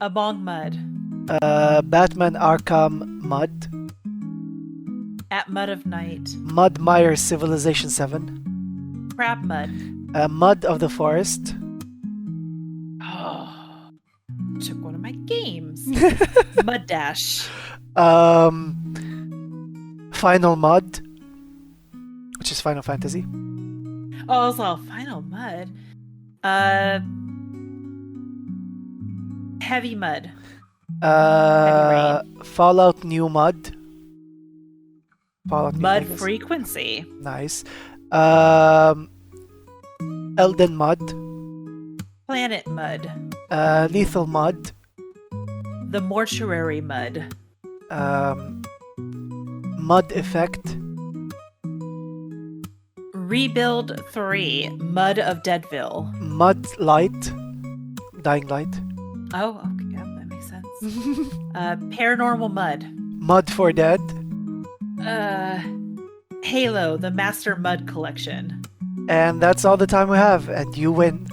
B: Among Mud.
A: Batman Arkham Mud.
B: At Mud of Night.
A: Mud Myers Civilization 7.
B: Crab Mud.
A: Mud of the Forest.
B: Oh, took one of my games. Mud Dash.
A: Final Mud, which is Final Fantasy.
B: Oh, it's all Final Mud. Heavy Mud. Heavy Rain.
A: Fallout New Mud.
B: Mud Frequency.
A: Nice. Elden Mud.
B: Planet Mud.
A: Lethal Mud.
B: the mortuary mud.
A: Mud effect.
B: Rebuild 3, Mud of Deadville.
A: Mud light. Dying light.
B: Oh, okay, yeah, that makes sense. Paranormal mud.
A: Mud for dead.
B: Halo, the Master Mud Collection.
A: And that's all the time we have, and you win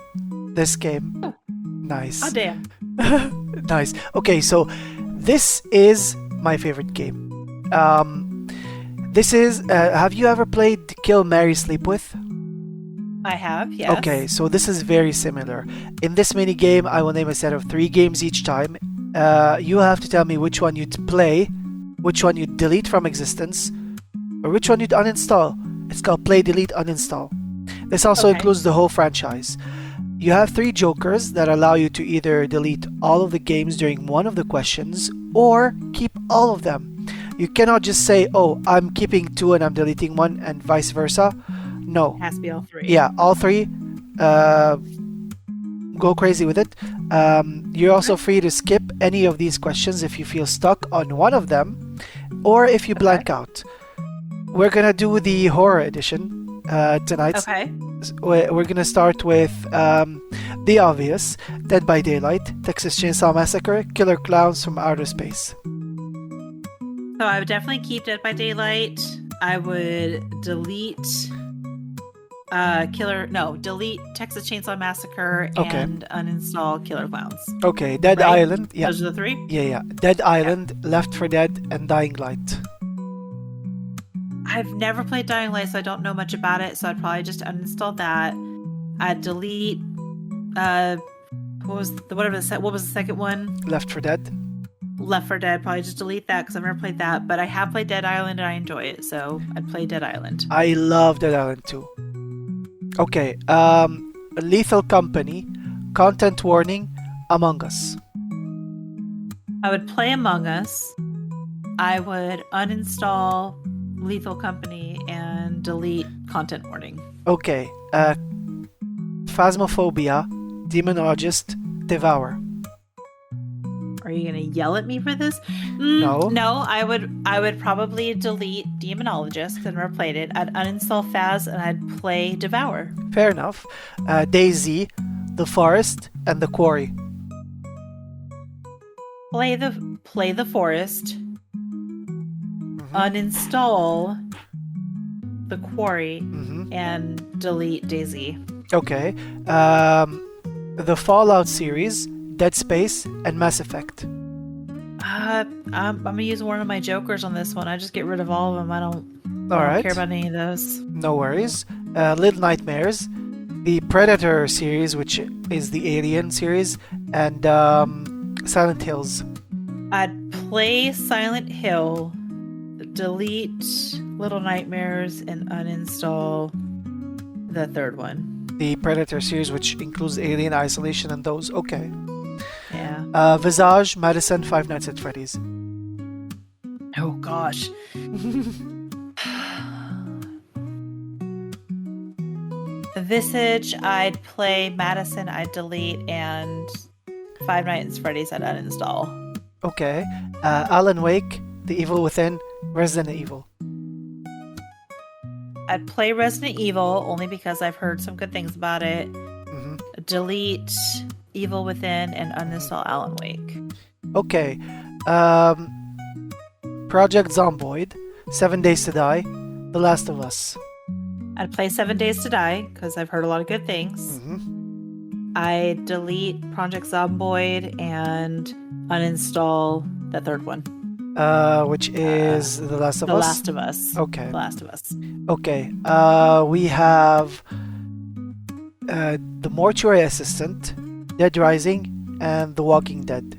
A: this game.
B: Oh.
A: Nice.
B: Oh, damn.
A: Nice. Okay, so this is my favorite game. This is, have you ever played Kill, Marry, Sleep With?
B: I have, yes.
A: Okay, so this is very similar. In this mini game, I will name a set of 3 games each time. You have to tell me which one you'd play, which one you'd delete from existence, or which one you'd uninstall. It's called Play, Delete, Uninstall. This also includes the whole franchise. You have 3 jokers that allow you to either delete all of the games during one of the questions, or keep all of them. You cannot just say, oh, I'm keeping 2 and I'm deleting 1, and vice versa. No.
B: It has to be all 3.
A: Yeah, all 3. Go crazy with it. You're also free to skip any of these questions if you feel stuck on one of them, or if you blank out. We're gonna do the horror edition tonight.
B: Okay.
A: We're gonna start with the obvious: Dead by Daylight, Texas Chainsaw Massacre, Killer Clowns from Outer Space.
B: So I would definitely keep Dead by Daylight. I would delete delete Texas Chainsaw Massacre and uninstall Killer Clowns.
A: Okay, Dead
B: Right?
A: Island. Yeah.
B: Those are the 3?
A: Yeah. Dead Island, Left 4 Dead, and Dying Light.
B: I've never played Dying Light, so I don't know much about it, so I'd probably just uninstall that. I'd delete what was the second one?
A: Left 4 Dead.
B: Left 4 Dead. Probably just delete that because I've never played that, but I have played Dead Island and I enjoy it, so I'd play Dead Island.
A: I love Dead Island too. Okay, Lethal Company, Content Warning, Among Us.
B: I would play Among Us. I would uninstall Lethal Company and delete Content Warning.
A: Okay, Phasmophobia, Demonologist, Devour.
B: Are you gonna yell at me for this?
A: No.
B: No, I would probably delete Demonologist because I've never played it. I'd uninstall Phas and I'd play Devour.
A: Fair enough. DayZ, The Forest, and The Quarry.
B: Play the Forest. Uninstall The Quarry and delete DayZ.
A: Okay. The Fallout series, Dead Space, and Mass Effect.
B: I'm gonna use one of my jokers on this one. I just get rid of all of them. I don't care about any of those.
A: No worries. Little Nightmares, the Predator series, which is the Alien series, and Silent Hills.
B: I'd play Silent Hill, delete Little Nightmares, and uninstall the third one.
A: The Predator series, which includes Alien, Isolation, and those. Okay.
B: Yeah.
A: Visage, Madison, Five Nights at Freddy's.
B: Oh gosh. Visage, I'd play Madison, I'd delete, and Five Nights at Freddy's I'd uninstall.
A: Okay. Alan Wake, The Evil Within, Resident Evil.
B: I'd play Resident Evil only because I've heard some good things about it. Delete Evil Within and uninstall Alan Wake.
A: Okay. Project Zomboid, 7 Days to Die, The Last of Us.
B: I'd play 7 Days to Die because I've heard a lot of good things. I delete Project Zomboid and uninstall the third one.
A: Which is The Last of Us?
B: The Last of Us.
A: Okay.
B: The Last of Us.
A: Okay. We have The Mortuary Assistant, Dead Rising, and The Walking Dead.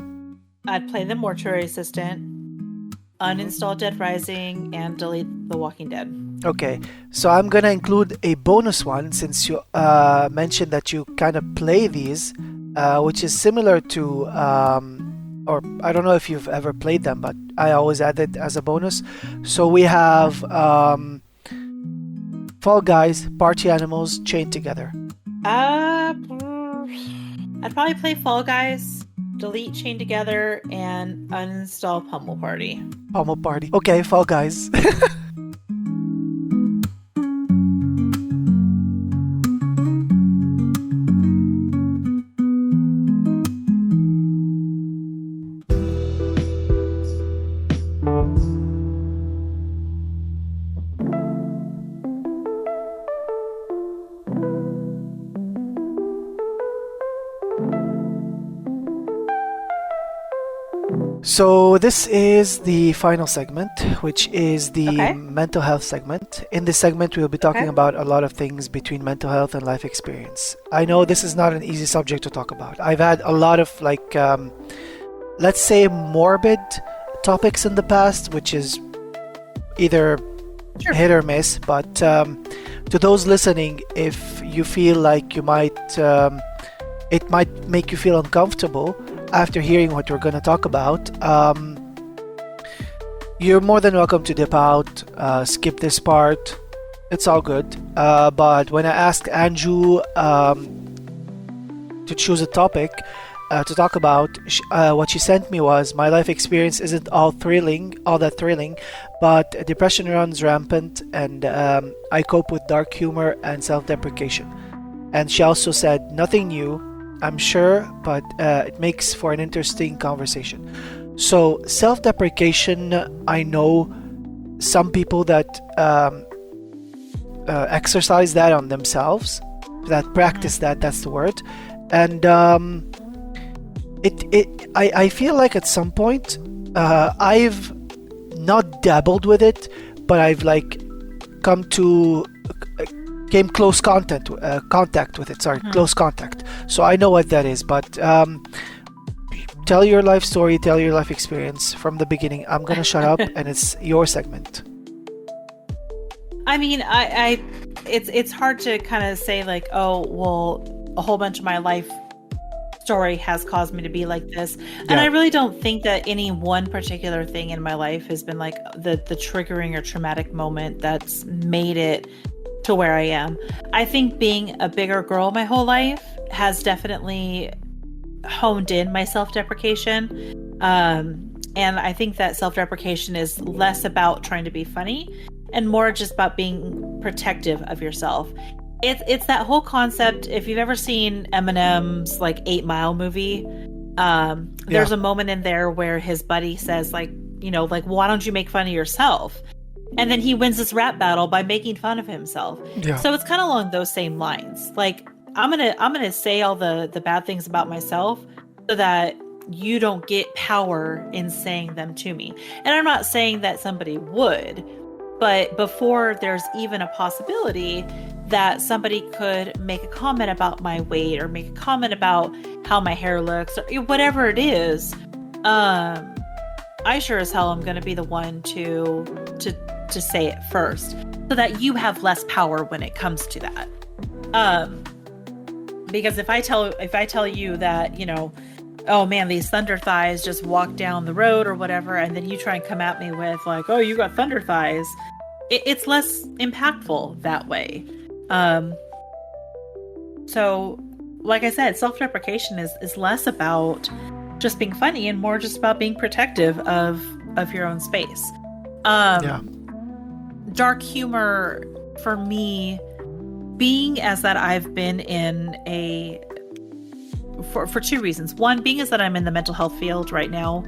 B: I'd play The Mortuary Assistant, uninstall Dead Rising, and delete The Walking Dead.
A: Okay, so I'm gonna include a bonus one since you mentioned that you kind of play these, which is similar to, or I don't know if you've ever played them, but I always add it as a bonus. So we have Fall Guys, Party Animals, Chained Together.
B: I'd probably play Fall Guys delete Chain Together and uninstall Pummel Party.
A: Pummel Party. Okay, Fall Guys. So this is the final segment, which is the
B: Okay.
A: mental health segment. In this segment, we'll be talking
B: Okay.
A: about a lot of things between mental health and life experience. I know this is not an easy subject to talk about. I've had a lot of let's say morbid topics in the past, which is either
B: Sure.
A: hit or miss. But to those listening, if you feel like it might make you feel uncomfortable after hearing what we're going to talk about, you're more than welcome to dip out, skip this part. It's all good. But when I asked Anjou to choose a topic to talk about, what she sent me was, my life experience isn't all that thrilling, but depression runs rampant, and I cope with dark humor and self-deprecation. And she also said, nothing new, I'm sure, but it makes for an interesting conversation. So self-deprecation, I know some people that exercise that on themselves, that practice that, that's the word. And I feel like at some point I've not dabbled with it, but I've came close contact with it. Close contact. So I know what that is. But tell your life story, tell your life experience from the beginning. I'm gonna shut up, and it's your segment.
B: I mean, it's hard to kind of say like, oh, well, a whole bunch of my life story has caused me to be like this. And
A: Yeah.
B: I really don't think that any one particular thing in my life has been like the triggering or traumatic moment that's made it to where I am. I think being a bigger girl my whole life has definitely honed in my self-deprecation. And I think that self-deprecation is less about trying to be funny and more just about being protective of yourself. It's that whole concept. If you've ever seen Eminem's like 8 Mile movie, there's a moment in there where his buddy says like, why don't you make fun of yourself? And then he wins this rap battle by making fun of himself.
A: Yeah.
B: So it's kind of along those same lines. Like I'm gonna say all the bad things about myself so that you don't get power in saying them to me. And I'm not saying that somebody would, but before there's even a possibility that somebody could make a comment about my weight or make a comment about how my hair looks or whatever it is, I sure as hell am going to be the one to say it first so that you have less power when it comes to that. Because if I tell you that, oh man, these thunder thighs just walk down the road or whatever, and then you try and come at me with like, oh, you got thunder thighs, it's less impactful that way. So like I said, self-deprecation is less about just being funny and more just about being protective of your own space. Dark humor for me, being as that I've been in for 2 reasons. One being is that I'm in the mental health field right now.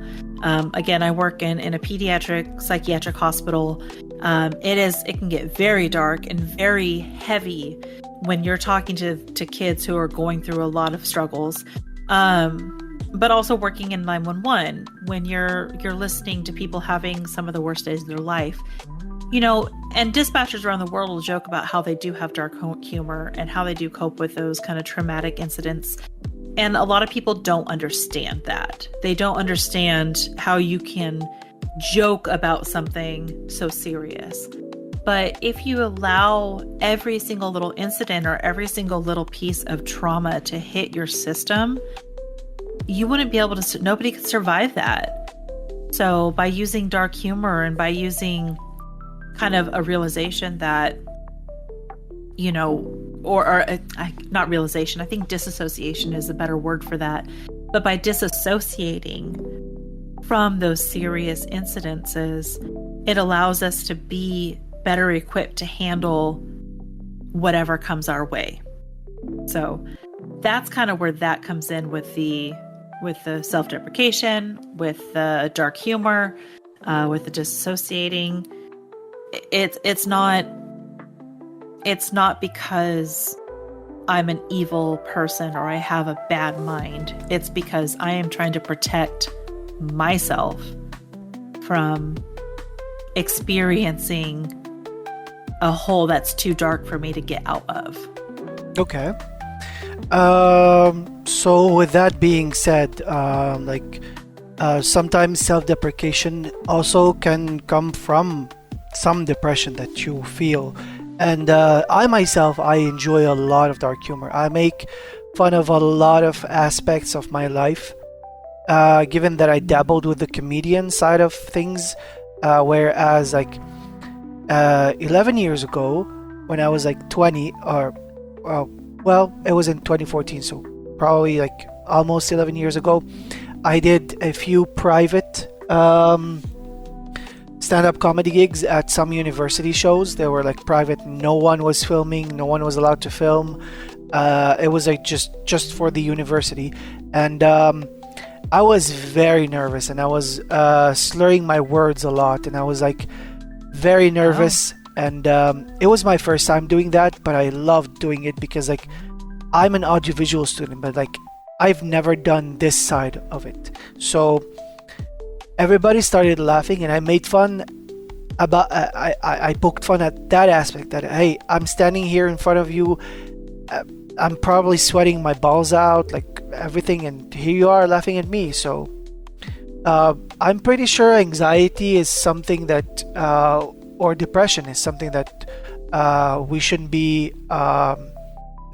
B: Again, I work in a pediatric psychiatric hospital. It can get very dark and very heavy when you're talking to kids who are going through a lot of struggles. But also working in 911 when you're listening to people having some of the worst days of their life. And dispatchers around the world will joke about how they do have dark humor and how they do cope with those kind of traumatic incidents. And a lot of people don't understand that. They don't understand how you can joke about something so serious. But if you allow every single little incident or every single little piece of trauma to hit your system, you wouldn't be able to, nobody could survive that. So by using dark humor and by using kind of a realization that, not realization, I think disassociation is a better word for that. But by disassociating from those serious incidences, it allows us to be better equipped to handle whatever comes our way. So that's kind of where that comes in with the self-deprecation, with the dark humor, with the disassociating. It's not because I'm an evil person or I have a bad mind. It's because I am trying to protect myself from experiencing a hole that's too dark for me to get out of.
A: Okay. So with that being said, sometimes self-deprecation also can come from some depression that you feel. And I myself, I enjoy a lot of dark humor. I make fun of a lot of aspects of my life. Given that I dabbled with the comedian side of things, whereas 11 years ago, when I was 20, or it was in 2014, so probably almost 11 years ago, I did a few private stand-up comedy gigs at some university shows. They were private. No one was filming. No one was allowed to film. It was just for the university, and I was very nervous, and I was slurring my words a lot, and I was very nervous. And it was my first time doing that, but I loved doing it because I'm an audiovisual student, but I've never done this side of it. So everybody started laughing, and I made fun about I poked fun at that aspect, that hey, I'm standing here in front of you, I'm probably sweating my balls out, everything, and here you are laughing at me. So I'm pretty sure anxiety is something that or depression is something that we shouldn't be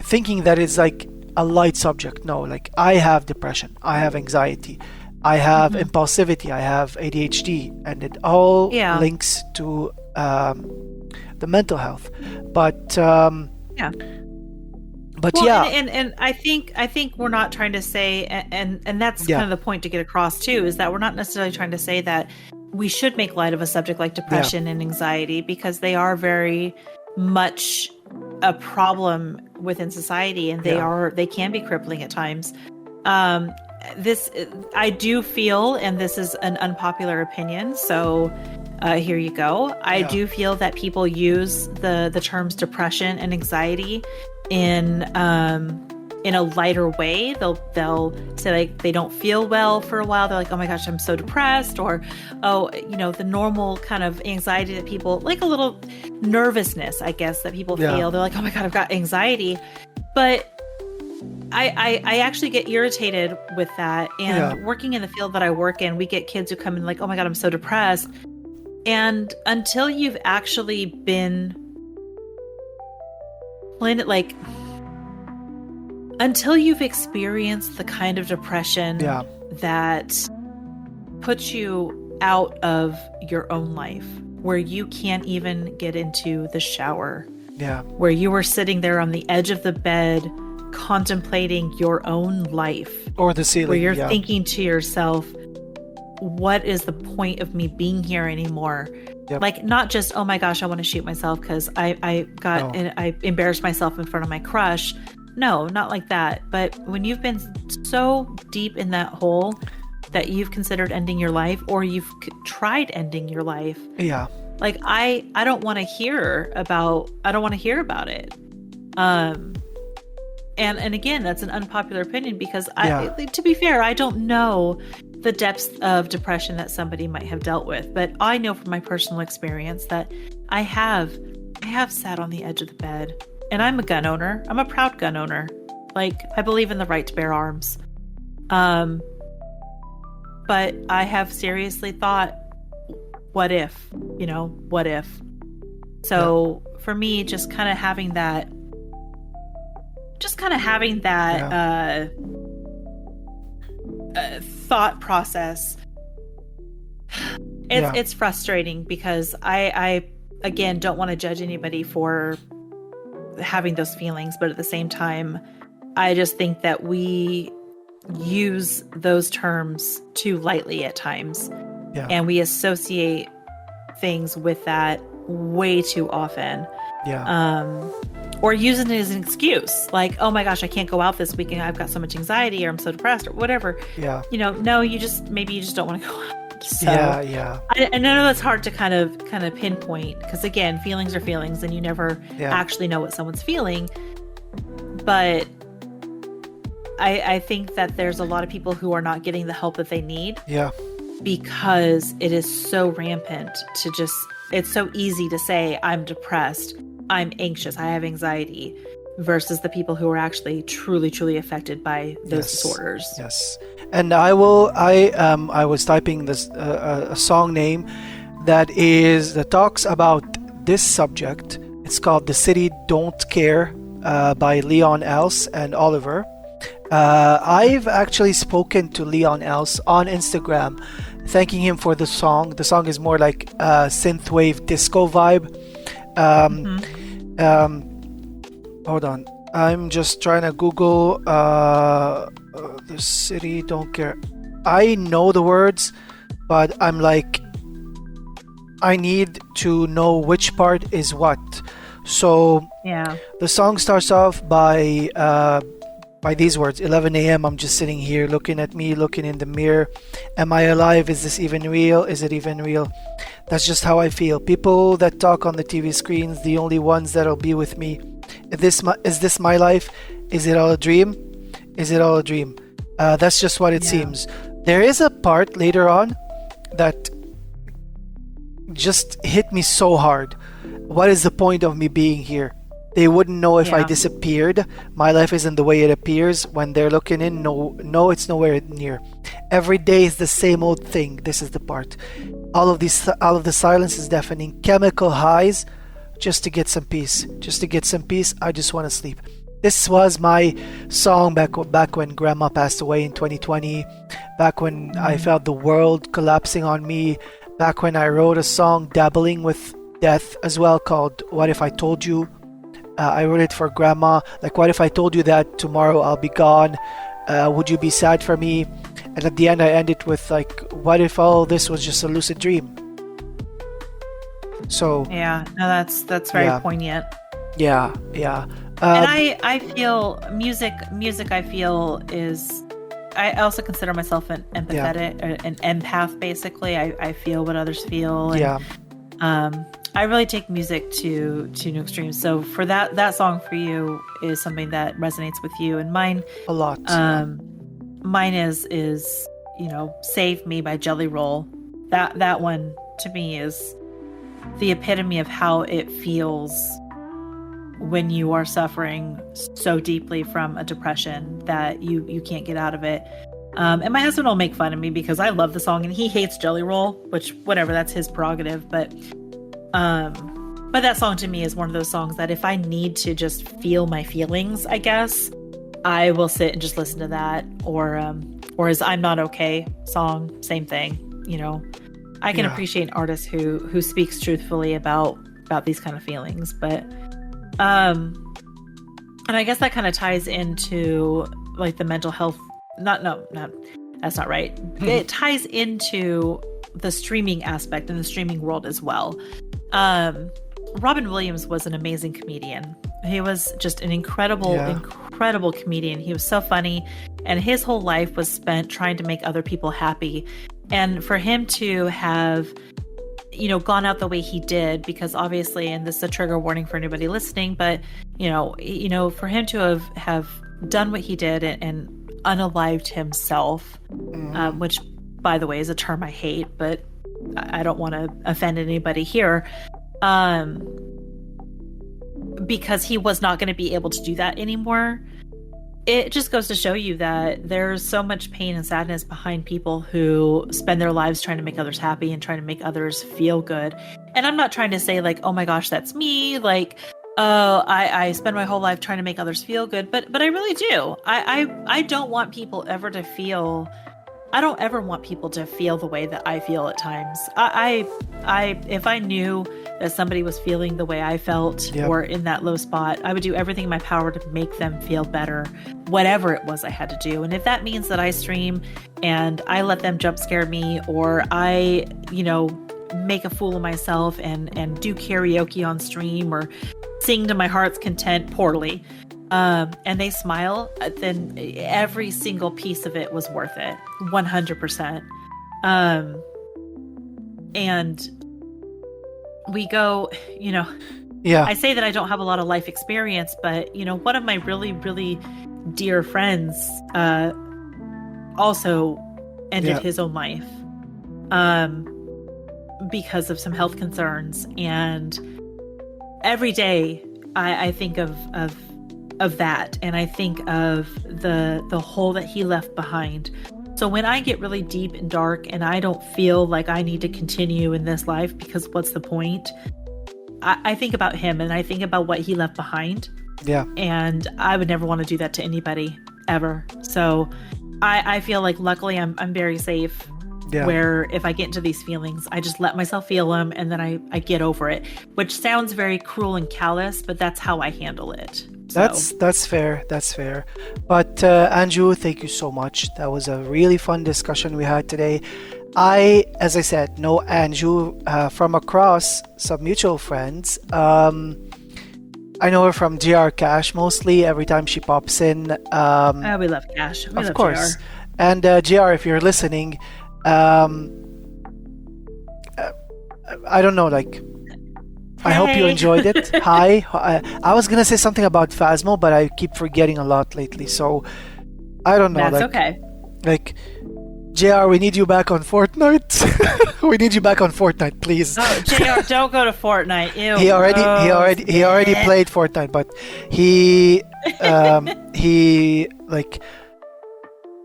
A: thinking that it's a light subject. No, I have depression, I have anxiety, I have impulsivity, I have ADHD, and it all links to the mental health. But and
B: I think we're not trying to say, and that's kind of the point to get across too, is that we're not necessarily trying to say that we should make light of a subject like depression and anxiety, because they are very much a problem within society, and they can be crippling at times. This, I do feel, and this is an unpopular opinion, so here you go. I do feel that people use the terms depression and anxiety in a lighter way. They'll say they don't feel well for a while. They're like, oh my gosh, I'm so depressed, or the normal kind of anxiety that people, a little nervousness, I guess, that people feel. They're like, oh my god, I've got anxiety. But I actually get irritated with that. And working in the field that I work in, we get kids who come in oh my god, I'm so depressed. And until you've actually been until you've experienced the kind of depression that puts you out of your own life, where you can't even get into the shower, where you were sitting there on the edge of the bed contemplating your own life,
A: or the ceiling,
B: where you're thinking to yourself, what is the point of me being here anymore? Not just, oh my gosh, I want to shoot myself because I embarrassed myself in front of my crush. No, not like that. But when you've been so deep in that hole that you've considered ending your life, or you've tried ending your life, I don't want to hear about it. And again, that's an unpopular opinion, because to be fair, I don't know the depths of depression that somebody might have dealt with, but I know from my personal experience that I have sat on the edge of the bed. And I'm a gun owner. I'm a proud gun owner. I believe in the right to bear arms. But I have seriously thought, what if? What if? So for me, just kind of having that thought process, it's frustrating, because I again don't want to judge anybody for having those feelings, but at the same time, I just think that we use those terms too lightly at times.
A: Yeah.
B: And we associate things with that way too often.
A: Yeah.
B: Or using it as an excuse. Like, oh my gosh, I can't go out this weekend. I've got so much anxiety, or I'm so depressed, or whatever.
A: Yeah.
B: No, maybe you just don't want to go out. So,
A: yeah.
B: I know that's hard to kind of pinpoint, because again, feelings are feelings, and you never actually know what someone's feeling. But I think that there's a lot of people who are not getting the help that they need.
A: Yeah.
B: Because it is so rampant to it's so easy to say, I'm depressed, I'm anxious, I have anxiety, versus the people who are actually truly, trually affected by those disorders.
A: Yes. And I was typing this a song name that talks about this subject. It's called "The City Don't Care" by Leon Els and Oliver. I've actually spoken to Leon Els on Instagram, thanking him for the song. The song is more like synthwave disco vibe. Hold on, I'm just trying to Google "The City Don't Care." I know the words, but I'm like, I need to know which part is what. So the song starts off by these words: 11 a.m. I'm just sitting here looking at me, looking in the mirror. Am I alive? Is this even real? Is it even real? That's just how I feel. People that talk on the TV screens, the only ones that'll be with me. Is this my life? Is it all a dream? Is it all a dream? That's just what it seems. There is a part later on that just hit me so hard. What is the point of me being here? They wouldn't know if I disappeared. My life isn't the way it appears. When they're looking in, no, it's nowhere near. Every day is the same old thing. This is the part. All of the silence is deafening. Chemical highs, just to get some peace. Just to get some peace, I just want to sleep. This was my song back when Grandma passed away in 2020. Back when I felt the world collapsing on me. Back when I wrote a song dabbling with death as well, called "What If I Told You." I wrote it for Grandma. Like, what if I told you that tomorrow I'll be gone? Would you be sad for me? And at the end I end it with like, what if all this was just a lucid dream? So
B: that's very poignant.
A: Yeah.
B: And I feel music I feel is, I also consider myself an empathetic, an empath basically. I feel what others feel. And, I really take music to new extremes. So for that song for you is something that resonates with you, and mine
A: a lot.
B: Mine is "Save Me" by Jelly Roll. That one to me is the epitome of how it feels when you are suffering so deeply from a depression that you can't get out of it. And my husband will make fun of me because I love the song and he hates Jelly Roll, which whatever, that's his prerogative. But that song to me is one of those songs that if I need to just feel my feelings, I guess, I will sit and just listen to that. Or his "I'm Not Okay" song, same thing. I can appreciate an artist who speaks truthfully about these kind of feelings. But and I guess that kind of ties into like the mental health. Not that's not right. It ties into the streaming aspect and the streaming world as well. Robin Williams was an amazing comedian. He was just an incredible comedian. He was so funny, and his whole life was spent trying to make other people happy. And for him to have, gone out the way he did, because obviously, and this is a trigger warning for anybody listening, but for him to have done what he did and unalived himself, which, by the way, is a term I hate, but I don't want to offend anybody here, because he was not going to be able to do that anymore. It just goes to show you that there's so much pain and sadness behind people who spend their lives trying to make others happy and trying to make others feel good. And I'm not trying to say like, oh my gosh, that's me. Like, I spend my whole life trying to make others feel good, but I really do. I don't want people ever to feel I don't ever want people to feel the way that I feel at times. If I knew that somebody was feeling the way I felt or in that low spot, I would do everything in my power to make them feel better, whatever it was I had to do. And if that means that I stream and I let them jump scare me, or I, make a fool of myself and do karaoke on stream or sing to my heart's content poorly, and they smile, then every single piece of it was worth it, 100%. And we go, I say that I don't have a lot of life experience, but, one of my really, really dear friends also ended his own life because of some health concerns. And every day I think of that, and I think of the hole that he left behind. So when I get really deep and dark and I don't feel like I need to continue in this life, because what's the point? I think about him and I think about what he left behind.
A: Yeah.
B: And I would never want to do that to anybody ever. So I feel like luckily I'm very safe. Yeah. Where if I get into these feelings, I just let myself feel them and then I get over it, which sounds very cruel and callous, but that's how I handle it. So.
A: That's fair. That's fair. But Anjou, thank you so much. That was a really fun discussion we had today. As I said, know Anjou from across some mutual friends. I know her from GR Cash mostly. Every time she pops in.
B: We love Cash. We
A: of
B: love
A: course.
B: GR.
A: And GR, if you're listening, I don't know, I hope you enjoyed it. Hi. I was gonna say something about Phasmo, but I keep forgetting a lot lately, so I don't know.
B: That's okay.
A: JR, we need you back on Fortnite. We need you back on Fortnite, please.
B: Oh, JR, don't go to Fortnite. Ew.
A: He already played Fortnite, but he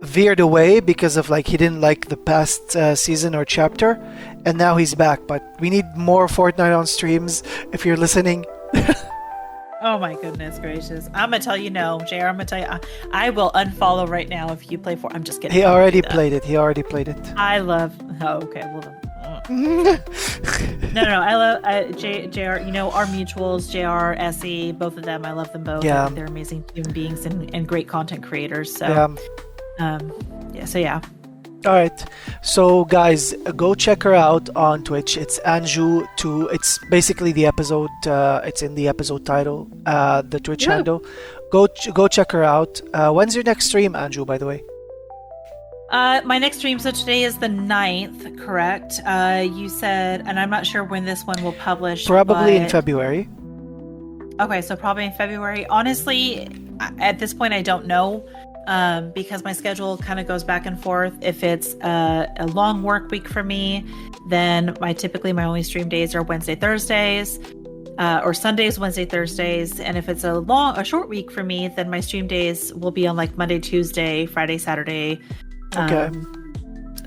A: veered away because of he didn't like the past season or chapter, and now he's back. But we need more Fortnite on streams if you're listening.
B: Oh my goodness gracious. I'm gonna tell you no, JR. I'm gonna tell you I will unfollow right now if you play for. I'm just kidding.
A: He already played it.
B: I love. Oh, okay. Well, no. I love JR. Our mutuals, JR, Essie, both of them. I love them both.
A: Yeah.
B: They're amazing human beings and great content creators. So.
A: Yeah. All right. So guys, go check her out on Twitch. It's anjou2. It's basically the episode. It's in the episode title. The Twitch handle. Go check her out. When's your next stream, Anjou? By the way.
B: My next stream. So today is the 9th, correct? You said, and I'm not sure when this one will publish.
A: Probably in February.
B: Okay, so probably in February. Honestly, at this point, I don't know. Because my schedule kind of goes back and forth. If it's a long work week for me, then typically my only stream days are Wednesday, Thursdays, or Sundays, Wednesday, Thursdays. And if it's a short week for me, then my stream days will be on Monday, Tuesday, Friday, Saturday.
A: Okay.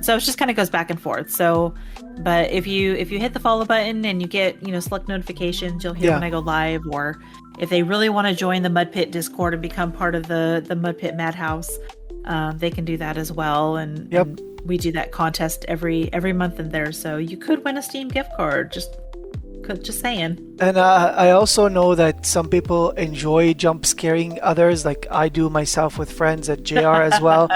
B: So it just kind of goes back and forth. So, but if you hit the follow button and you get select notifications, you'll hear when I go live. Or if they really want to join the Mud Pit Discord and become part of the Mud Pit Madhouse, they can do that as well. And we do that contest every month in there. So you could win a Steam gift card. Just saying. And
A: I also know that some people enjoy jump scaring others, like I do myself with friends at JR as well.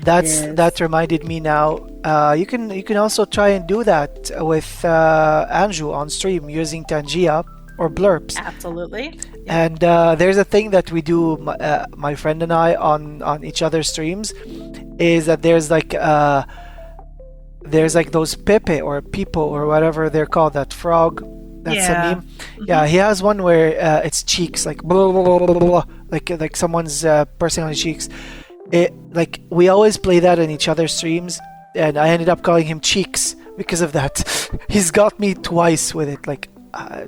A: That reminded me now. You can also try and do that with Anjou on stream using Tangia or Blurps.
B: Absolutely.
A: And there's a thing that we do, my friend and I, on each other's streams, is that there's those Pepe or People or whatever they're called, that frog. That's a meme. Mm-hmm. Yeah, he has one where it's cheeks, blah, blah, blah, blah, blah, like someone's pressing on his cheeks. We always play that in each other's streams, and I ended up calling him Cheeks because of that. He's got me twice with it,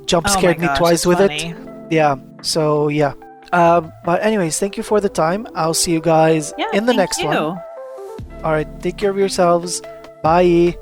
A: jump scared me twice with it. Yeah, so yeah. But anyways, thank you for the time. I'll see you guys in the next one. All right, take care of yourselves. Bye.